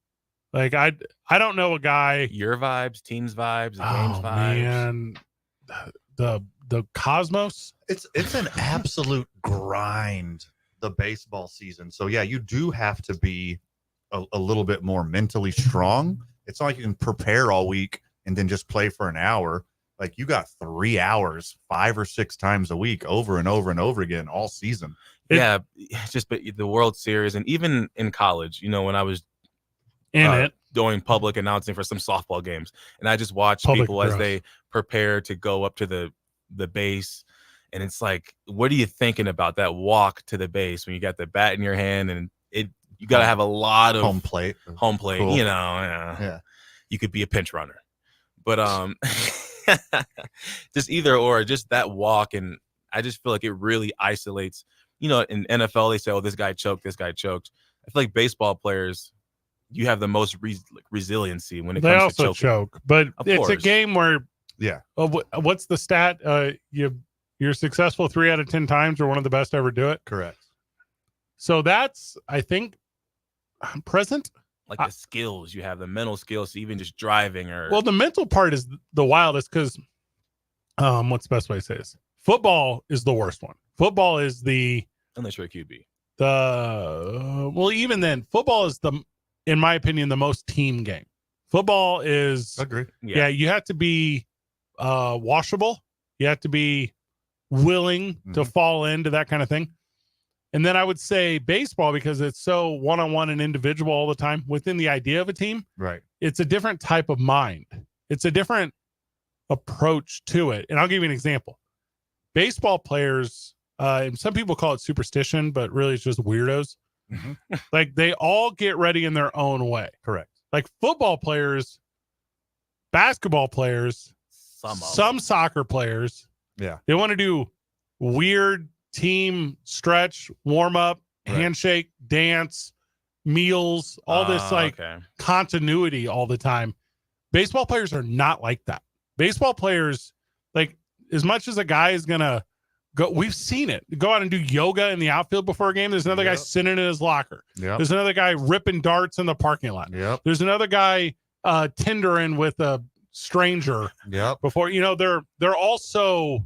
Like, I don't know a guy. Your vibes, team's vibes, the game's vibes. Man. The cosmos. It's an absolute grind, the baseball season. So yeah, you do have to be a little bit more mentally strong. It's not like you can prepare all week and then just play for an hour. Like, you got 3 hours 5 or 6 times a week over and over and over again all season. Yeah, just but the World Series, and even in college, you know, when I was doing public announcing for some softball games, and I just watched people as they prepare to go up to the base, and it's like, what are you thinking about that walk to the base when you got the bat in your hand, and you got to have a lot of home plate, cool. You know, you could be a pinch runner, but just either or, just that walk. And I just feel like it really isolates, you know. In NFL they say, oh, this guy choked. I feel like baseball players, you have the most resiliency when it comes to choking. They also choke, but it's a game where what's the stat? You're successful 3 out of 10 times. You're one of the best to ever do it. Correct. So that's, I think, present. Like the skills you have, the mental skills, even just driving well, the mental part is the wildest because, what's the best way to say this? Football is the worst one. Football is unless you're a QB. Well, even then, football is in my opinion, the most team game. Football is, agree. Yeah, you have to be washable. You have to be willing to fall into that kind of thing. And then I would say baseball, because it's so one-on-one and individual all the time within the idea of a team. Right. It's a different type of mind. It's a different approach to it. And I'll give you an example. Baseball players, and some people call it superstition, but really it's just weirdos. Like, they all get ready in their own way. Correct. Like football players, basketball players, some soccer players. Yeah. They want to do weird team stretch, warm up, handshake, dance, meals, all this continuity all the time. Baseball players are not like that. Baseball players, like, as much as a guy is going to go, we've seen it, go out and do yoga in the outfield before a game. There's another guy sitting in his locker. There's another guy ripping darts in the parking lot. There's another guy Tindering with a stranger before, you know, they're also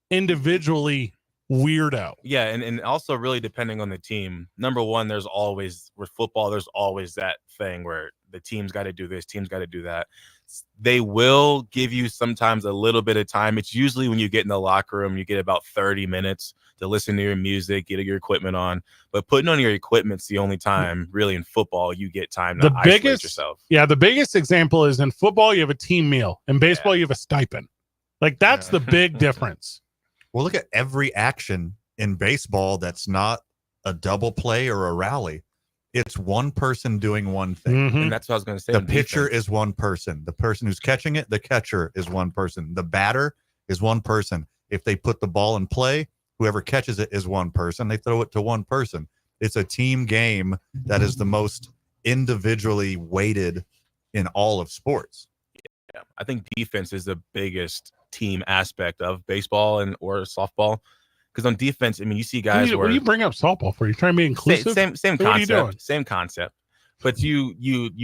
individually weirdo. Yeah, and also really depending on the team. Number one, there's always, with football, there's always that thing where the team's got to do this, team's got to do that. They will give you sometimes a little bit of time. It's usually when you get in the locker room, you get about 30 minutes to listen to your music, get your equipment on. But putting on your equipment's the only time really in football you get time to isolate yourself. Yeah, the biggest example is in football, you have a team meal. In baseball, you have a stipend. Like, that's the big difference. Well, look at every action in baseball, that's not a double play or a rally. It's one person doing one thing. Mhm. And that's what I was going to say. The on pitcher defense. is one person. The person who's catching it, the catcher is one person. The batter is one person. If they put the ball in play, whoever catches it is one person. They throw it to one person. It's a team game that is the most individually weighted in all of sports. Yeah, I think defense is the biggest team aspect of baseball or softball. Because on defense, I mean, you see guys What do you bring up softball for? You trying to be inclusive? Same So what are you doing? concept. Same concept. But you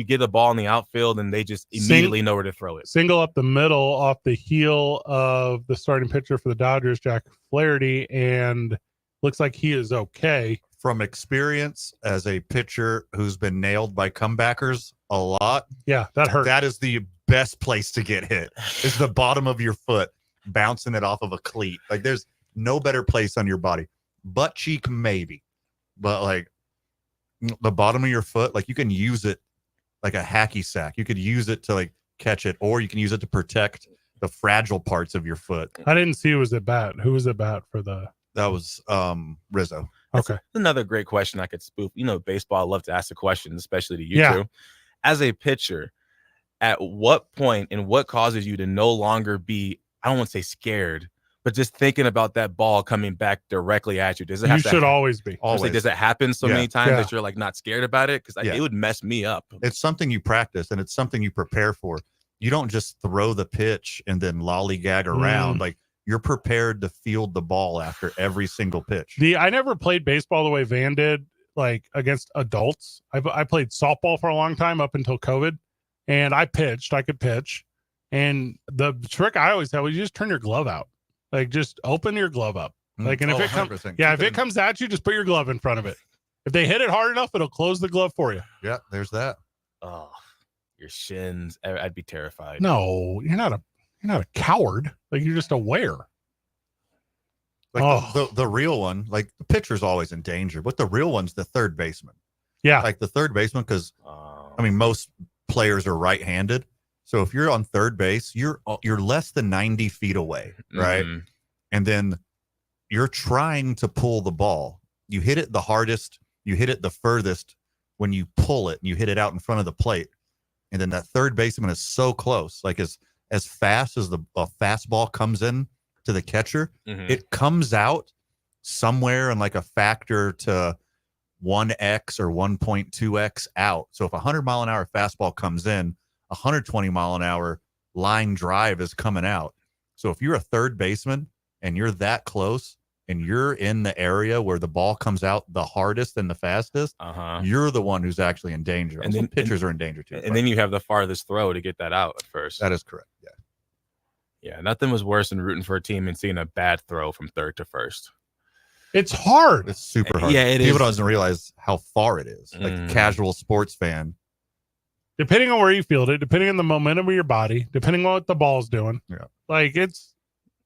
get the ball in the outfield and they just immediately know where to throw it. Single up the middle off the heel of the starting pitcher for the Dodgers, Jack Flaherty, and looks like he is okay. From experience as a pitcher who's been nailed by comebackers a lot, yeah, that hurt. That is the best place to get hit. Is the bottom of your foot bouncing it off of a cleat. Like there's no better place on your body. Butt cheek maybe, but like the bottom of your foot, like you can use it like a hacky sack. You could use it to like catch it, or you can use it to protect the fragile parts of your foot. I didn't see who was at bat. Who was at bat for the? That was Rizzo. Okay. That's another great question I could spoof. You know, baseball, I love to ask the questions, especially to you Yeah. two. As a pitcher, at what point and what causes you to no longer be, I don't want to say scared, but just thinking about that ball coming back directly at you? Does it have You to should always be. Always. Does it happen so many times Yeah. that you're like not scared about it? Because Yeah. it would mess me up. It's something you practice and it's something you prepare for. You don't just throw the pitch and then lollygag around. Like you're prepared to field the ball after every single pitch. I never played baseball the way Van did, like against adults. I played softball for a long time up until COVID, and I pitched. I could pitch, and the trick I always had was you just turn your glove out, like just open your glove up, like, and if it comes, 100%. yeah, Keep if it comes at you, just put your glove in front of it. If they hit it hard enough, it'll close the glove for you. Yeah, there's that. Oh, your shins. I'd be terrified. No, you're not a coward. Like you're just aware. Like the real one, like the pitcher's always in danger, but the real one's the third baseman. Yeah. Like the third baseman, because I mean, most players are right-handed. So if you're on third base, you're less than 90 feet away, right? Mhm. And then you're trying to pull the ball. You hit it the hardest, you hit it the furthest when you pull it and you hit it out in front of the plate. And then that third baseman is so close, like as fast as a fastball comes in to the catcher, it comes out somewhere in like a factor to 1x or 1.2x out. So if a 100-mile-an-hour fastball comes in, 120-mile-an-hour line drive is coming out. So if you're a third baseman and you're that close and you're in the area where the ball comes out the hardest and the fastest, you're the one who's actually in danger. And then pitchers are in danger too. And then you have the farthest throw to get that out at first. That is correct. Yeah. Yeah, nothing was worse than rooting for a team and seeing a bad throw from third to first. It's hard. It's super hard. Yeah, it People is. doesn't realize how far it is. Like a casual sports fan. Depending on where you field it, depending on the momentum of your body, depending on what the ball's doing. Yeah. Like it's.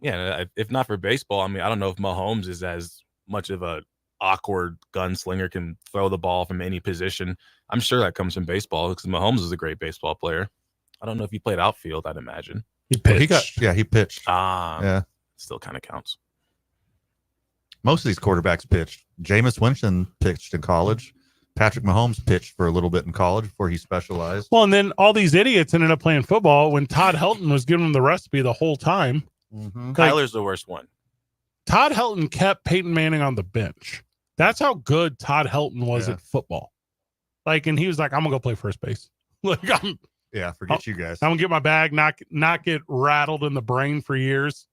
Yeah, if not for baseball, I mean, I don't know if Mahomes is as much of a awkward gunslinger, can throw the ball from any position. I'm sure that comes from baseball because Mahomes is a great baseball player. I don't know if he played outfield, I'd imagine. He pitched. He pitched. Yeah. Still kind of counts. Most of these quarterbacks pitched. Jameis Winston pitched in college. Patrick Mahomes pitched for a little bit in college before he specialized. Well, and then all these idiots ended up playing football when Todd Helton was giving them the recipe the whole time. Kyler's the worst one. Todd Helton kept Peyton Manning on the bench. That's how good Todd Helton was at football. Like, and he was like, I'm gonna go play first base. Like, forget you guys. I'm gonna get my bag, not get rattled in the brain for years.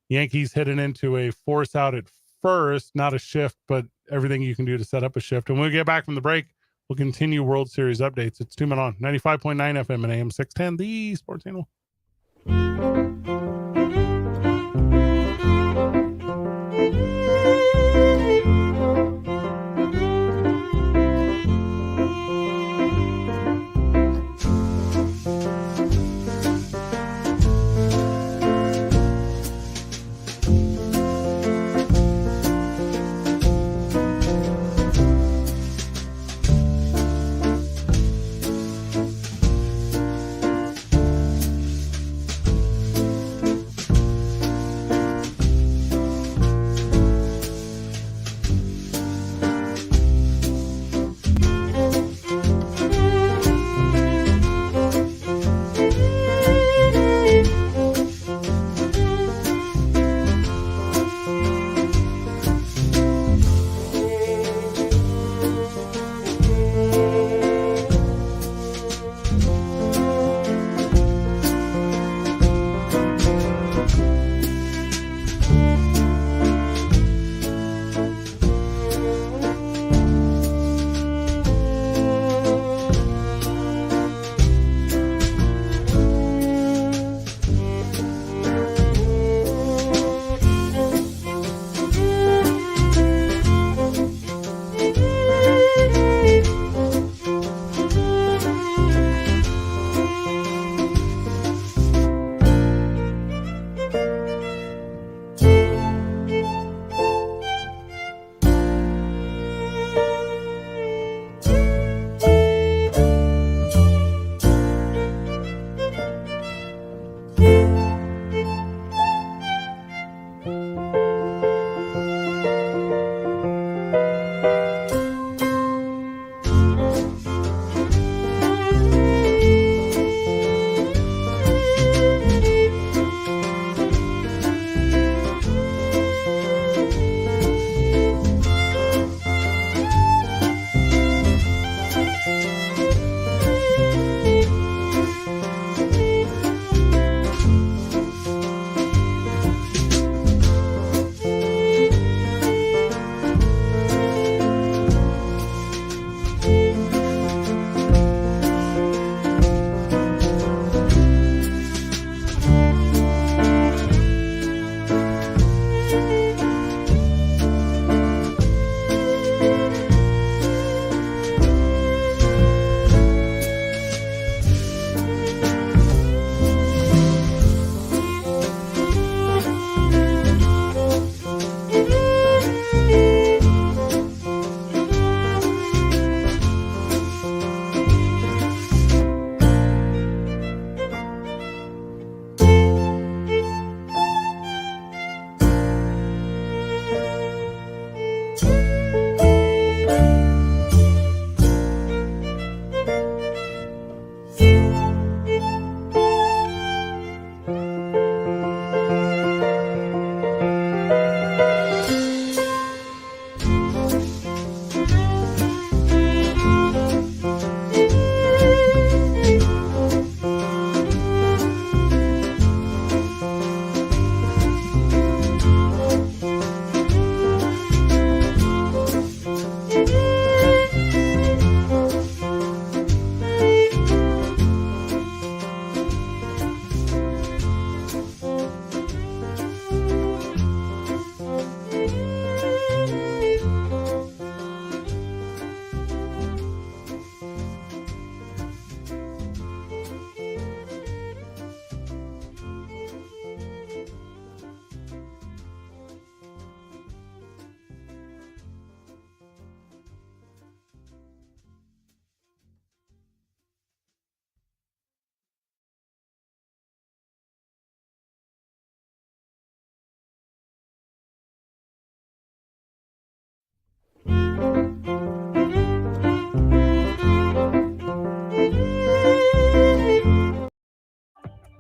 Yankees heading into a force out at first, not a shift, but everything you can do to set up a shift. And when we get back from the break, we'll continue World Series updates. It's 2 Men On 95.9 FM and AM 610, the Sports Channel.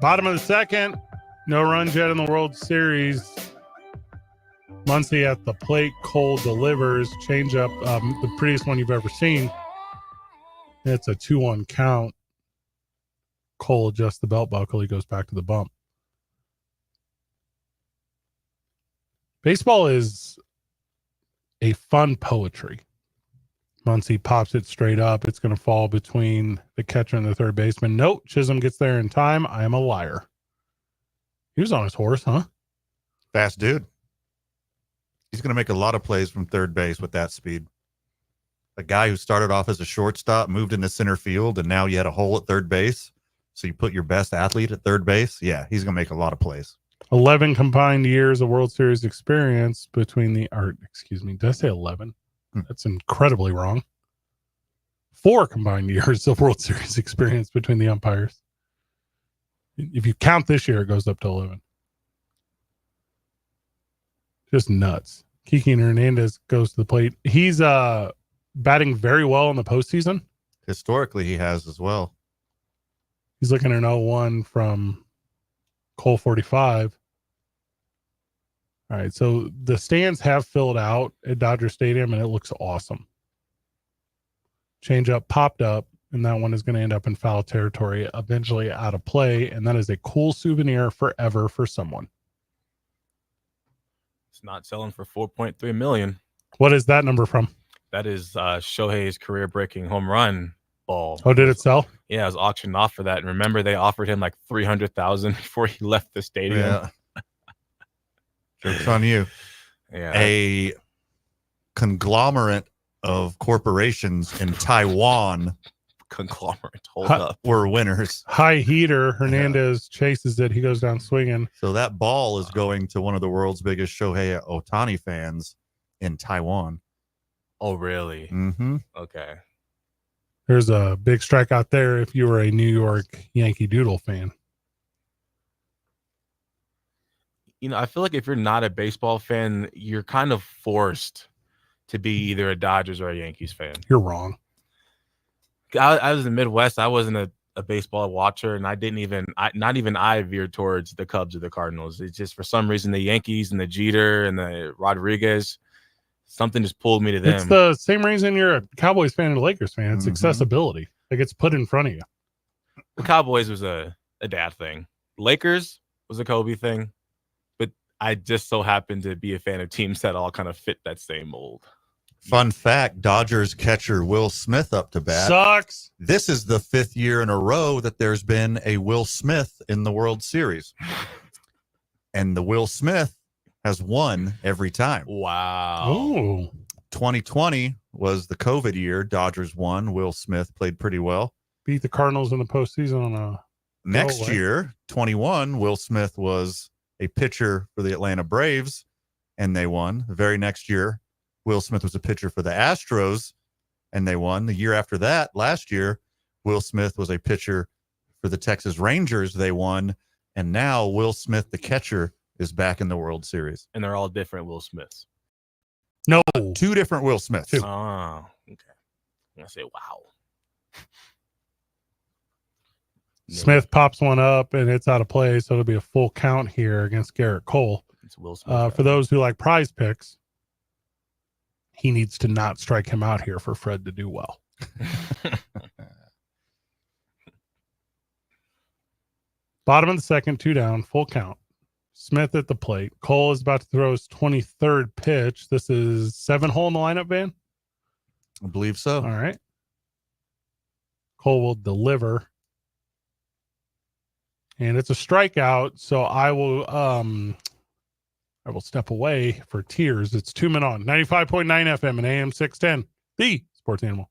Bottom of the second, no runs yet in the World Series. Muncy at the plate, Cole delivers. Change up, the prettiest one you've ever seen. It's a 2-1 count. Cole adjusts the belt buckle. He goes back to the bump. Baseball is a fun poetry. Muncy pops it straight up. It's going to fall between the catcher and the third baseman. Nope, Chisholm gets there in time. I am a liar. He was on his horse, huh? Fast dude. He's going to make a lot of plays from third base with that speed. A guy who started off as a shortstop, moved into center field, and now you had a hole at third base. So you put your best athlete at third base. Yeah, he's going to make a lot of plays. 11 combined years of World Series experience between the, did I say 11? That's incredibly wrong. 4 combined years of World Series experience between the umpires. If you count this year, it goes up to 11. Just nuts. Kiki Hernandez goes to the plate. He's batting very well in the postseason. Historically, he has as well. He's looking at an 0-1 from Cole 45. All right, so the stands have filled out at Dodger Stadium, and it looks awesome. Changeup popped up, and that one is going to end up in foul territory, eventually out of play, and that is a cool souvenir forever for someone. It's not selling for $4.3 million. What is that number from? That is Shohei's career-breaking home run ball. Oh, did it sell? Yeah, it was auctioned off for that. And remember, they offered him like $300,000 before he left the stadium. Yeah. Joke's on you. Yeah. A conglomerate of corporations in Taiwan hold up. were winners. High heater. Hernandez chases it. He goes down swinging. So that ball is going to one of the world's biggest Shohei Ohtani fans in Taiwan. Oh, really? Mm-hmm. Okay. There's a big strikeout there if you were a New York Yankee Doodle fan. You know, I feel like if you're not a baseball fan, you're kind of forced to be either a Dodgers or a Yankees fan. You're wrong. I was in the Midwest. I wasn't a baseball watcher, and not even I veered towards the Cubs or the Cardinals. It's just for some reason the Yankees and the Jeter and the Rodriguez, something just pulled me to them. It's the same reason you're a Cowboys fan and a Lakers fan. It's accessibility. Like, it's put in front of you. The Cowboys was a dad thing. Lakers was a Kobe thing. But I just so happened to be a fan of teams that all kind of fit that same mold. Fun fact, Dodgers catcher Will Smith up to bat. Sucks. This is the 5th year in a row that there's been a Will Smith in the World Series. And the Will Smith has won every time. Wow. Oh. 2020 was the COVID year. Dodgers won. Will Smith played pretty well. Beat the Cardinals in the postseason on a Next year, 21, Will Smith was a pitcher for the Atlanta Braves, and they won. The very next year, Will Smith was a pitcher for the Astros, and they won. The year after that, last year, Will Smith was a pitcher for the Texas Rangers. They won. And now Will Smith, the catcher, is back in the World Series. And they're all different Will Smiths. No. 2 different Will Smiths. Oh, okay. I'm going to say, wow. Smith pops one up, and it's out of play, so it'll be a full count here against Garrett Cole. It's Will Smith. For those who like prize picks, he needs to not strike him out here for Fred to do well. Bottom of the second, 2 down, full count. Smith at the plate. Cole is about to throw his 23rd pitch. This is 7-hole in the lineup, Van? I believe so. All right. Cole will deliver. And it's a strikeout, so I will step away for tears. It's 2 men on 95.9 FM and AM 610, the Sports Animal.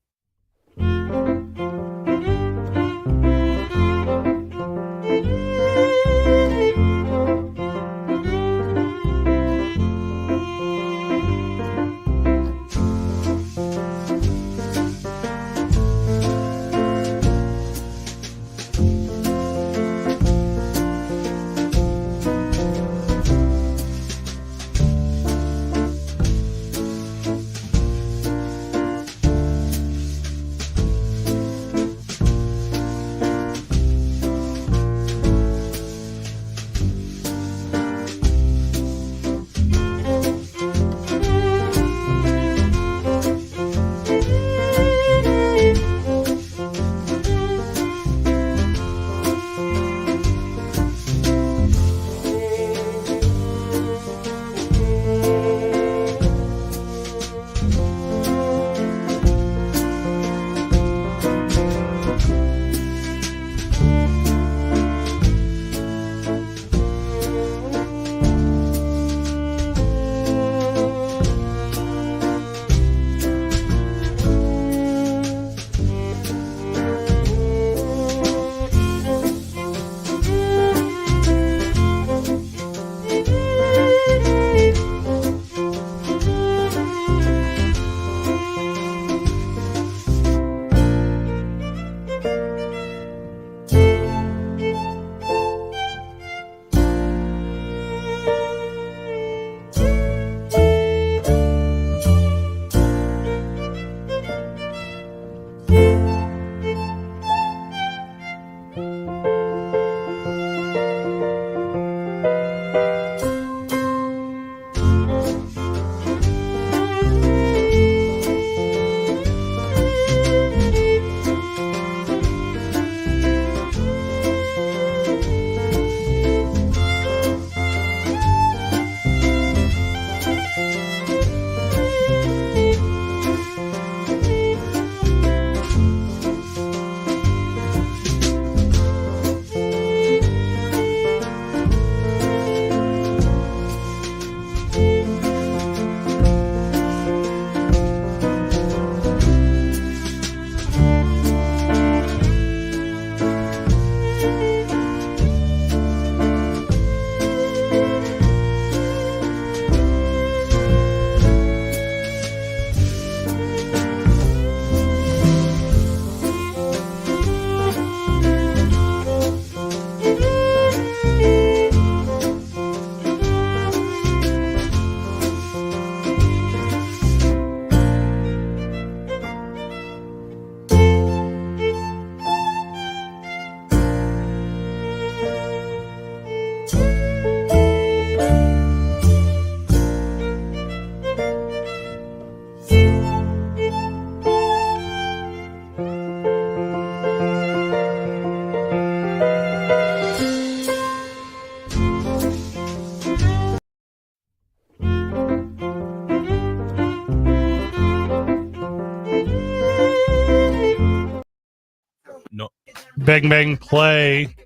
bang bang play.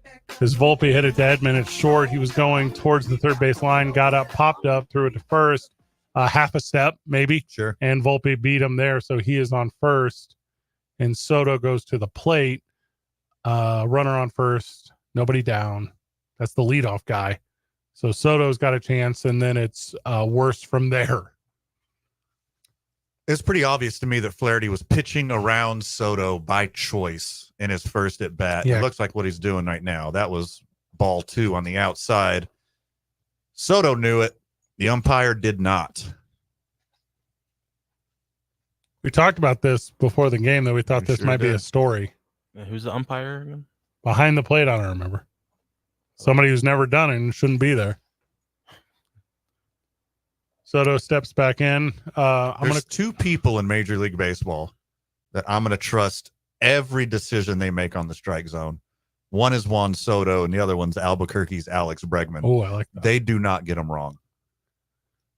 As Volpe hit it to Edman, it's short. He was going towards the third base line, got up, popped up, threw it to first, half a step maybe. Sure. And Volpe beat him there, so he is on first. And Soto goes to the plate. Runner on first, nobody down. That's the leadoff guy. So Soto's got a chance, and then it's worse from there. It's pretty obvious to me that Flaherty was pitching around Soto by choice in his first at bat. Yeah. It looks like what he's doing right now. That was ball 2 on the outside. Soto knew it. The umpire did not. We talked about this before the game, that we thought this sure might be did. a story. Who's the umpire again? Behind the plate, I don't remember. Somebody who's never done it and shouldn't be there. Soto steps back in. There's 2 people in Major League Baseball that I'm going to trust every decision they make on the strike zone. One is Juan Soto, and the other one's Albuquerque's Alex Bregman. Oh, I like that. They do not get them wrong.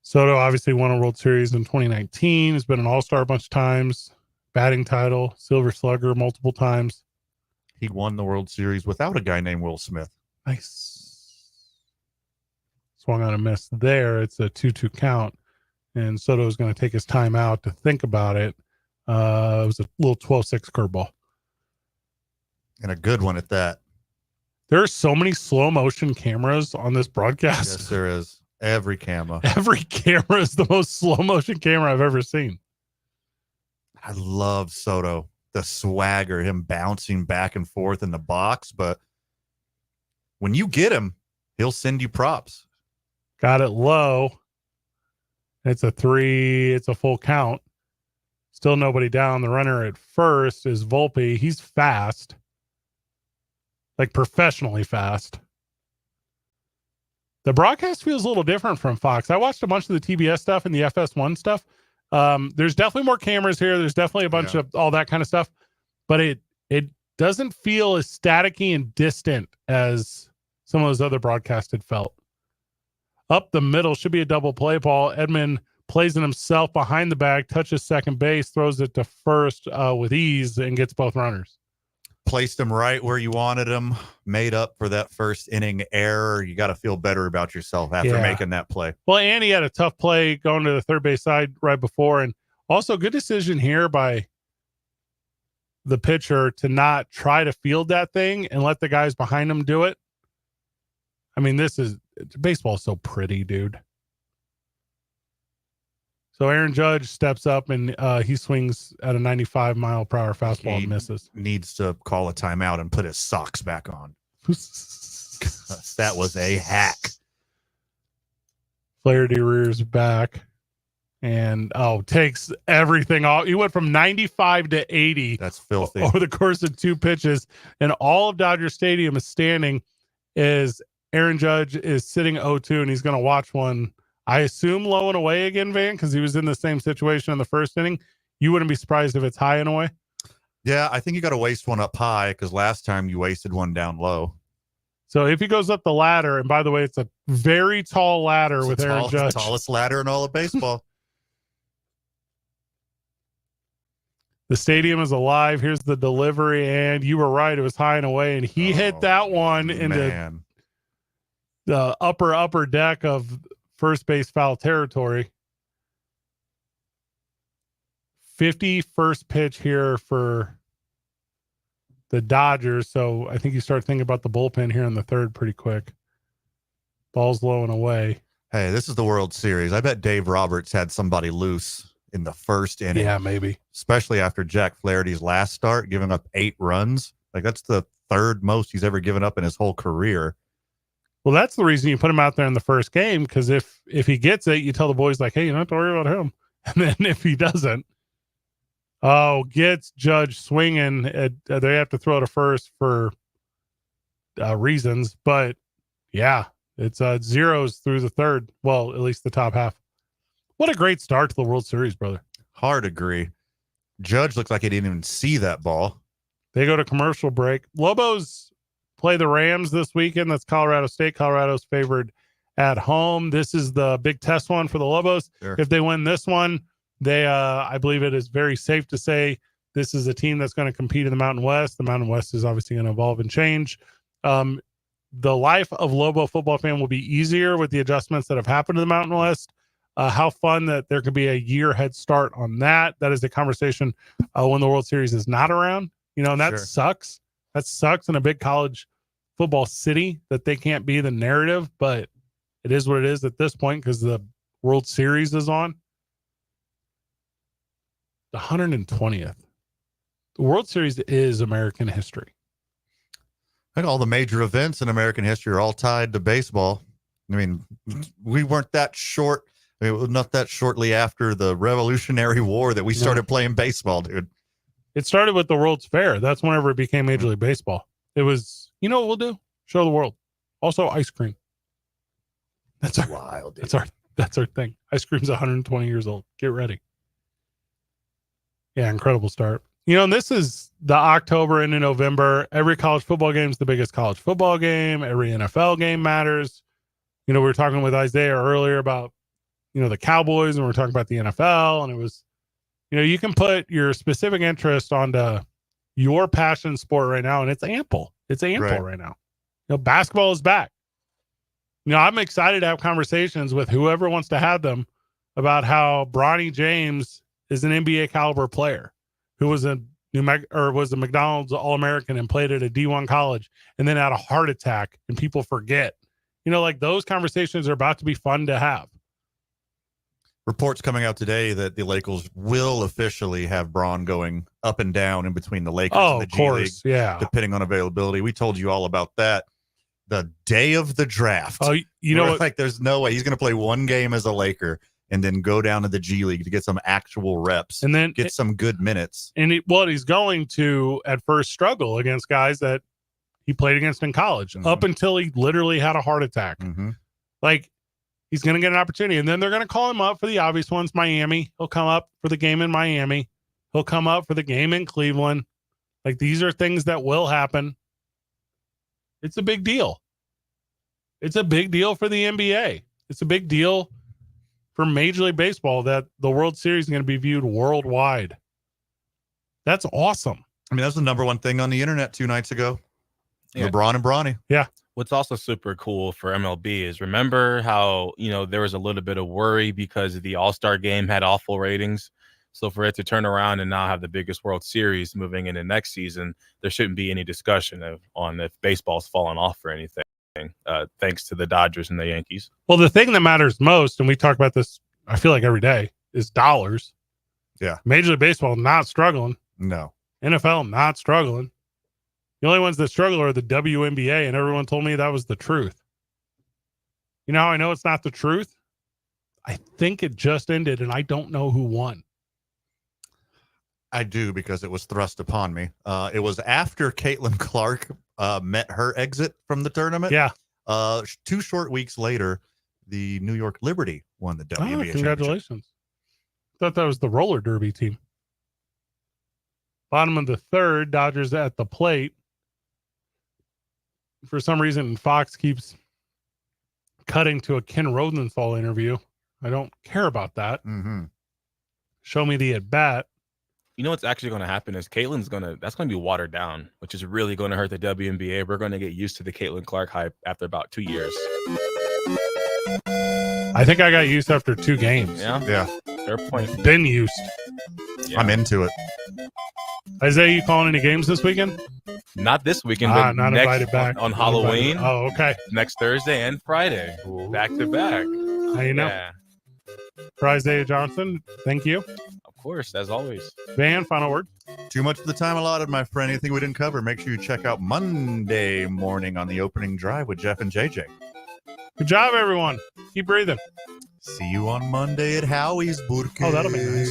Soto obviously won a World Series in 2019. He's been an All-Star a bunch of times. Batting title, Silver Slugger multiple times. He won the World Series without a guy named Will Smith. Nice. Swung on a miss there. It's a 2-2 count. And Soto is going to take his time out to think about it. It was a little 12-6 curveball. And a good one at that. There are so many slow motion cameras on this broadcast. Yes, there is. Every camera. Every camera is the most slow motion camera I've ever seen. I love Soto. The swagger, him bouncing back and forth in the box. But when you get him, he'll send you props. Got it low. It's a 3. It's a full count. Still nobody down. The runner at first is Volpe. He's fast. Like professionally fast. The broadcast feels a little different from Fox. I watched a bunch of the TBS stuff and the FS1 stuff. There's definitely more cameras here. There's definitely a bunch of all that kind of stuff. But it doesn't feel as staticky and distant as some of those other broadcasts had felt. Up the middle should be a double play ball. Edman plays it himself behind the bag, touches second base, throws it to first with ease, and gets both runners. Placed him right where you wanted him, made up for that first inning error. You got to feel better about yourself after making that play. Well, and he had a tough play going to the third base side right before. And also good decision here by the pitcher to not try to field that thing and let the guys behind him do it. I mean, baseball is so pretty, dude. So Aaron Judge steps up and he swings at a 95-mile-per-hour fastball and misses. Needs to call a timeout and put his socks back on. That was a hack. Flaherty rears back and takes everything off. He went from 95 to 80. That's filthy. Over the course of 2 pitches, and all of Dodger Stadium is standing as Aaron Judge is sitting 0-2, and he's going to watch one. I assume low and away again, Van, because he was in the same situation in the first inning. You wouldn't be surprised if it's high and away. Yeah, I think you got to waste one up high because last time you wasted one down low. So if he goes up the ladder, and by the way, it's a very tall ladder with Aaron Judge. Tallest ladder in all of baseball. The stadium is alive. Here's the delivery, and you were right. It was high and away, and he hit that one into the upper deck of first base foul territory. 51st pitch here for the Dodgers. So I think you start thinking about the bullpen here in the third pretty quick. Ball's low and away. Hey, this is the World Series. I bet Dave Roberts had somebody loose in the first inning. Yeah, maybe. Especially after Jack Flaherty's last start, giving up 8 runs. Like that's the third most he's ever given up in his whole career. Well, that's the reason you put him out there in the first game, because if he gets it, you tell the boys, like, hey, you don't have to worry about him. And then if he doesn't, gets Judge swinging, they have to throw to first for reasons. But, yeah, it's zeros through the third. Well, at least the top half. What a great start to the World Series, brother. Hard agree. Judge looks like he didn't even see that ball. They go to commercial break. Lobos play the Rams this weekend. That's Colorado State. Colorado's favored at home. This is the big test one for the Lobos. Sure. If they win this one, they I believe it is very safe to say this is a team that's going to compete in the Mountain West. The Mountain West is obviously going to evolve and change. The life of Lobo football fan will be easier with the adjustments that have happened to the Mountain West. How fun that there could be a year head start on that. That is a conversation when the World Series is not around, and that sucks. That sucks in a big college football city that they can't be the narrative, but it is what it is at this point because the World Series is on. The 120th. The World Series is American history. I think all the major events in American history are all tied to baseball. I mean, we weren't that short. I mean, it was not that shortly after the Revolutionary War that we started playing baseball, dude. It started with the World's Fair. That's whenever it became Major League Baseball. It was, what we'll do? Show the world. Also, ice cream. That's wild. Dude. That's our thing. Ice cream's 120 years old. Get ready. Yeah, incredible start. And this is the October into November. Every college football game is the biggest college football game. Every NFL game matters. We were talking with Isaiah earlier about, the Cowboys, and we were talking about the NFL, and it was, you can put your specific interest onto your passion sport right now, and it's ample. It's ample right now. Basketball is back. I'm excited to have conversations with whoever wants to have them about how Bronny James is an NBA caliber player who was a McDonald's All-American and played at a D1 college and then had a heart attack, and people forget. Those conversations are about to be fun to have. Reports coming out today that the Lakers will officially have Braun going up and down in between the Lakers and the G League, depending on availability. We told you all about that the day of the draft. Oh, what? There's no way he's going to play one game as a Laker and then go down to the G League to get some actual reps and then get some good minutes. And he's going to at first struggle against guys that he played against in college up until he literally had a heart attack. He's going to get an opportunity, and then they're going to call him up for the obvious ones. Miami, he'll come up for the game in Miami. He'll come up for the game in Cleveland. These are things that will happen. It's a big deal. It's a big deal for the NBA. It's a big deal for Major League Baseball that the World Series is going to be viewed worldwide. That's awesome. I mean, that's the number one thing on the internet 2 nights ago. Yeah. LeBron and Bronny. Yeah. What's also super cool for MLB is remember how, there was a little bit of worry because the All-Star game had awful ratings. So for it to turn around and now have the biggest World Series moving into next season, there shouldn't be any discussion on if baseball's fallen off or anything, thanks to the Dodgers and the Yankees. Well, the thing that matters most, and we talk about this, I feel like every day, is dollars. Yeah. Major League Baseball not struggling. No. NFL not struggling. The only ones that struggle are the WNBA, and everyone told me that was the truth. You know how I know it's not the truth? I think it just ended, and I don't know who won. I do, because it was thrust upon me. It was after Caitlin Clark met her exit from the tournament. Yeah. 2 short weeks later, the New York Liberty won the WNBA. Congratulations. Thought that was the roller derby team. Bottom of the 3rd, Dodgers at the plate. For some reason, Fox keeps cutting to a Ken Rosenthal interview. I don't care about that. Show me the at bat. What's actually going to happen is that's going to be watered down, which is really going to hurt the WNBA. We're going to get used to the Caitlin Clark hype after about 2 years. I think I got used after 2 games. Yeah. Fair point. Been used. Yeah. I'm into it. Isaiah, you calling any games this weekend? Not this weekend, but not invited back on Halloween. Oh, okay. Next Thursday and Friday, back to back. How you know? Yeah. For Isaiah Johnson, thank you. Of course, as always. Van, final word. Too much of the time allotted, my friend. Anything we didn't cover, make sure you check out Monday morning on the opening drive with Jeff and JJ. Good job, everyone. Keep breathing. See you on Monday at Howie's Burke. Oh, that'll be nice.